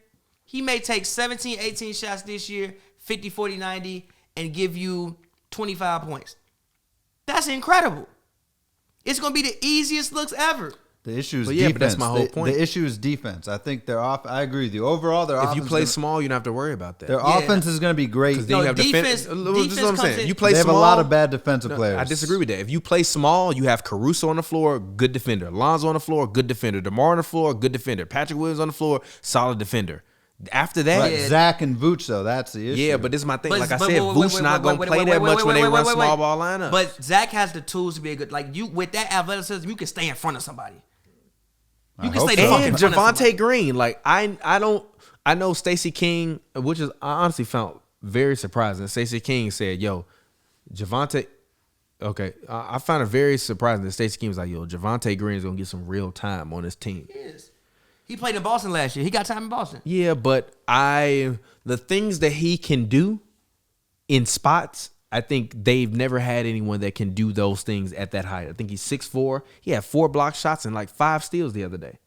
He may take 17, 18 shots this year, 50, 40, 90, and give you 25 points. That's incredible. It's going to be the easiest looks ever. The issue is defense. But that's my whole point. The issue is defense. I think they're off. I agree with you. Overall, their offense. If you play small, you don't have to worry about that. Their offense is going to be great. Because then you have defense. This is what I'm saying. You play they have small, a lot of bad defensive players. I disagree with that. If you play small, you have Caruso on the floor, good defender. Lonzo on the floor, good defender. DeMar on the floor, good defender. Patrick Williams on the floor, solid defender. After that, Zach and Vooch, though, that's the issue. Yeah, but this is my thing. Like I said, Vooch not gonna play that much when they run small ball lineups. But Zach has the tools to be a good. Like you, with that athleticism, you can stay in front of somebody. You can stay the fuck in front of somebody. Javonte Green, like I know Stacey King, which is I honestly found very surprising. Stacey King said, "Yo, Javonte." Okay, I found it very surprising that Stacey King was like, "Yo, Javonte Green is gonna get some real time on this team." He is. He played in Boston last year. He got time in Boston. Yeah, but the things that he can do in spots, I think they've never had anyone that can do those things at that height. I think he's 6'4". He had 4 block shots and like 5 steals the other day,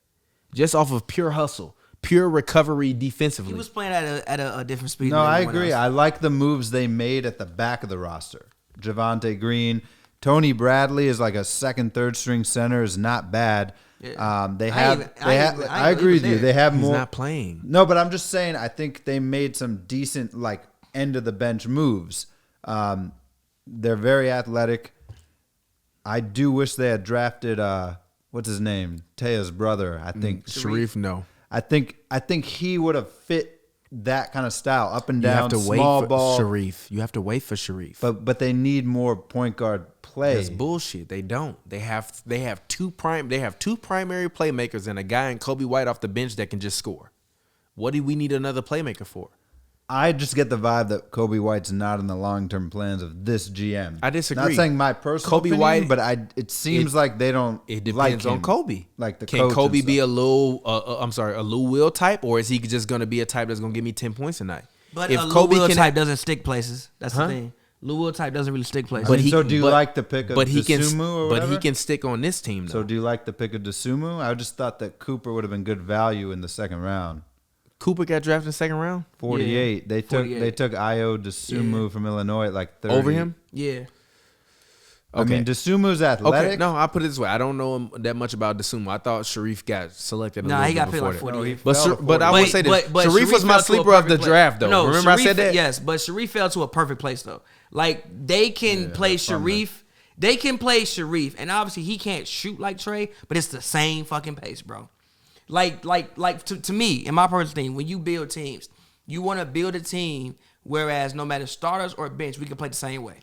just off of pure hustle, pure recovery defensively. He was playing at a different speed. No, I agree. I like the moves they made at the back of the roster. Javonte Green, Tony Bradley is like a second, third string center is not bad. Yeah. I agree with you. They have He's more. not playing. No, but I'm just saying. I think they made some decent like end of the bench moves. They're very athletic. I do wish they had drafted what's his name, Taya's brother. I think Sharif, no. I think he would have fit that kind of style, up and You down, have to wait small for ball. Sharif. You have to wait for Sharif. But they need more point guard play. That's bullshit. They don't. They have two primary playmakers and a guy in Kobe White off the bench that can just score. What do we need another playmaker for? I just get the vibe that Kobe White's not in the long-term plans of this GM. I disagree. Not saying my personal Kobe opinion, White, but it seems like they don't. It depends like on him. Kobe. Like the can coach Kobe and be stuff. a Lou Will type, or is he just going to be a type that's going to give me 10 points a night? But if a Kobe Lou Will can, type doesn't stick places. That's Huh? the thing. Lou Will type doesn't really stick places. I mean, so do you like the pick of but he can, Dosunmu or but whatever? he can stick on this team though. So do you like the pick of Dosunmu? I just thought that Cooper would have been good value in the second round. Cooper got drafted in the second round 48. They took 48. they took Io Dosunmu from Illinois at like 30. over him. Yeah. I mean, Dosunmu's athletic. Okay, no, I'll put it this way. I don't know him that much about Dosunmu. I thought Sharif got selected. Nah, he got picked before like that. 48. No, he But fell to but I 40. would say this: But Sharif was my fell to a sleeper of the perfect draft, though. No, Remember I Sharif, said that? Yes, but Sharif fell to a perfect place though. Like they can play Sharif. They can play Sharif, and obviously he can't shoot like Trey, but it's the same fucking pace, bro. Like to me, in my personal thing, when you build teams, you want to build a team whereas no matter starters or bench, we can play the same way.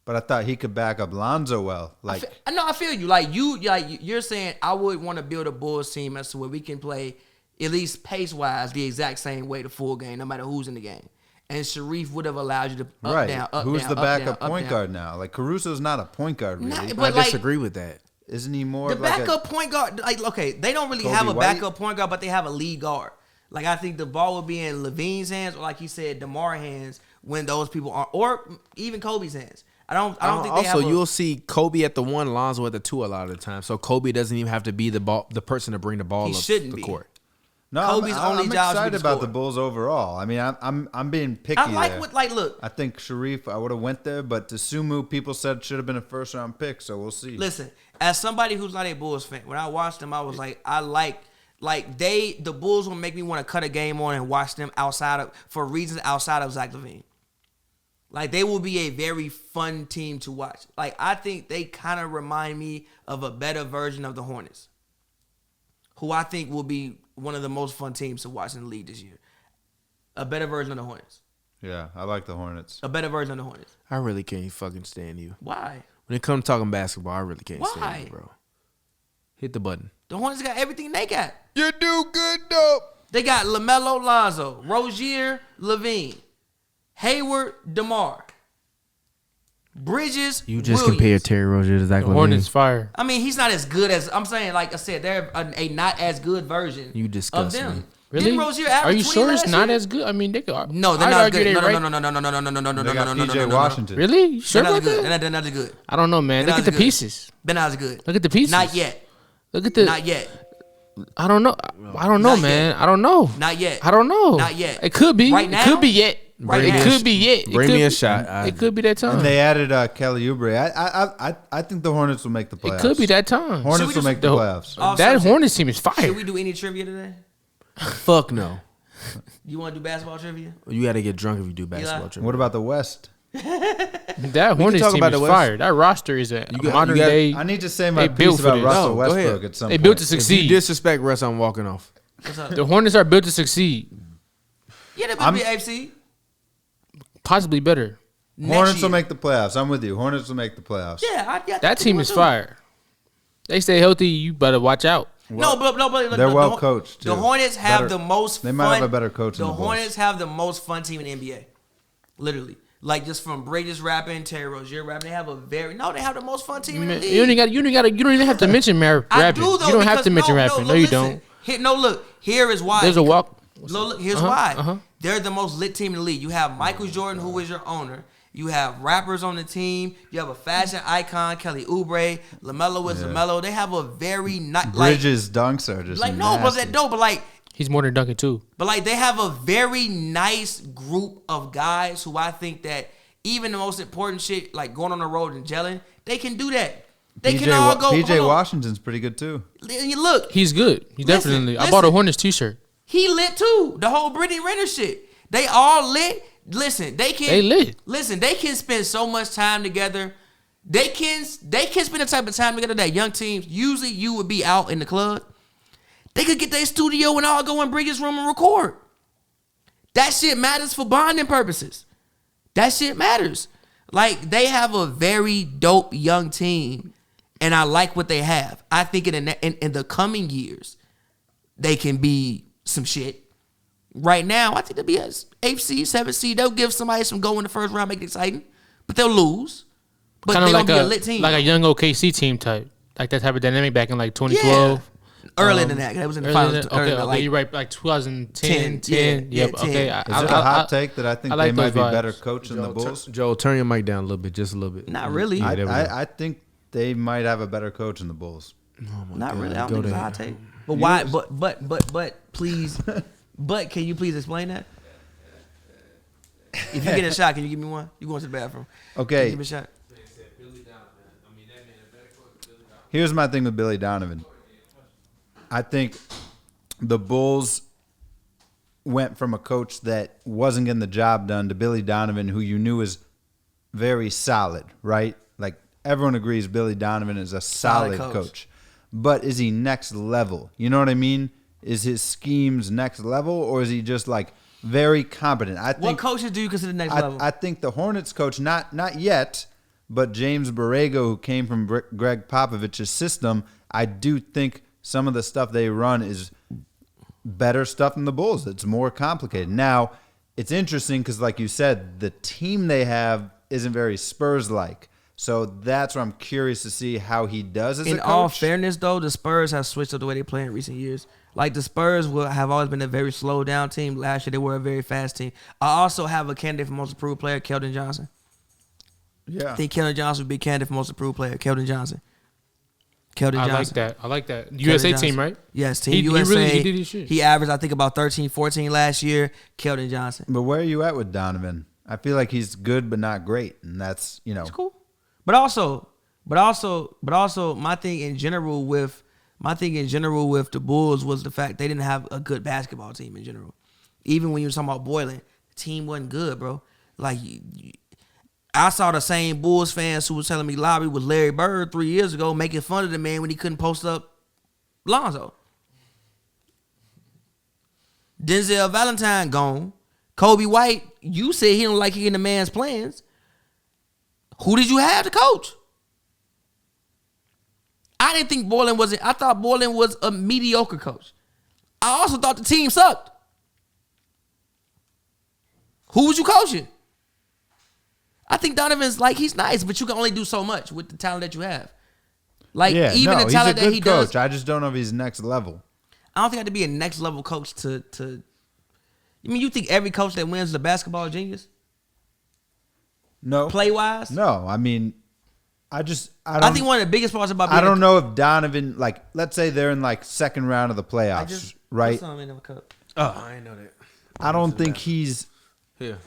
But I thought he could back up Lonzo well. Like I feel you. You're saying I would want to build a Bulls team as to where we can play at least pace wise the exact same way the full game, no matter who's in the game. And Sharif would have allowed you to up, right. down, up, Who's down, the up, backup down, up, point down. guard now? Like Caruso's not a point guard really. Nah, I but like disagree with that. Isn't he more the of like backup point guard, like okay, they don't really Kobe have a White? backup point guard, but they have a lead guard. Like I think the ball would be in Levine's hands, or like you said, DeMar hands when those people are, or even Kobe's hands. I don't think they have. Also, you'll see Kobe at the 1, Lonzo at the 2 a lot of the time. So Kobe doesn't even have to be the person to bring the ball He up shouldn't the be. court. No, Kobe's I'm only job is to be excited the about scorer. the Bulls overall. I mean, I'm being picky I like there. what look. I think Sharif, I would have went there, but Dosunmu, people said should have been a first round pick, so we'll see. Listen, as somebody who's not a Bulls fan, when I watched them, I was like, the Bulls will make me want to cut a game on and watch them for reasons outside of Zach LaVine. Like they will be a very fun team to watch. Like I think they kind of remind me of a better version of the Hornets, who I think will be one of the most fun teams to watch in the league this year. A better version of the Hornets. Yeah, I like the Hornets. A better version of the Hornets. I really can't fucking stand you. Why? When it comes to talking basketball, I really can't stand Why? you, bro. Hit the button. The Hornets got everything they got. You do good, though. They got LaMelo, Lonzo, Rozier, Levine, Hayward, DeMar, Bridges, You just Williams. compared Terry Rozier to Zach The LaVine. Hornets fire. I mean, he's not as good as I'm saying. Like I said, they're a not as good version You of disgust them. me. Really? Didn't Rozier average Are you 20 sure it's last not year? as good? I mean, they could. No, they're I'd not argue good. they No, right. no. They got PJ Washington. Really? You sure They're not about as good. that? They're not as good. I don't know, man. They're Look not at the as good. pieces. They're not as good. Look at the pieces. Not yet. Look at the. Not yet. I don't know. I don't know, Not man. yet. I don't know. Not yet. I don't know. Not yet. It could be. Right It now? could be yet. Right it now. could be yet. It Bring could me a be- shot. It could be that time. And they added Kelly Oubre. I think the Hornets will make the playoffs. It could be that time. Hornets Should we will just- make the the- playoffs. Oh, That so- Hornets team is fire. Should we do any trivia today? Fuck no. You want to do basketball trivia? You got to get drunk if you do basketball. trivia. What about the West? That Hornets talk team about is the West. fire. That roster is a got- modern you got- day. I need to say my They built piece for about this. Russell No, go Westbrook ahead. at some They point. built to If you succeed. disrespect Russ, I'm walking off. What's up? The Hornets are built to succeed. Yeah, they're going to be AFC. Possibly better. next Hornets year. will make the playoffs. I'm with you. Hornets will make the playoffs. Yeah, I got That team is fire. They stay healthy. You better watch out. No, but look, They're the well Hor- coached, The too. Hornets have Better- the most. they might have a better coach The than the Bulls. Hornets have the most fun team in the NBA. Literally, like just from Bridges rapping, Terry Rozier rapping, they have they have the most fun team in the league. You don't even have to mention rapping. I do though. You don't have because- to mention rapping. No, you listen. don't. Here is why. There's a walk. Look, here's why. They're the most lit team in the league. You have Michael Jordan, who is your owner. You have rappers on the team. You have a fashion icon, Kelly Oubre. LaMelo is LaMelo. They have a very not Bridges dunks are just like no, but nasty. that dope. But like He's more than Duncan too. But like they have a very nice group of guys who I think that even the most important shit, like going on the road and gelling, they can do that. They can all go. PJ Washington's pretty good too. Look, He's good. He definitely. I bought a listen. Hornets t-shirt. he lit too. The whole Brittany Renner shit. They all lit. Listen, they can. They lit. Listen, they can spend so much time together. They can spend the type of time together that young teams, usually you would be out in the club. They could get their studio and all go in Bridges' room and record. That shit matters for bonding purposes. That shit matters. Like, they have a very dope young team, and I like what they have. I think in the coming years, they can be some shit. Right now, I think they'll be a 8th seed, 7th seed. They'll give somebody some go in the first round, make it exciting, but they'll lose. But Kind they're of going to be a lit team. like a young OKC team type, like that type of dynamic back in like 2012. Earlier than that. That was in the finals. Okay, you're right. Like 2010, 10. Yeah, Yep. 10. Okay. Is it a hot take that I think like they might those be vibes. better coach than the Bulls? Joel, turn your mic down a little bit, just a little bit. Not really. Yeah, there we go. I think they might have a better coach than the Bulls. Not really. I don't Go think it's a there. hot take. But why? But please. But can you please explain that? If you get a shot, can you give me one? You going to the bathroom? Can you Okay, give me a shot. here's my thing with Billy Donovan. I think the Bulls went from a coach that wasn't getting the job done to Billy Donovan, who you knew was very solid, right? Like, everyone agrees Billy Donovan is a solid coach. But is he next level? You know what I mean? Is his schemes next level, or is he just like very competent? I think. What coaches do you consider next level? I think the Hornets coach, not yet, but James Borrego, who came from Greg Popovich's system, I do think some of the stuff they run is better stuff than the Bulls. It's more complicated. Now, it's interesting because, like you said, the team they have isn't very Spurs-like. So that's where I'm curious to see how he does as a coach. In all fairness, though, the Spurs have switched up the way they play in recent years. Like, the Spurs have always been a very slow down team. Last year, they were a very fast team. I also have a candidate for most improved player, Keldon Johnson. Yeah. I think Keldon Johnson would be a candidate for most improved player, Keldon Johnson. I like that. USA team, right? Yes, Team He USA. really did his shit. He averaged, I think, about 13, 14 last year. Keldon Johnson. But where are you at with Donovan? I feel like he's good but not great, and that's, It's cool. But also, my thing in general with the Bulls was the fact they didn't have a good basketball team in general. Even when you were talking about Boylan, the team wasn't good, bro. Like, I saw the same Bulls fans who was telling me Lobby was Larry Bird 3 years ago, making fun of the man when he couldn't post up Lonzo. Denzel Valentine gone. Kobe White, you said he don't like hitting the man's plans. Who did you have to coach? I didn't think Boylan wasn't. I thought Boylan was a mediocre coach. I also thought the team sucked. Who was you coaching? I think Donovan's like, he's nice, but you can only do so much with the talent that you have. Like, even the talent that he coach. does. I just don't know if he's next level. I don't think I have to be a next level coach to. I mean, you think every coach that wins is a basketball genius? No. Play wise? No, I mean, I think one of the biggest parts about being I don't know if Donovan, like, let's say they're in like second round of the I playoffs, just right? put something in a cup. Oh, I didn't know that. I don't think he's. Here.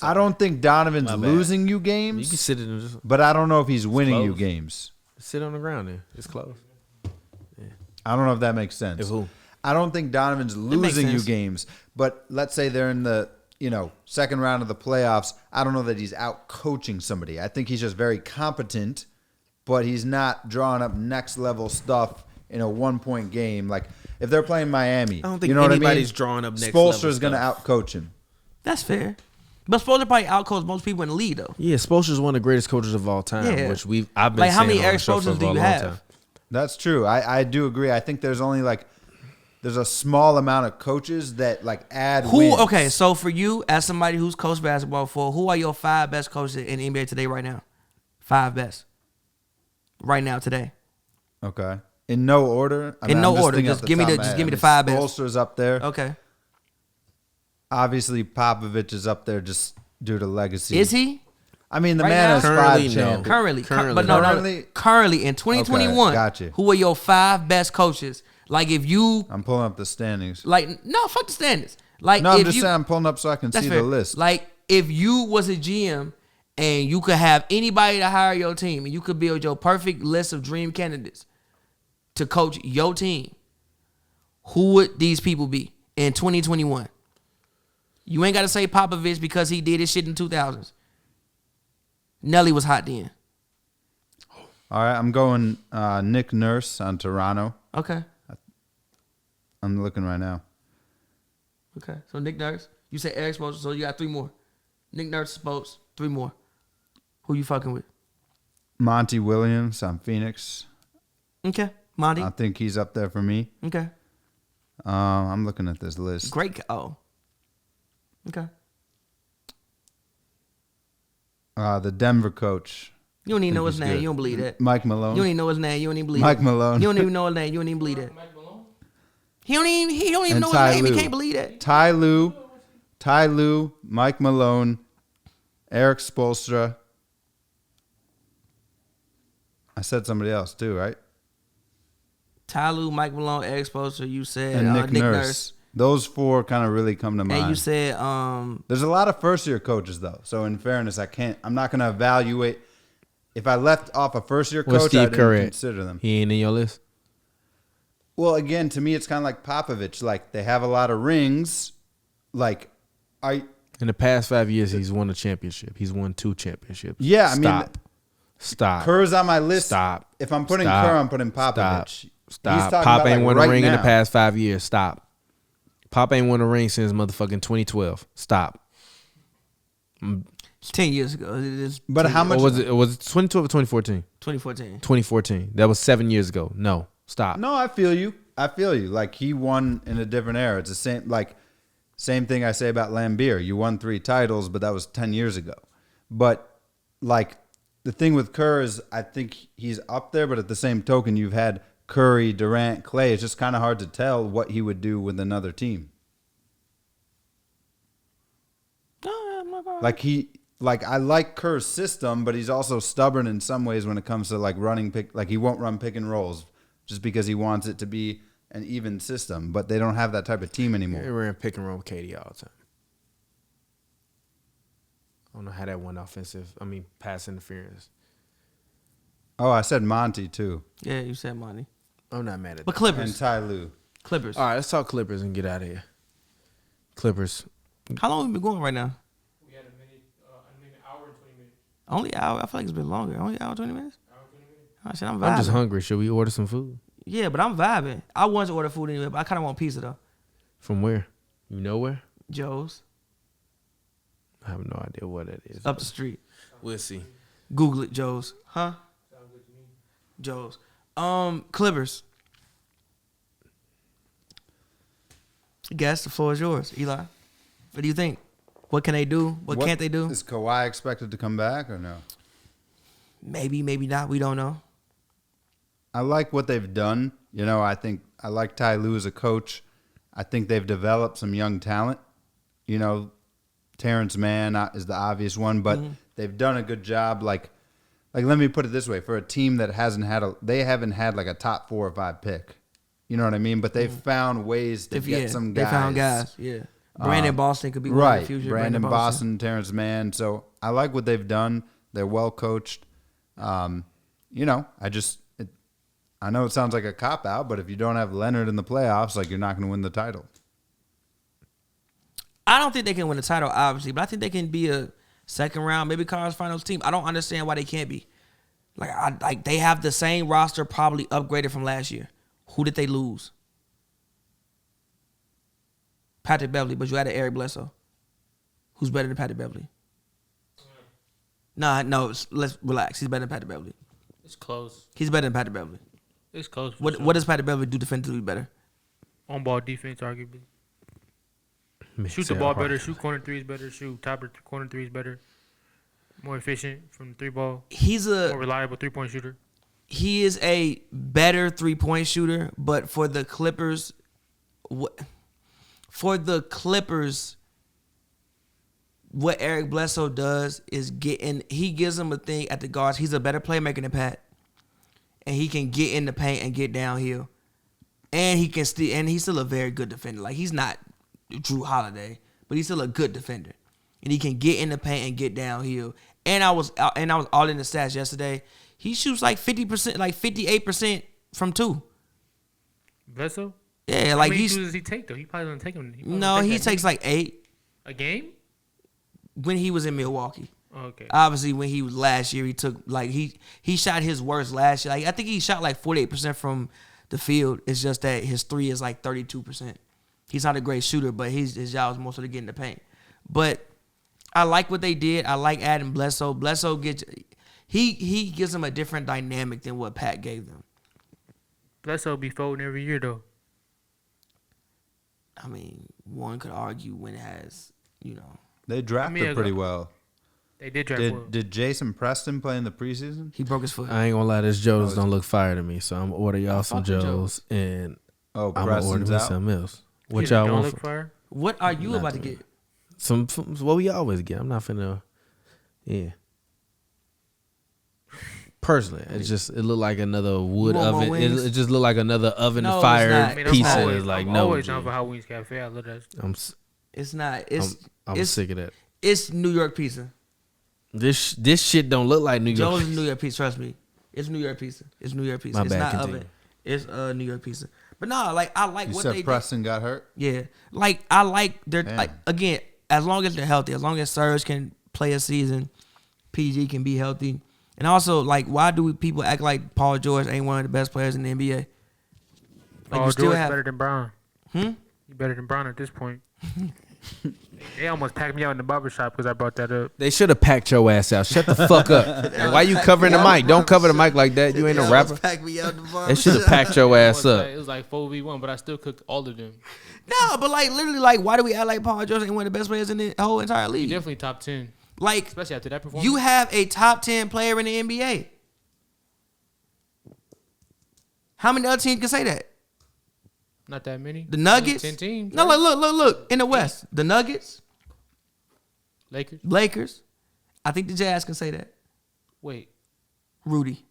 I don't think Donovan's My bad. losing you You games, can sit in and just but I don't know if he's winning you close. games. sit on the ground there. It's close. I don't know if that makes sense. If who? I don't think Donovan's makes losing you sense. games, but let's say they're in the second round of the playoffs. I don't know that he's out coaching somebody. I think he's just very competent, but he's not drawing up next level stuff in a 1 point game. Like if they're playing Miami, I don't think you know what I anybody's mean? drawing up next level Spoelstra's going to stuff. out coach him. That's fair. But Spoelstra probably outcoached most people in the league, though. Yeah, Spoelstra's one of the greatest coaches of all time, Yeah. which I've been Like, how saying many on Eric the show for Spoelstras do a you long have? time. That's true. I do agree. I think there's only there's a small amount of coaches that add wins. Okay, so for you, as somebody who's coached basketball before, who are your 5 best coaches in the NBA today right now? 5 best. Right now, today. Okay. In no order. In no I'm order. thinking Just off the give me top the- of my just head. give me the 5 best. Spoelstra's up there. Okay. Obviously, Popovich is up there just due to legacy. Is he? I mean, the Right man now? has Currently, 5 no. champions. Currently. Currently. But no. Currently? Currently in 2021, Okay, gotcha. who are your 5 best coaches? Like, if you, I'm pulling up the standings. no, fuck the standards. Like, No, I'm if just you, saying I'm pulling up so I can that's see fair. the list. Like, if you was a GM and you could have anybody to hire your team, and you could build your perfect list of dream candidates to coach your team, who would these people be in 2021? You ain't got to say Popovich because he did his shit in 2000s. Nelly was hot then. All right, I'm going Nick Nurse on Toronto. Okay. I'm looking right now. Okay. So Nick Nurse. You said Eric Spoelstra, so you got 3 more. Nick Nurse, Spoelstra, 3 more. Who you fucking with? Monty Williams on Phoenix. Okay. Monty. I think he's up there for me. Okay. I'm looking at this list. Great. Oh. Okay. The Denver coach. You don't even know his he's name. good. You don't believe that. Mike Malone. You don't even know his name. You don't even believe Mike that. Malone. You don't even know his name. You don't even believe that. He don't even And know Ty his name. Lue. He can't believe that. Ty Lue, Mike Malone, Eric Spoelstra. I said somebody else too, right? Ty Lue, Mike Malone, Eric Spoelstra. You said And Nick Nick Nurse. Nurse. Those 4 kind of really come to mind. And you said There's a lot of first-year coaches, though. So, in fairness, I'm not going to evaluate. If I left off a first-year What's coach, Steve I didn't Kerr at? consider them. He ain't in your list. Well, again, to me, it's kind of like Popovich. Like, they have a lot of rings. Like, In the past 5 years, he's won a championship. He's won 2 championships. Yeah, I mean, Stop. Kerr's on my list. Stop. If I'm putting Stop. Kerr, I'm putting Popovich. Stop. He's talking Pop about, ain't like, won right a ring in the now. past 5 years. Stop. Pop ain't won a ring since motherfucking 2012. Stop. 10 years ago. It is But 10 how years much- Or was it 2012 or 2014? 2014. 2014. That was 7 years ago. No. Stop. No, I feel you. Like, he won in a different era. It's the same thing I say about Lambeer. You won 3 titles, but that was 10 years ago. But, like, the thing with Kerr is I think he's up there, but at the same token, you've had Curry, Durant, Clay. It's just kind of hard to tell what he would do with another team. I like Kerr's system, but he's also stubborn in some ways when it comes to, like, running pick. Like, he won't run pick and rolls just because he wants it to be an even system. But they don't have that type of team anymore. They ran pick and roll with KD all the time. I don't know how that went pass interference. Oh, I said Monty too, Yeah, you said money. I'm not mad at But that. Clippers. and Ty Lue. Clippers. All right, let's talk Clippers and get out of here. Clippers. How long have we been going right now? We had a hour and 20 minutes. Only an hour. I feel like it's been longer. Only an hour, 20 minutes? Oh, shit, I'm vibing. I'm just hungry. Should we order some food? Yeah, but I'm vibing. I wanted to order food anyway, but I kind of want pizza, though. From where? You know where? Joe's. I have no idea what that is. Up the street. We'll see. Google it, Joe's. Huh? Joe's. Clippers. Guess the floor is yours, Eli. What do you think? What can they do? What can't they do? Is Kawhi expected to come back or no? Maybe, maybe not. We don't know. I like what they've done. You know, I think I like Ty Lue as a coach. I think they've developed some young talent. You know, Terrence Mann is the obvious one, but they've done a good job. Like let me put it this way: for a team that they haven't had like a top 4 or 5 pick. You know what I mean? But they've found ways to get some guys. They found guys. Yeah. Brandon Boston could be one Right. in the future. Brandon Boston, Terrence Mann. So I like what they've done. They're well coached. You know, I know it sounds like a cop out, but if you don't have Leonard in the playoffs, like, you're not going to win the title. I don't think they can win the title, obviously, but I think they can be a second round, maybe conference finals team. I don't understand why they can't be. Like they have the same roster, probably upgraded from last year. Who did they lose? Patrick Beverly, but you added Eric Bledsoe. Who's better than Patrick Beverly? No, let's relax. He's better than Patrick Beverly. It's close. He's better than Patrick Beverly. It's close. What does Patrick Beverly do defensively better? On ball defense, arguably. Shoot the ball better. Shoot corner threes better. Shoot top corner threes better. More efficient from the 3-ball. More reliable 3-point shooter. He is a better 3-point shooter, but for the Clippers, what Eric Bledsoe does is he gives them a thing at the guards. He's a better playmaker than Pat, and he can get in the paint and get downhill, and he's still a very good defender. Like, he's not Drew Holiday, but he's still a good defender, and he can get in the paint and get downhill, and I was all in the stats yesterday. He shoots like 50%, like 58% from 2. Bledsoe? Yeah, How like many does he take though? He probably doesn't take them. No, he takes like 8 a game when he was in Milwaukee. Okay. Obviously, when he was last year, he took like he shot his worst last year. Like I think he shot like 48% from the field. It's just that his 3 is like 32%. He's not a great shooter, but his job is mostly to get in the paint. But I like what they did. I like adding Bledsoe. Bledsoe he gives them a different dynamic than what Pat gave them. Bledsoe be folding every year though. I mean, one could argue when it has, They drafted pretty well. They did draft well. Did Jason Preston play in the preseason? He broke his foot. I ain't gonna lie, this Joe's don't look fire to me, so I'm gonna order y'all some Joe's, and I'm gonna order me something else. What y'all want? Look fire? What are you about to get? Some what we always get. I'm not finna. Yeah. Personally, it looked like another wood oven. It just looked like another oven fire pizza. I'm like always down for Hot Wings Cafe. I love that. It's not. I'm sick of that. It's New York pizza. This shit don't look like New York. Joe's New York pizza. Trust me, it's New York pizza. It's New York pizza. My it's bad, not continue. oven. It's New York pizza. But no, like I like You what said they Preston got hurt? Yeah, like I like their like again. As long as they're healthy, as long as Serge can play a season, PG can be healthy, and also like why do people act like Paul George ain't one of the best players in the NBA? Like Paul George better than Brown. You better than Brown at this point. They almost packed me out in the barbershop because I brought that up. They should have packed your ass out. Shut the fuck up. And why you covering the mic? Don't cover the mic like that. You ain't a rapper. They should have packed your ass up. It was like 4v1, but I still cooked all of them. No, but like literally, like why do we act like Paul George ain't one of the best players in the whole entire league? He definitely top 10. Like especially after that performance. You have a top 10 player in the NBA. How many other teams can say that? Not that many. The Nuggets. 10 teams. No, right? look. In the West, the Nuggets, Lakers. I think the Jazz can say that. Wait. Rudy.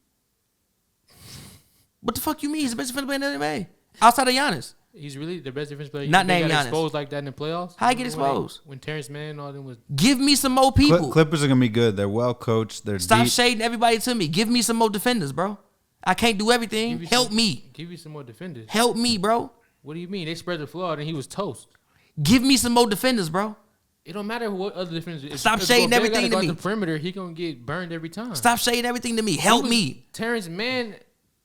What the fuck you mean? He's the best defensive player in the NBA outside of Giannis. He's really the best defensive player. Not named Giannis. Exposed like that in the playoffs. How he get exposed? When Terrence Mann and all them was. Give me some more people. Clippers are gonna be good. They're well coached. They're Stop deep. shading everybody to me. Give me some more defenders, bro. I can't do everything. Help me. Give you some more defenders. Help me, bro. What do you mean? They spread the floor out and he was toast. Give me some more defenders, bro. It don't matter what other defenders. Stop shading everything to me. The perimeter, he gonna get burned every time. Stop shading everything to me. Help me. Terrence Mann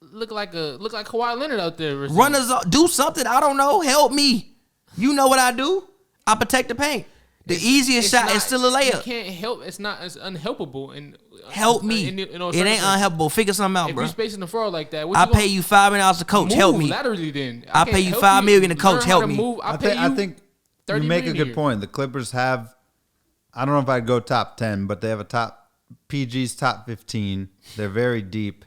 look like Kawhi Leonard out there. Runners up, do something. I don't know. Help me. You know what I do? I protect the paint. The easiest shot is still a layup. You can't help. It's unhelpable. And help me. It ain't unhelpable. Figure something out, bro. If you're spacing the floor like that, I pay you $5 million to coach. Help me. Laterally, then I pay you $5 million to coach. Help me. I think you make a good point. The Clippers have. I don't know if I'd go top 10, but they have a PG's top 15. They're very deep,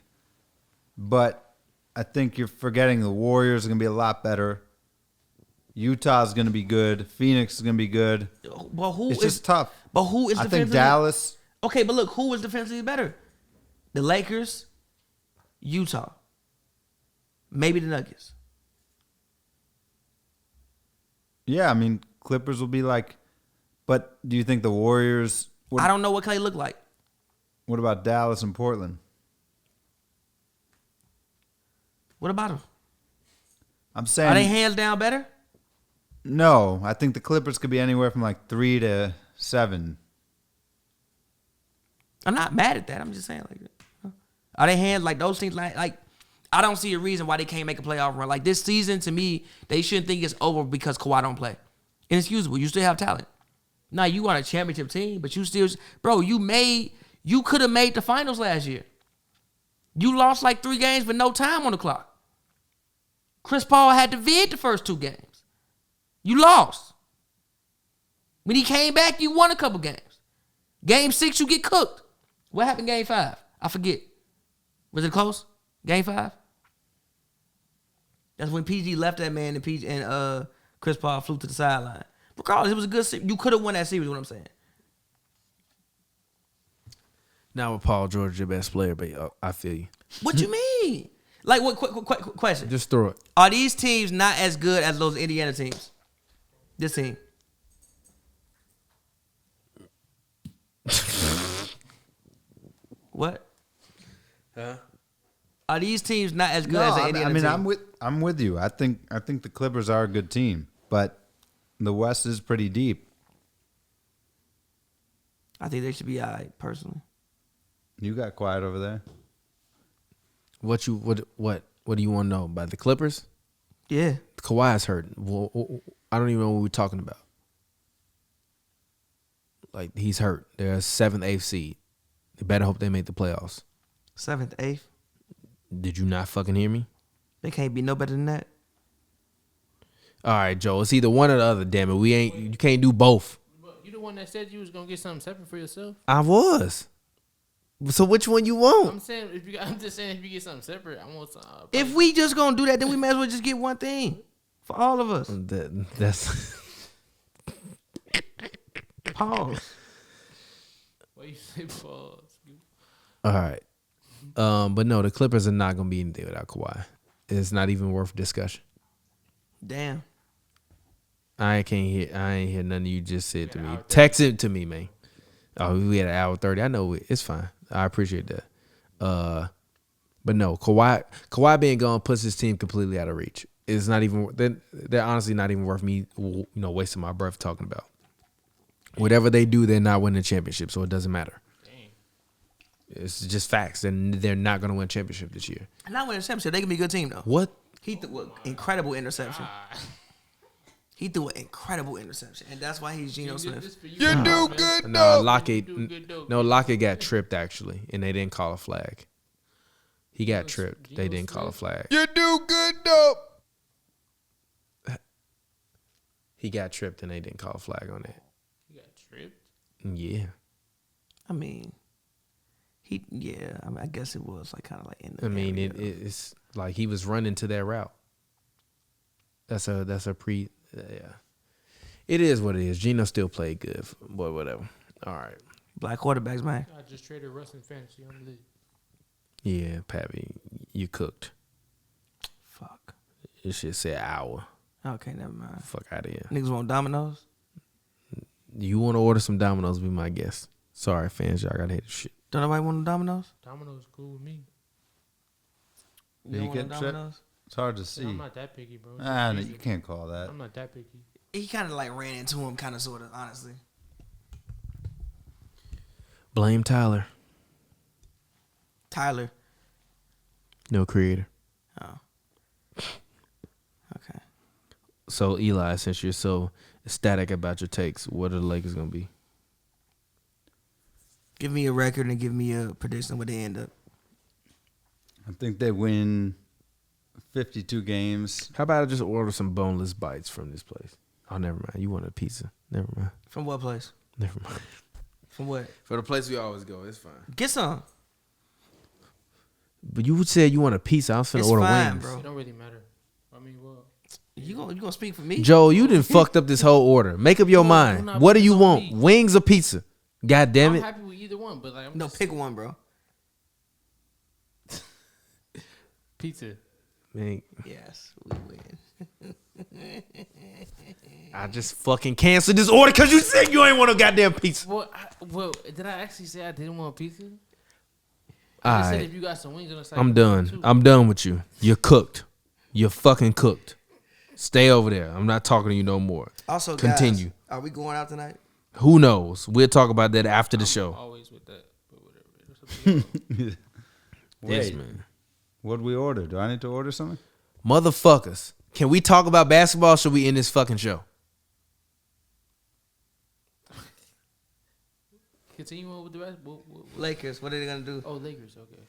but I think you're forgetting the Warriors are going to be a lot better. Utah's going to be good. Phoenix is going to be good. Well, it's just tough. But who is I defensively? think Dallas. Okay, but look, who is defensively better? The Lakers, Utah, maybe the Nuggets. Yeah, I mean, Clippers will be like, but do you think the Warriors? I don't know what Clay look like. What about Dallas and Portland? What about them? I'm saying, are they hands down better? No, I think the Clippers could be anywhere from like 3 to 7. I'm not mad at that. I'm just saying, like, are they hands like those teams? Like, I don't see a reason why they can't make a playoff run. Like this season, to me, they shouldn't think it's over because Kawhi don't play. Inexcusable. You still have talent. Now you on a championship team, but you still, bro. You could have made the finals last year. You lost like 3 games with no time on the clock. Chris Paul had to vid the first 2 games. You lost. When he came back, you won a couple games. Game 6, you get cooked. What happened game 5? I forget. Was it close? Game 5? That's when PG left that man and Chris Paul flew to the sideline. Regardless, it was a good series. You could have won that series, what I'm saying. Now with Paul George, your best player, but I feel you. What you mean? Like, what quick question. Just throw it. Are these teams not as good as those Indiana teams? This team. What? Huh? Are these teams not as good as any other team? I'm with you. I think the Clippers are a good team, but the West is pretty deep. I think they should be all right, personally. You got quiet over there. What do you want to know about the Clippers? Yeah. Kawhi's hurt. Well, I don't even know what we're talking about. Like, he's hurt. They're a 7th, 8th seed. They better hope they make the playoffs. 7th, 8th. Did you not fucking hear me? They can't be no better than that. All right, Joe. It's either one or the other. Damn it, you can't do both. You the one that said you was gonna get something separate for yourself. I was. So which one you want? I'm just saying if you get something separate, I want some. If we just gonna do that, then we might as well just get one thing for all of us. That's Pause. Why you say pause? all right. But no, the Clippers are not gonna be anything without Kawhi. It's not even worth discussion. Damn. I ain't hear nothing you just said to me. Text it to me, man. Oh, we had an hour 30. I know it's fine. I appreciate that. But no, Kawhi being gone puts his team completely out of reach. It's not even. They're honestly not even worth me, wasting my breath talking about. Whatever they do, they're not winning the championship, so it doesn't matter. It's just facts, and they're not going to win a championship this year. Not winning a championship. They can be a good team though. What? He threw an incredible interception. He threw an incredible interception, and that's why he's Geno Smith. You do good, No, Lockett got tripped actually, and they didn't call a flag. He got tripped. They didn't call a flag. You do good, dope. He got tripped, and they didn't call a flag on it. He got tripped? Yeah. I mean, I guess it was like kind of like in the. I mean, it's like he was running to that route. That's a pre. Yeah, it is what it is. Geno still played good, but whatever. All right. Black quarterbacks, man. I just traded Russ in fantasy on the league. Yeah, Pavy, you cooked. Fuck. It should say hour. Okay, never mind. Fuck out of here. Niggas want Domino's? You want to order some Domino's? Be my guest. Sorry, fans, y'all gotta hate this shit. Don't nobody want Domino's? Domino's cool with me. You don't want Domino's? It's hard to see. I'm not that picky, bro. No, you can't call that. I'm not that picky. He kind of like ran into him, kind of, sort of, honestly. Blame Tyler. Tyler. No creator. Oh. Okay. So, Eli, since you're so ecstatic about your takes, what are the Lakers going to be? Give me a record and give me a prediction where they end up. I think they win 52 games. How about I just order some boneless bites from this place? Oh, never mind. You want a pizza. Never mind. From what place? Never mind. From what? For the place we always go. It's fine. Get some. But you said you want a pizza. I was finna order wings. Bro. It don't really matter. I mean, well. You gonna speak for me? Joe, you done fucked up this whole order. Make up your mind. What do you want? Wings or pizza? God damn it. I'm happy with either one, but like, pick one, bro. Pizza. Yes, we win. I just fucking canceled this order because you said you ain't want a goddamn pizza. Well, did I actually say I didn't want pizza? I said if you got some wings on the side. I'm done. I'm done with you. You're cooked. You're fucking cooked. Stay over there. I'm not talking to you no more. Also, continue. Guys, are we going out tonight? Who knows? We'll talk about that after the show. Always with that, but whatever. Yes, man. What did we order? Do I need to order something? Motherfuckers. Can we talk about basketball or should we end this fucking show? Continue on with the rest. What? Lakers, what are they going to do? Oh, Lakers, okay.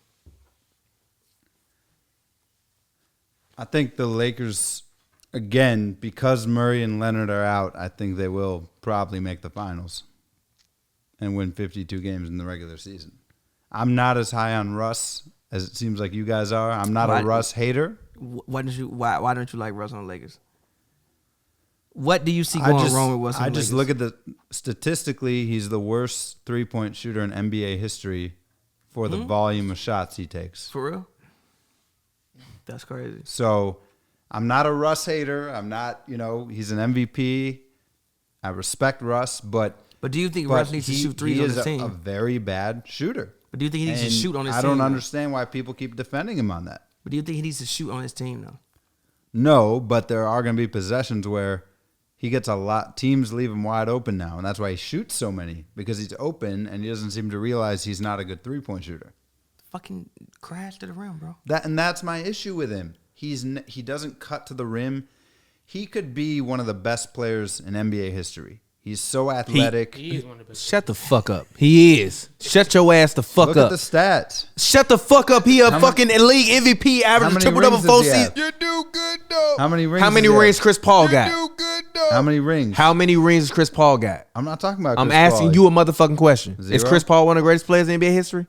I think the Lakers, again, because Murray and Leonard are out, I think they will probably make the finals and win 52 games in the regular season. I'm not as high on Russ as it seems like you guys are. I'm not a Russ hater. Why don't you like Russ on the Lakers? What do you see going wrong with Russ on the Lakers? I just look at statistically, he's the worst three-point shooter in NBA history for the volume of shots he takes. For real? That's crazy. So I'm not a Russ hater. I'm not, he's an MVP. I respect Russ, but do you think Russ needs to shoot threes on his team? He is a very bad shooter. But do you think he needs to shoot on his team? I don't understand why people keep defending him on that. But do you think he needs to shoot on his team, though? No, but there are going to be possessions where he gets a lot. Teams leave him wide open now, and that's why he shoots so many, because he's open and he doesn't seem to realize he's not a good three-point shooter. Fucking crash to the rim, bro. That's my issue with him. He doesn't cut to the rim. He could be one of the best players in NBA history. He's so athletic. He is one of the best. Shut the fuck up. He is. Shut your ass the fuck Look up. at the stats. Shut the fuck up. He a fucking league MVP, average triple-double 4 seasons. You do good, though. How many rings? How many rings Chris Paul got? You do good, though. How many rings? How many rings Chris Paul got? I'm not talking about Chris I'm asking Paul. you a motherfucking question. 0? Is Chris Paul one of the greatest players in NBA history?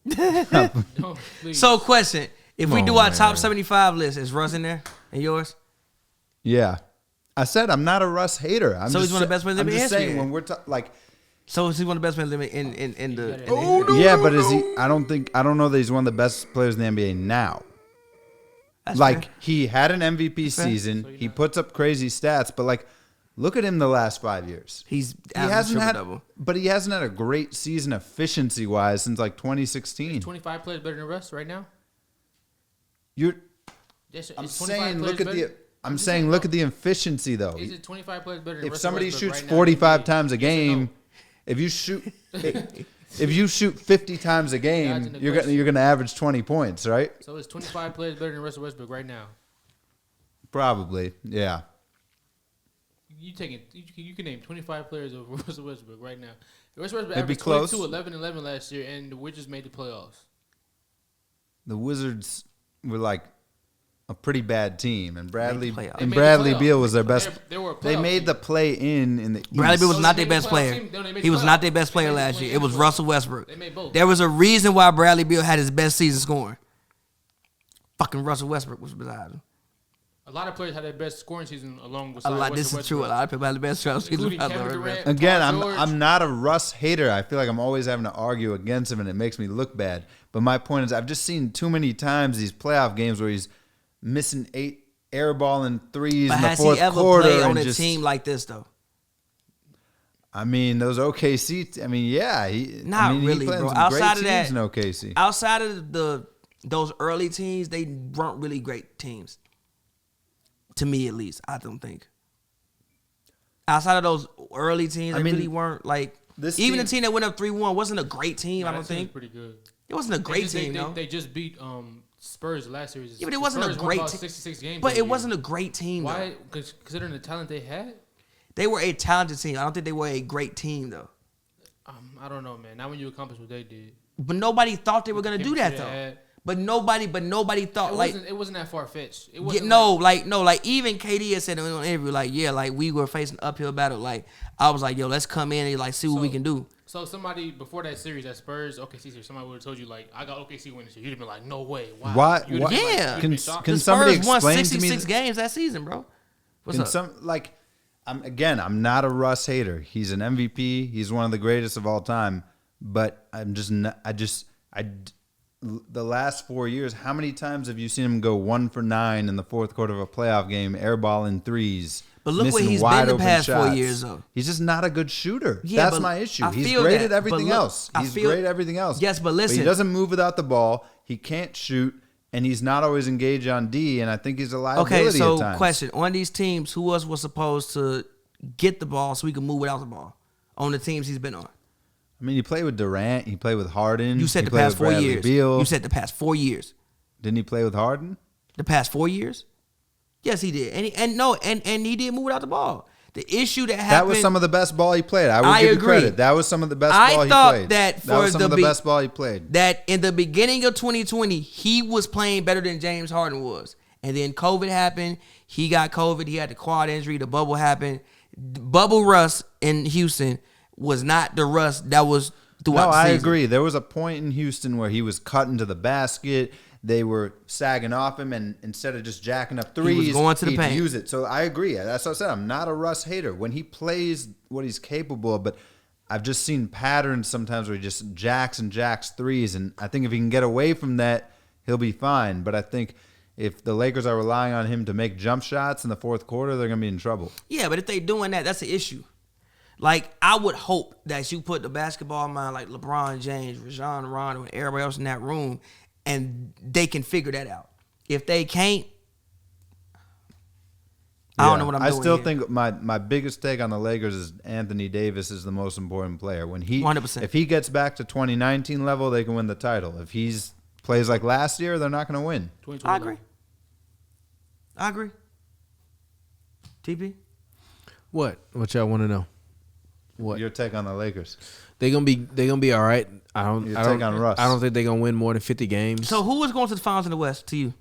No, please. So, question. If we do our top 75 list, is Russ in there? And yours? Yeah. I said I'm not a Russ hater. So he's one of the best players in I'm NBA just history. saying when we're like, So is he one of the best players in the yeah, but is he? I don't know that he's one of the best players in the NBA now. That's Like fair. he had an MVP season, he puts up crazy stats, but like, look at him the last 5 years. He hasn't had, double. but he hasn't had a great season efficiency wise since like 2016. 25 players better than Russ right now. I'm saying look at the. I'm saying look at the efficiency though. Is it 25 players better than If Russell somebody Westbrook shoots right now 45 in the times a NBA? Yes or game, no? if you shoot 50 times a game, Imagine the you're question. gonna average 20 points, right? So is 25 players better than Russell Westbrook right now? Probably, yeah. You can name 25 players over Russell Westbrook right now. Russell Westbrook It'd be averaged close. 22, 11, 11 last year, and the Wizards made the playoffs. The Wizards were like a pretty bad team, and Bradley playoffs. They made the Bradley playoffs. Beal was their best. They were a They playoff made team. the play in the Bradley East. Beal was So not they their made best the player. playoff team. No, they made He the was not playoffs. their best They player made the last play year. in It was playoffs. Russell Westbrook. They made both. There was a reason why Bradley Beal had his best season scoring. Fucking Russell Westbrook was beside him. A lot of players had their best scoring season along with A lot. This is true. A lot of people had the best season. Including beside Kevin Russell Durant. Westbrook. Again, Paul George. I'm not a Russ hater. I feel like I'm always having to argue against him, and it makes me look bad. But my point is, I've just seen too many times these playoff games where he's missing 8 airballing threes But in the has he fourth ever quarter. played on and a just, team like this though? I mean, those OKC. I mean, yeah, Not really, he played bro. some Outside of great teams that- in OKC. Outside of those early teams, they weren't really great teams. To me, at least, I don't think. Outside of those early teams, I they mean, really weren't like. this Even team- the team that went up 3-1 wasn't a great team. I don't think pretty good. it wasn't a great team, they, though. They just beat Spurs last series. Yeah, but it wasn't a Spurs won great about team. 66 games. But that it year. wasn't a great team. Why? Though. Considering the talent they had. They were a talented team. I don't think they were a great team though. I don't know, man. Not when you accomplish what they did. But nobody thought they were gonna do that Chemistry though. they had. But nobody thought It wasn't that far fetched. It yeah, wasn't like even KD had said in an interview, like, yeah, like we were facing an uphill battle. Like I was like, yo, let's come in and like see what we can do. So somebody before that series at Spurs, OKC series, somebody would have told you like, I got OKC winning this year. You'd have been like, no way. Why? You'd have been like- Yeah. you'd have been Can- shocked. can The somebody Spurs won explain to me 66 games that season, bro. What's up? I'm not a Russ hater. He's an MVP. He's one of the greatest of all time. But I'm just not, the last 4 years, how many times have you seen him go 1 for 9 in the fourth quarter of a playoff game, airballing threes? But look where missing he's wide been the open past 4 shots? years, though. He's just not a good shooter. Yeah, That's but my issue. I He's feel great that, at everything but look, else. I He's feel- great at everything else. Yes, but listen. he doesn't move without the ball. He can't shoot, and he's not always engaged on D. And I think he's a liability Okay, at so times. question: on these teams, who else was supposed to get the ball so he can move without the ball? On the teams he's been on, I mean, he played with Durant. He played with Harden. you said he the played past with 4 Bradley years. Beal. You said the past 4 years. Didn't he play with Harden? The past 4 years? Yes, he did. And he did move without the ball. The issue that happened. That was some of the best ball he played. I would give agree. you credit. That was some of the best I ball he thought played. that That was for some the of the be- best ball he played. that in the beginning of 2020, he was playing better than James Harden was. And then COVID happened. He got COVID. He had the quad injury. The bubble happened. Bubble Russ in Houston was not the Russ that was throughout No, the I season. agree. There was a point in Houston where he was cutting to the basket. They were sagging off him, and instead of just jacking up threes, going to the he'd paint. use it. So I agree. That's what I said. I'm not a Russ hater. When he plays what he's capable of, but I've just seen patterns sometimes where he just jacks and jacks threes, and I think if he can get away from that, he'll be fine. But I think if the Lakers are relying on him to make jump shots in the fourth quarter, they're going to be in trouble. Yeah, but if they doing that, that's the issue. Like, I would hope that you put the basketball mind like LeBron James, Rajon Rondo, and everybody else in that room, and they can figure that out. If they can't, I don't know what I'm doing. I still think my biggest take on the Lakers is Anthony Davis is the most important player. When 100%. If he gets back to 2019 level, they can win the title. If he's plays like last year, they're not going to win. I agree. TP? What y'all want to know? What Your take on the Lakers? They gonna be all right. I don't think they're gonna win more than 50 games. So who is going to the finals in the West to you?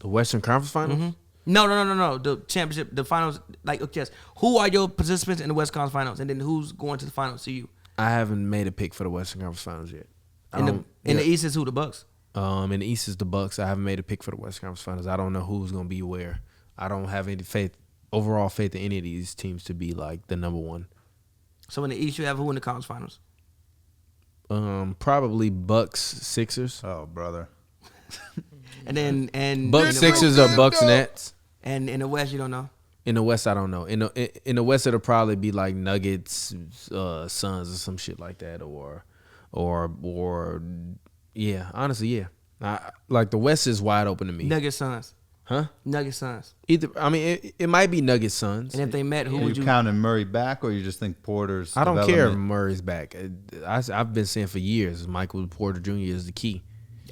The Western Conference Finals? Mm-hmm. No. The championship, the finals. Like, okay, yes. Who are your participants in the West Conference Finals, and then who's going to the finals to you? I haven't made a pick for the Western Conference Finals yet. In the East is who? The Bucks. In the East is the Bucks. I haven't made a pick for the Western Conference Finals. I don't know who's gonna be where. I don't have any overall faith in any of these teams to be like the number one. So in the East, you have who in the conference finals? Probably Bucks, Sixers. Oh, brother. and Bucks, Sixers, or Bucks, Nets. And in the West, you don't know. In the West, I don't know. In the West, it'll probably be like Nuggets, Suns, or some shit like that, or yeah. Honestly, yeah. Like the West is wide open to me. Nuggets, Suns. Huh? Nuggets, Suns. Either, I mean, it might be Nuggets, Suns. And if they met, who Are would you you counting Murray back, or you just think Porter's? I don't care if Murray's back. I've been saying for years, Michael Porter Jr. is the key.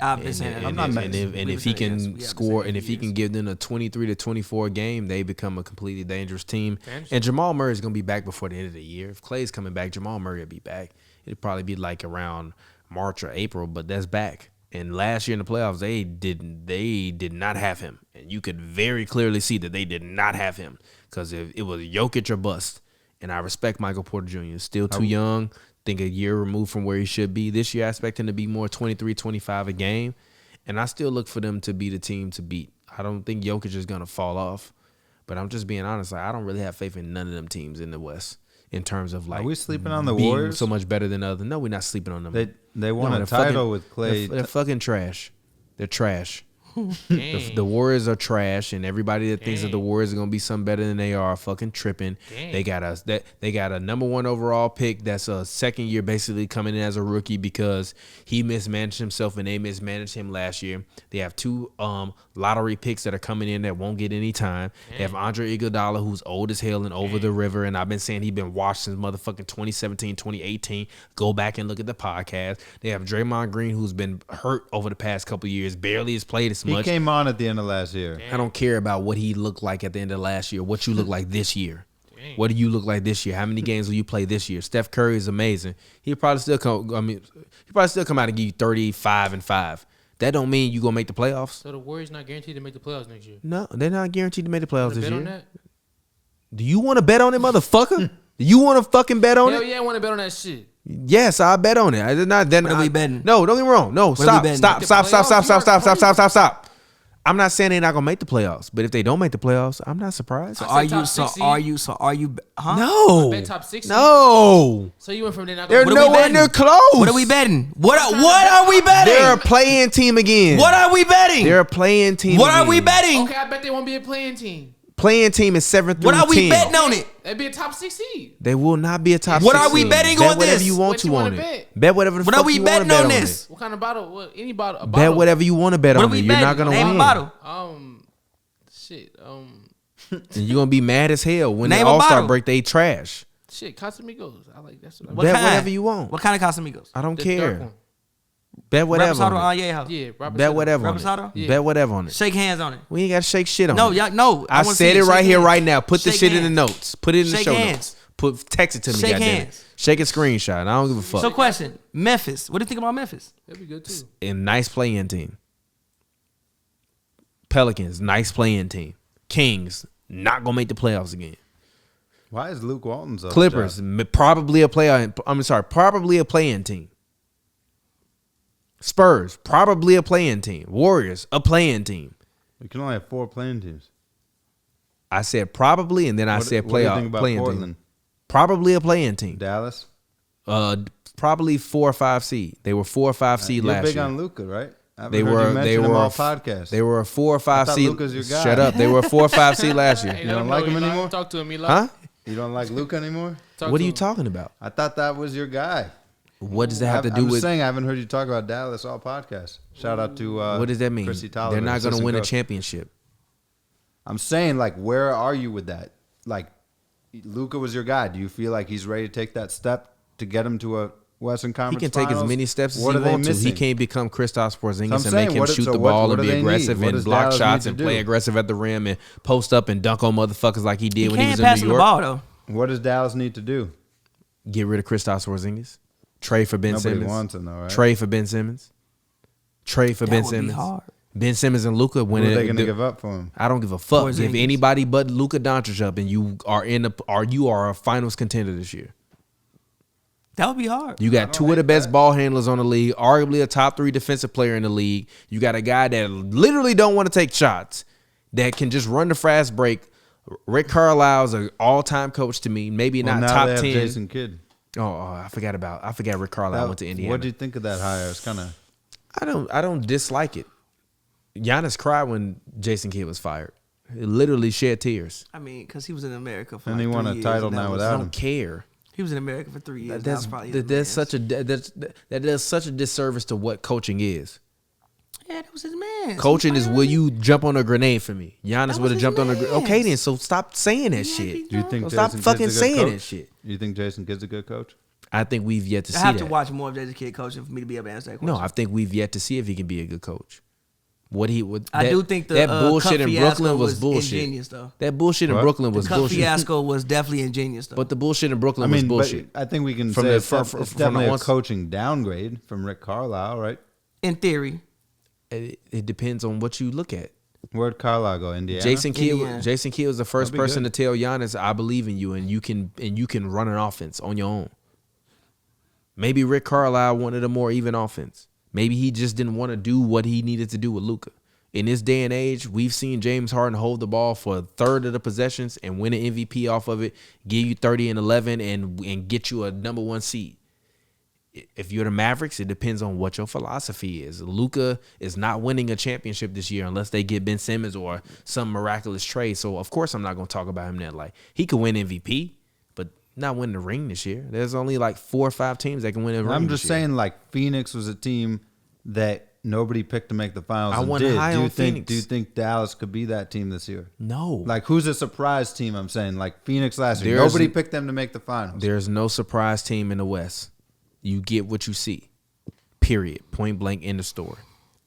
I've been saying that. And if he can score, and if he can give them a 23 to 24 game, they become a completely dangerous team. And Jamal Murray is going to be back before the end of the year. If Clay's coming back, Jamal Murray will be back. It'd probably be like around March or April, but that's back. And last year in the playoffs, they did not have him. And you could very clearly see that they did not have him because it was Jokic or bust. And I respect Michael Porter Jr. Still too young. Think a year removed from where he should be. This year, I expect him to be more 23, 25 a game. And I still look for them to be the team to beat. I don't think Jokic is going to fall off. But I'm just being honest. Like, I don't really have faith in none of them teams in the West in terms of like. Are we sleeping on the being Warriors? So much better than others. No, we're not sleeping on them. They won a title with Clay. They're fucking trash. They're trash. The Warriors are trash, and everybody that thinks that the Warriors are gonna be something better than they are fucking tripping. They got a number 1 overall pick that's a second year basically coming in as a rookie because he mismanaged himself and they mismanaged him last year. They have 2 lottery picks that are coming in that won't get any time. They have Andre Iguodala, who's old as hell and over the river, and I've been saying he's been washed since motherfucking 2017, 2018. Go back and look at the podcast. They have Draymond Green, who's been hurt over the past couple of years, barely has played as much. He came on at the end of last year. I don't care about what he looked like at the end of last year. What you look like this year. What do you look like this year? How many games will you play this year? Steph Curry is amazing. He'll probably still come out and give you 35 and 5. That don't mean you gonna make the playoffs. So the Warriors not guaranteed to make the playoffs next year. No, they're not guaranteed to make the playoffs this bet year. On that? Do you want to bet on it, motherfucker? Do you want to fucking bet on Hell it? yeah, I want to bet on that shit. Yes, I bet on it. I did not. Then what are we betting? No, don't get me wrong. No, stop. I'm not saying they're not gonna make the playoffs, but if they don't make the playoffs, I'm not surprised. So are you? Huh? No. Bet top 60? No. So you went from there. They're nowhere near close. What are we betting? What are we betting? They're a play-in team again. What are we betting? They're a play-in team. What are we betting? Okay, I bet they won't be a play-in team. Playing team is 7 through 10. What are we betting on it? That'd be a top 6 seed. They will not be a top 6 What are we betting bet on whatever this? you want What to you on wanna it. bet? Whatever the What fuck are we you want to betting bet on on this? it. What kind of bottle? What, any bottle? A Bet bottle? whatever you want to bet What on are we it. You're betting? not gonna Name win. a bottle. Shit. And you're gonna be mad as hell when Name the a All-Star bottle. break. They trash. Shit. Casamigos. I like that's what I What Bet kind? whatever you want. What kind of Casamigos? I don't The care. dark one. Bet whatever. Reposado On it. House. Yeah. Robert Bet Sutter. whatever on Reposado? it. Yeah. Bet whatever on it. Shake hands on it. We ain't got to shake shit on No, it. y'all, no. I wanna said see it right Shake here, hands. right now. Put the Shake shit in the hands. notes. Put it in the Shake show hands. notes. Text it to me. Shake Goddamn hands. it. Shake a screenshot. I don't give a fuck. So, question: Memphis. What do you think about Memphis? That'd be good too. A nice play-in team. Pelicans, nice play-in team. Kings, not gonna make the playoffs again. Why is Luke Walton's up? Clippers, probably a probably a play-in team. Spurs, probably a play-in team. Warriors, a play-in team. We can only have 4 playing teams. I said probably, and then I said What do you playoff think about play-in Portland? team. Probably a play-in team. Dallas. Probably 4 or 5 seed. They were 4 or 5 seed You're last big year. on Luka, right? They were all podcast. They were a 4 or 5 thought seed. Luka's your guy. Shut up. They were a 4 or 5 seed last year. Hey, You don't like him anymore? Talk to him, Eli. Huh? You don't like Luka anymore? What are you talking about? I thought that was your guy. What does that have to do with? I'm saying I haven't heard you talk about Dallas all podcast. Shout out to what does that mean? Chrissy Tolliver, They're not going to win coach. a championship. I'm saying, like, where are you with that? Like, Luka was your guy. Do you feel like he's ready to take that step to get him to a Western Conference He can take Finals? as many steps as what he are they wants to. missing? He can't become Kristaps Porzingis and saying, make him shoot the ball and be aggressive and block shots and play aggressive at the rim and post up and dunk on motherfuckers like he did when he was in New York. He can't pass the ball, though. What does Dallas need to do? Get rid of Kristaps Porzingis. Trade for Ben Nobody Simmons. wants him, though, right? Trade for Ben Simmons. Trade for Ben Simmons. Hard. Ben Simmons and Luka. What are they going to give up for him? I don't give a fuck. Porzingis. Give anybody but Luka Doncic up, and you are a finals contender this year. That would be hard. You got two of the best ball handlers on the league, arguably a top 3 defensive player in the league. You got a guy that literally don't want to take shots, that can just run the fast break. Rick Carlisle's an all-time coach to me. Maybe not top 10. Jason Kidd. I forgot Rick Carlisle went to Indiana. What do you think of that hire? It's kind of. I don't dislike it. Giannis cried when Jason Kidd was fired. He literally shed tears. I mean, because he was in America for And like he won 3 a years, title and now that was- I without don't him. care. He was in America for 3 years. That's that does such a disservice to what coaching is. Yeah, that was his man. Coaching is will you jump on a grenade for me? Giannis That would have was jumped his on a grenade. man. Okay, then so stop saying that Yeah, shit. Do you think So stop Jason fucking Kidd's a good saying coach? that shit. Do you think Jason Kidd's a good coach? I think we've yet to see I have that. to watch more of Jason Kidd coaching for me to be able to answer that question. No, I think we've yet to see if he can be a good coach. I do think that bullshit cup in fiasco Brooklyn was bullshit. ingenious, though. That bullshit in What? Brooklyn The was cup bullshit. fiasco was definitely ingenious, though. But the bullshit in Brooklyn was bullshit. But I think we can From say the- it's, from- it's from the definitely a onset- coaching downgrade from Rick Carlisle, right? in theory, It depends on what you look at. Where'd Carlisle go? Indiana. Jason Indiana. Kidd was the first That'd be person good. to tell Giannis, "I believe in you, and you can run an offense on your own." Maybe Rick Carlisle wanted a more even offense. Maybe he just didn't want to do what he needed to do with Luka. In this day and age, we've seen James Harden hold the ball for a third of the possessions and win an MVP off of it, give you 30 and 11, and get you a number 1 seed. If you're the Mavericks, it depends on what your philosophy is. Luka is not winning a championship this year unless they get Ben Simmons or some miraculous trade. So, of course, I'm not going to talk about him that like he could win MVP, but not win the ring this year. There's only like 4 or 5 teams that can win a ring. I'm this just year. saying, like, Phoenix was a team that nobody picked to make the finals. I and wasn't did. high on Phoenix. Do you think Dallas could be that team this year? No. Like, who's a surprise team? I'm saying, like Phoenix last year. There's- Nobody picked them to make the finals. There's no surprise team in the West. You get what you see. Period. Point blank in the store.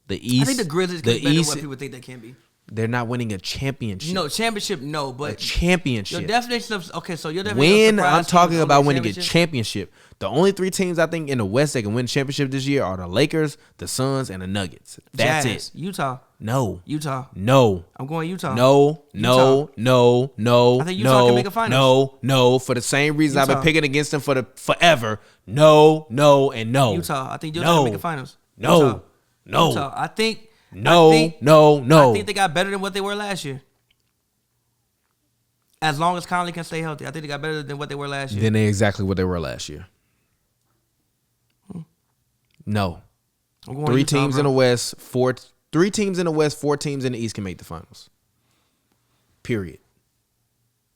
The East. I think the Grizzlies can be better than what people think they can be. They're not winning a championship. No, championship, no, A but championship. your definition of so your definition of When surprise I'm team talking is about only winning a championship, the only 3 teams I think in the West that can win a championship this year are the Lakers, the Suns, and the Nuggets. That's Jazz, it. Utah. No. Utah. No. I'm going Utah. No. Utah. No. I think Utah can make a finals. No. For the same reason I've been Utah. picking against them forever. No, and no. Utah. I think Utah No. can make a finals. No. Utah. No. Utah. I think No. I think they got better than what they were last year. As long as Conley can stay healthy, I think they got better than what they were last year. Then they exactly what they were last year. No. I'm going 3 Utah, teams bro. in the West, 3 teams in the West, 4 teams in the East can make the finals. Period.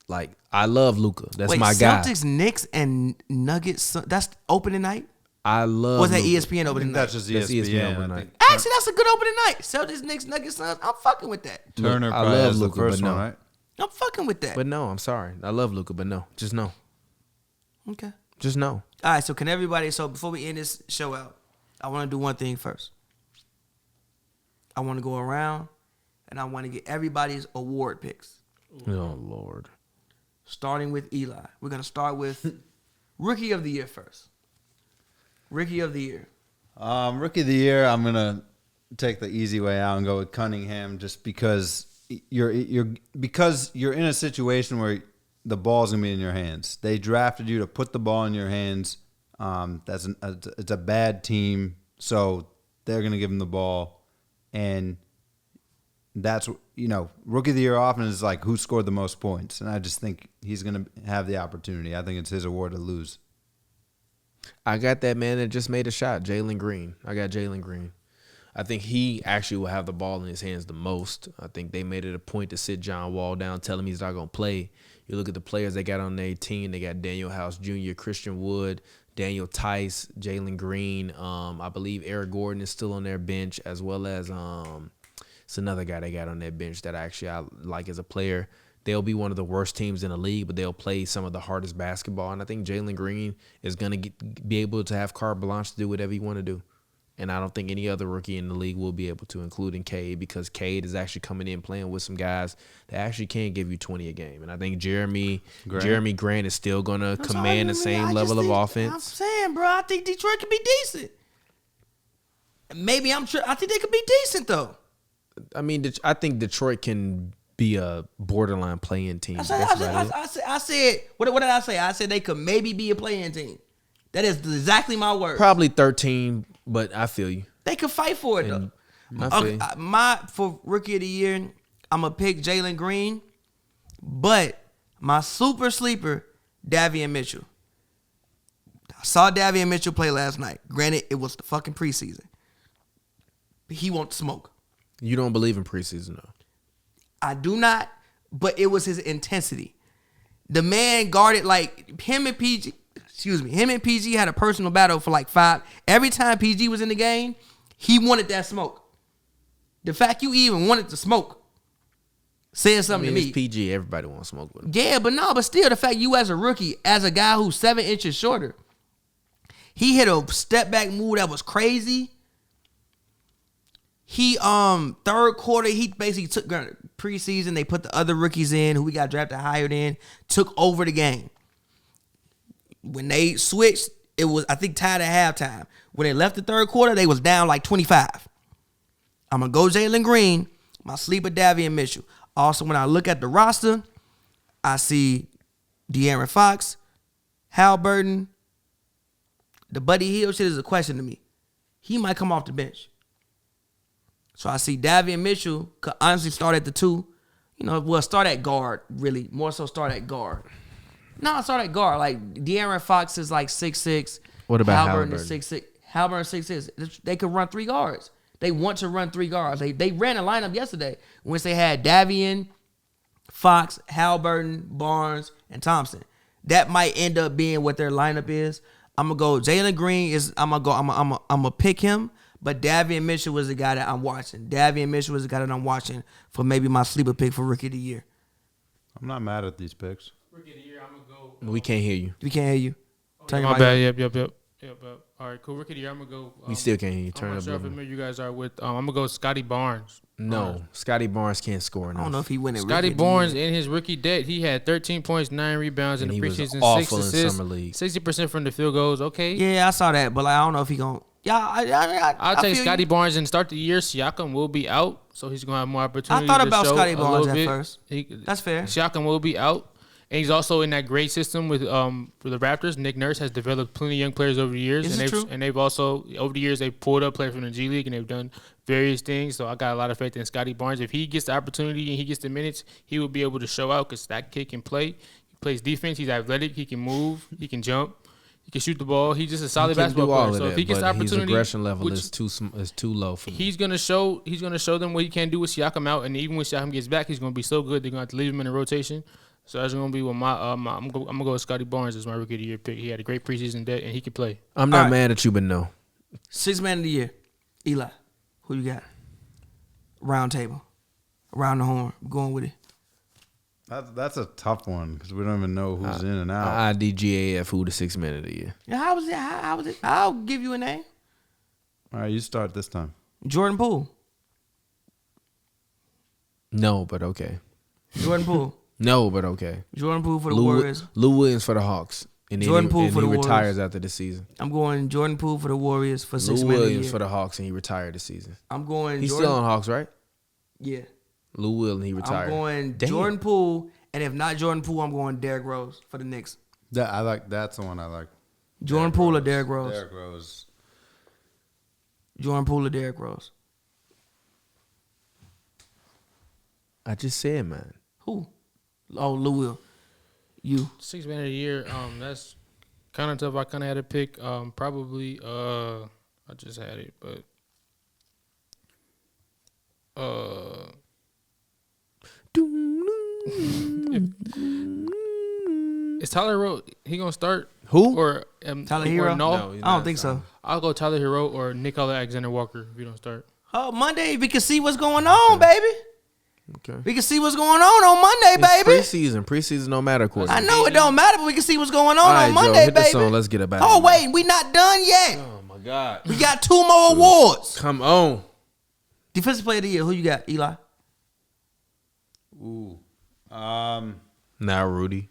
Like, I love Luka. That's Wait, my guy. Celtics, Knicks, and Nuggets. That's opening night. I love. Was that Luka. ESPN I opening think night? that's just That's ESPN. ESPN I overnight. think Actually, that's a good opening night. Celtics, Knicks, Nuggets, Suns. I'm fucking with that. Turner I probably love has the Luka, first but one, no. right? I'm fucking with that. But no, I'm sorry. I love Luka, but no. Just no. Okay. Just no. All right. So can everybody? So before we end this show out, I want to do one thing first. I want to go around, and I want to get everybody's award picks. Oh Lord. Starting with Eli. We're gonna start with Rookie of the Year first. Rookie of the Year. Rookie of the year, I'm gonna take the easy way out and go with Cunningham, just because you're in a situation where the ball's gonna be in your hands. They drafted you to put the ball in your hands. It's a bad team, so they're gonna give him the ball, and that's Rookie of the Year often is like who scored the most points, and I just think he's gonna have the opportunity. I think it's his award to lose. I got that man that just made a shot, Jalen Green. I got Jalen Green. I think he actually will have the ball in his hands the most. I think they made it a point to sit John Wall down, tell him he's not going to play. You look at the players they got on their team. They got Daniel House Jr., Christian Wood, Daniel Tice, Jalen Green. I believe Eric Gordon is still on their bench, as well as it's another guy they got on their bench that I like as a player. They'll be one of the worst teams in the league, but they'll play some of the hardest basketball. And I think Jalen Green is going to be able to have carte blanche to do whatever he want to do. And I don't think any other rookie in the league will be able to, including Cade, because Cade is actually coming in playing with some guys that actually can give you 20 a game. And I think Jeremy Grant is still going to command the same level of offense. I'm saying, bro, I think Detroit could be decent. Maybe I think they could be decent, though. I mean, I think Detroit can be a borderline play-in team. I said, what did I say? I said they could maybe be a play-in team. That is exactly my word. Probably 13. But I feel you. They could fight for it, though. For Rookie of the Year, I'm going to pick Jalen Green. But my super sleeper, Davion Mitchell. I saw Davion Mitchell play last night. Granted, it was the fucking preseason. But he won't smoke. You don't believe in preseason, though? I do not, but it was his intensity. The man guarded like him and PG had a personal battle for like 5. Every time PG was in the game, he wanted that smoke. The fact you even wanted to smoke said something to me. It's PG. Everybody wants to smoke with him. Yeah, but still, the fact you as a rookie, as a guy who's 7 inches shorter, he hit a step back move that was crazy. He third quarter, he basically took preseason. They put the other rookies in who we got drafted higher than, took over the game. When they switched, it was, I think, tied at halftime. When they left the third quarter, they was down like 25. I'm going to go Jalen Green, my sleeper Davion Mitchell. Also, when I look at the roster, I see De'Aaron Fox, Halliburton. The Buddy Hield shit is a question to me. He might come off the bench. So I see Davion Mitchell could honestly start at the 2. Start at guard, really. More so start at guard. No, start at guard. Like, De'Aaron Fox is like 6'6". What about Halliburton? Is 6'6". Halliburton 6'6". They could run 3 guards. They want to run 3 guards. They ran a lineup yesterday when they had Davion, Fox, Halliburton, Barnes, and Thompson. That might end up being what their lineup is. I'm gonna go. Jalen Green is. I'm gonna pick him. But Davion Mitchell was the guy that I'm watching. For maybe my sleeper pick for Rookie of the Year. I'm not mad at these picks. Rookie of the Year, I'm going to go. We can't hear you. We can't hear you. My bad. Yep. All right, cool. Rookie of the Year, I'm going to go. We still can't hear you. I'm not sure how familiar you guys are with. I'm going to go Scotty Barnes. No, Scotty Barnes can't score enough. I don't know if he winning. Scotty Barnes in his rookie debt, he had 13 points, 9 rebounds in the preseason, 6 assists, summer league. 60% from the field goals. Okay. Yeah, I saw that, but I don't know if he going. Yeah, I'll take Scotty Barnes and start the year. Siakam will be out, so he's gonna have more opportunity. I thought to about show Scotty a Barnes little at bit. first. That's fair. Siakam will be out, and he's also in that great system with for the Raptors. Nick Nurse has developed plenty of young players over the years, and they've also over the years they've pulled up players from the G League and they've done various things. So I got a lot of faith in Scotty Barnes. If he gets the opportunity and he gets the minutes, he will be able to show out because that kid can play. He plays defense. He's athletic. He can move. He can jump. He can shoot the ball. He's just a solid basketball player. So if he gets the opportunity, his aggression level is too low for me. He's gonna show them what he can do with Siakam out, and even when Siakam gets back, he's gonna be so good they're gonna have to leave him in the rotation. So that's gonna be what I'm gonna go with Scotty Barnes as my Rookie of the Year pick. He had a great preseason debt and he can play. I'm not mad at you, but no. 6th man of the year, Eli. Who you got? Round table, around the horn. I'm going with it. That's a tough one because we don't even know who's in and out. IDGAF, who the 6th man of the year? Yeah, how was it? How was it? I'll give you a name. All right, you start this time. Jordan Poole. No, but okay. Jordan Poole. No, but okay. Jordan Poole for the Warriors. Lou Williams for the Hawks. And Jordan Poole for the Warriors. He retires after the season. I'm going Jordan Poole for the Warriors for 6th man of the year. Lou Williams for the Hawks, and he retired this season. I'm going. He's still on Hawks, right? Yeah. Lou Will, and he retired. I'm going Jordan Poole, and if not Jordan Poole, I'm going Derrick Rose for the Knicks. That's the one I like. Jordan Poole or Derrick Rose? Derrick Rose. Jordan Poole or Derrick Rose? I just said, man. Who? Oh, Lou Will. You. 6th man of the year. That's kind of tough. I kind of had to pick. Probably. I just had it, but Is Tyler Hero, he going to start? Who? Or Tyler or Hero? No, he's I don't not think so. I'll go Tyler Hero or Nicola Alexander-Walker if you don't start. Oh, Monday we can see what's going on, baby. Okay. We can see what's going on Monday, baby. Preseason don't matter, Courtney. I know it don't matter, but we can see what's going on All right, Monday, Joe, hit the baby. song. Let's get about Oh it. wait, we not done yet. Oh my God. We got 2 more awards. Come on. Defensive Player of the Year. Who you got, Eli? Ooh. Now Rudy.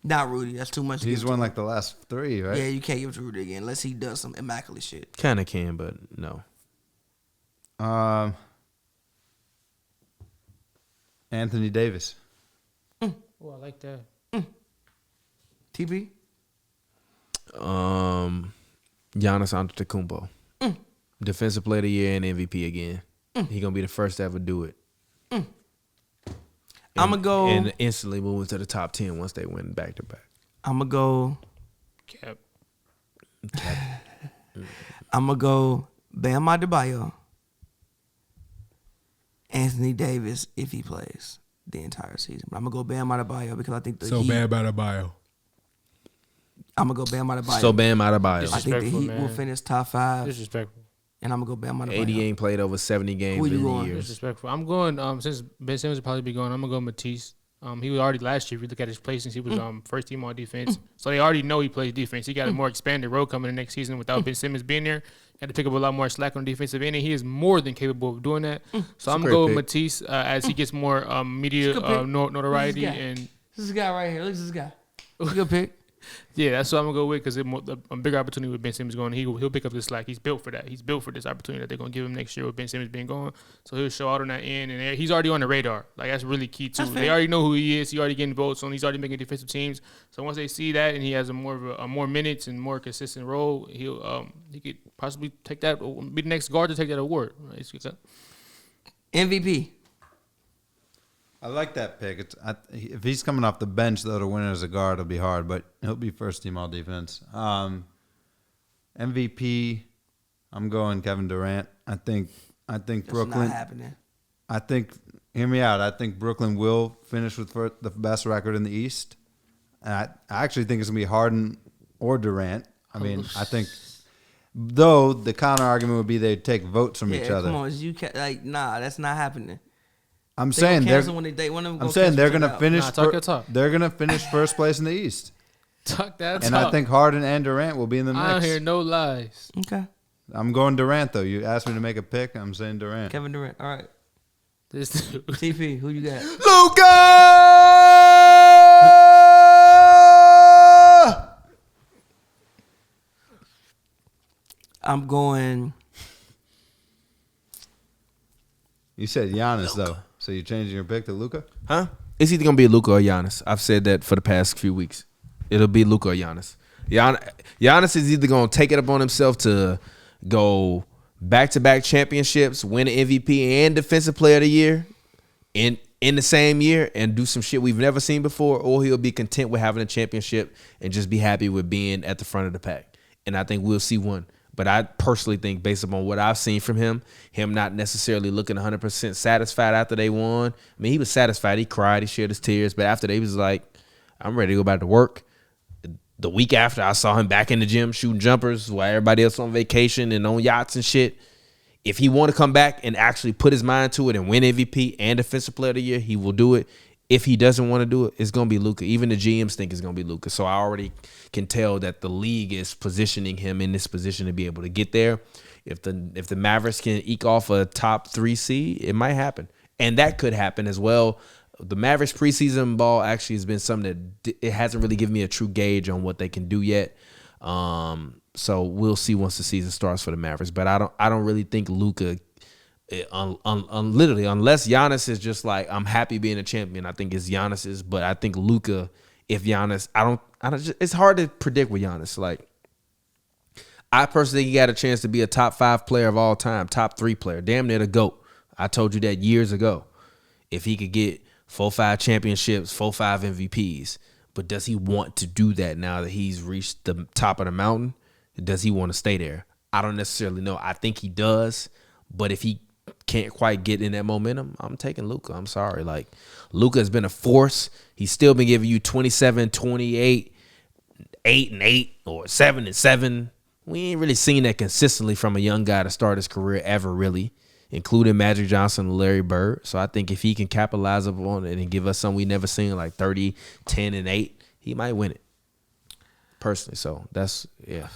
Not Rudy. That's too much. to He's give to won him. like the last 3, right? Yeah, you can't give it to Rudy again unless he does some immaculate shit. Kind of can, but no. Anthony Davis. Oh, I like that. TP. Giannis Antetokounmpo. Defensive Player of the Year and MVP again. He gonna be the first to ever do it. I'ma go. And instantly move into the top 10 once they win back to back. I'ma go. Cap. I'ma go. Bam Adebayo. Anthony Davis if he plays the entire season. But I'm gonna go Bam Adebayo because I think the Heat. bad about a bio. I'm gonna go Bam Adebayo. So Bam Adebayo. I think the Disrespectful, Heat will man. finish top 5, Disrespectful. and I'm gonna go Bam Adebayo. 80 ain't played over 70 games Who you in going? years. Disrespectful. I'm going, since Ben Simmons will probably be going, I'm going to go Matisse. He was already last year. If you look at his placings, he was first team on defense. So they already know he plays defense. He got a more expanded role coming in next season without Ben Simmons being there. Had to pick up a lot more slack on the defensive end, and he is more than capable of doing that. So I'm going to go with Matisse as he gets more media notoriety. And This is the guy right here. Look at this guy. It's a good pick. yeah, that's what I'm going to go with because a bigger opportunity with Ben Simmons going. He'll pick up the slack. He's built for that. He's built for this opportunity that they're going to give him next year with Ben Simmons being gone. So he'll show out on that end, and he's already on the radar. Like, that's really key, too. They already know who he is. He already getting votes on. He's already making defensive teams. So once they see that and he has a more minutes and more consistent role, he could possibly take that, be the next guard to take that award. Right? MVP. I like that pick. If he's coming off the bench, though, to win as a guard, it'll be hard, but he'll be first team all defense. MVP, I'm going Kevin Durant. I think That's Brooklyn. not happening. Hear me out. I think Brooklyn will finish with the best record in the East. And I actually think it's going to be Harden or Durant. I mean, I think, though, the counter argument would be they'd take votes from each other. Come on, nah, that's not happening. I'm saying they're going to finish. They're going to finish first place in the East. Talk that And talk. I think Harden and Durant will be in the mix. I don't hear no lies. Okay. I'm going Durant, though. You asked me to make a pick. I'm saying Durant. Kevin Durant. All right. This dude. TP, who you got? Luka! I'm going. You said Giannis, though. So you're changing your pick to Luka? Huh? It's either going to be Luka or Giannis. I've said that for the past few weeks. It'll be Luka or Giannis. Giannis is either going to take it upon himself to go back-to-back championships, win an MVP and Defensive Player of the Year in the same year and do some shit we've never seen before, or he'll be content with having a championship and just be happy with being at the front of the pack. And I think we'll see one. But I personally think, based upon what I've seen from him not necessarily looking 100% satisfied after they won. I mean, he was satisfied. He cried. He shed his tears. But after they was like, I'm ready to go back to work. The week after, I saw him back in the gym shooting jumpers while everybody else on vacation and on yachts and shit. If he want to come back and actually put his mind to it and win MVP and Defensive Player of the Year, he will do it. If he doesn't want to do it, it's going to be Luka. Even the GMs think it's going to be Luka. So I already can tell that the league is positioning him in this position to be able to get there. If the Mavericks can eke off a top 3 seed, it might happen. And that could happen as well. The Mavericks preseason ball actually has been something that it hasn't really given me a true gauge on what they can do yet. So we'll see once the season starts for the Mavericks. But I don't really think Luka, literally, unless Giannis is just like, I'm happy being a champion, I think it's Giannis's. But I think Luka, if Giannis, it's hard to predict with Giannis. Like, I personally think he got a chance to be a top 5 player of all time, top 3 player, damn near the GOAT. I told you that years ago. If he could get 4-5 championships, 4-5 MVPs. But does he want to do that now that he's reached the top of the mountain? Does he want to stay there? I don't necessarily know. I think he does. But if he can't quite get in that momentum, I'm taking Luka. I'm sorry. Like, Luka has been a force. He's still been giving you 27, 28, 8-8, or 7-7. We ain't really seen that consistently from a young guy to start his career ever, really, including Magic Johnson and Larry Bird. So I think if he can capitalize upon it and give us something we never seen, like 30, 10, and 8, he might win it. Personally, so that's, yeah.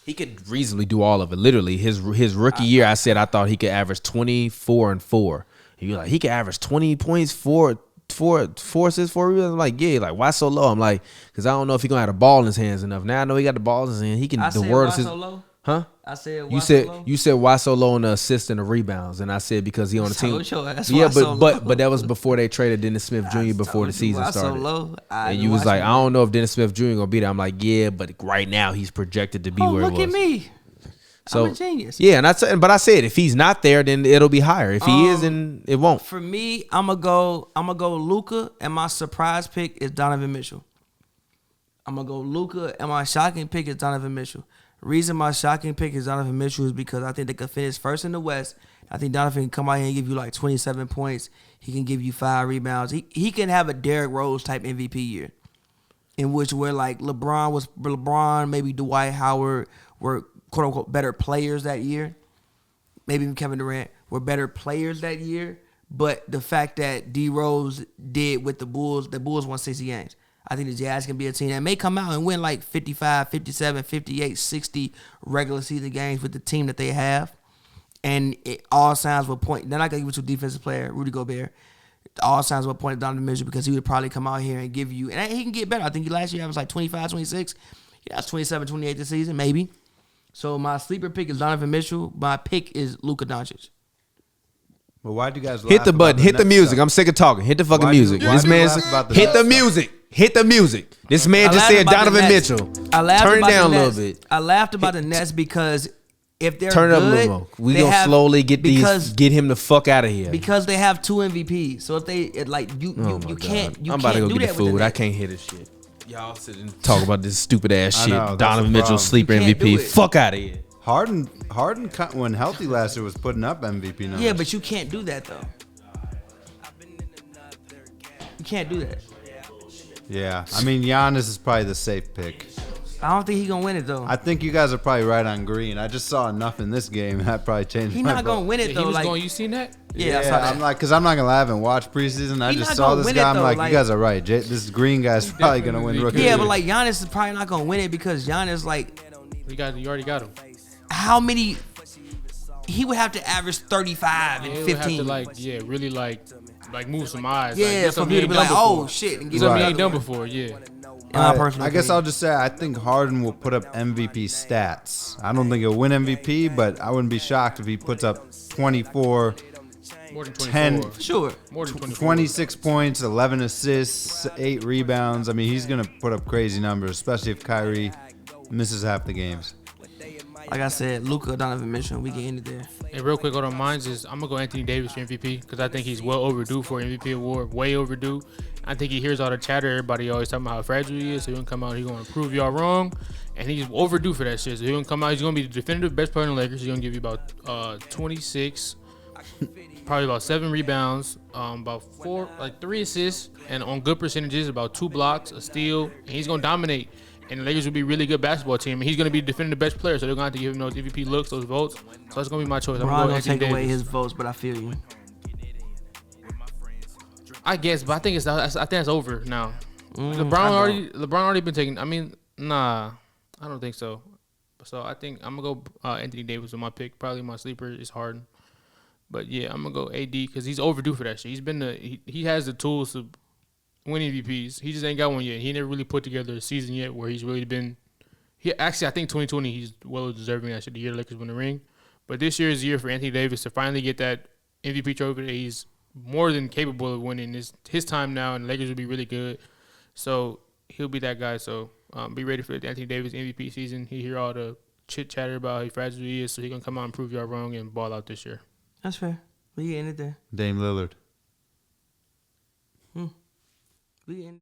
He could reasonably do all of it. Literally, his rookie year, I said I thought he could average 24 and 4. You're like, he could average 20 points, four assists, 4 rebounds. I'm like, yeah, like, why so low? I'm like, because I don't know if he's gonna have the ball in his hands enough. Now I know he got the ball in his hand. He can. I The said, word why is his. so low? Huh? I said, why You so said low? you said why so low on the assists and the rebounds, and I said because he on the team. Told your ass Yeah, why so but that was before they traded Dennis Smith Jr. before the season started. So low. And you was like, I don't know if Dennis Smith Jr. gonna be there. I'm like, yeah, but right now he's projected to be where he was. Look at me. So, I'm a genius. Yeah, and but I said if he's not there, then it'll be higher. If he is, then it won't. For me, I'm gonna go Luka, and my surprise pick is Donovan Mitchell. I'm gonna go Luka, and my shocking pick is Donovan Mitchell. Reason my shocking pick is Donovan Mitchell is because I think they could finish first in the West. I think Donovan can come out here and give you like 27 points. He can give you 5 rebounds. He can have a Derrick Rose type MVP year, in which where like LeBron, maybe Dwight Howard were quote unquote better players that year. Maybe even Kevin Durant were better players that year. But the fact that D Rose did with the Bulls won 60 games. I think the Jazz can be a team that may come out and win like 55, 57, 58, 60 regular season games with the team that they have. And all signs will point. They're not going to give it to a defensive player, Rudy Gobert. All signs will point to Donovan Mitchell because he would probably come out here and give you. And he can get better. I think last year he was like 25, 26. Yeah, that's 27, 28 this season, maybe. So my sleeper pick is Donovan Mitchell. My pick is Luka Doncic. Well, why'd you guys hit the button? Hit the music. I'm sick of talking. Hit the fucking music. This man's hit the music. Hit the music. This man just said Donovan Mitchell. Turn it down a little bit. I laughed about the Nets because if they're turn it up a good, little more. We gonna slowly get him the fuck out of here because they have 2 MVPs. So if they you can't I'm about to go do get that the with food. the I Nets. can't hear this shit. Y'all sit and talk about this stupid ass shit. know, Donovan Mitchell sleeper You can't do MVP. it. Fuck out of here. Harden, when healthy last year, was putting up MVP numbers. Yeah, but you can't do that though. You can't do that. Yeah, I mean, Giannis is probably the safe pick. I don't think he's gonna win it though. I think you guys are probably right on Green. I just saw enough in this game that probably changed He's my not vote. gonna win it He though. was Like, going. You seen that? yeah, I saw that. I'm like, because I'm not gonna lie, I haven't watched preseason. I He just not saw gonna this win guy. it, I'm though, like, like- you guys are right. This Green guy's probably gonna win rookie. Yeah, of but the like Giannis is probably not gonna win it because Giannis, like, You already got him. how many? He would have to average 35 and Yeah, he would 15. have to really move some eyes. Yeah, for me to be like, oh shit, and give Something me he ain't another done one. before. Yeah. In my personal I guess opinion. I'll just say I think Harden will put up MVP stats. I don't think he'll win MVP, but I wouldn't be shocked if he puts up 24, More than 24. 10, For sure. More than 24. 26 points, 11 assists, 8 rebounds. I mean, he's going to put up crazy numbers, especially if Kyrie misses half the games. Like I said, Luka, Donovan Mitchell, we get into there. And real quick, on mine's is I'm gonna go Anthony Davis for MVP because I think he's well overdue for an MVP award, way overdue. I think he hears all the chatter. Everybody always talking about how fragile he is. So he's gonna come out, he's gonna prove y'all wrong, and he's overdue for that shit. So he's gonna come out, he's gonna be the definitive best player in the Lakers. He's gonna give you about 26, probably about 7 rebounds, about 3 assists, and on good percentages, about 2 blocks, a steal, and he's gonna dominate. And the Lakers will be a really good basketball team. And he's going to be defending the best player. So they're going to have to give him those MVP looks, those votes. So that's going to be my choice. I'm Bron going gonna to take away his votes, but I feel you. I guess, but I think that's over now. LeBron already been taking. I mean, nah, I don't think so. So I think I'm going to go Anthony Davis with my pick. Probably my sleeper is Harden. But yeah, I'm going to go AD because he's overdue for that shit. He has the tools to win MVPs. He just ain't got one yet. He never really put together a season yet where he's really been. Actually, I think 2020 he's well deserving that shit. The year the Lakers win the ring, but this year is the year for Anthony Davis to finally get that MVP trophy that he's more than capable of winning. It's his time now, and the Lakers will be really good. So he'll be that guy. So be ready for the Anthony Davis MVP season. He hear all the chit chatter about how fragile he is, so he's gonna come out and prove y'all wrong and ball out this year. That's fair. We getting it there. Dame Lillard. We getting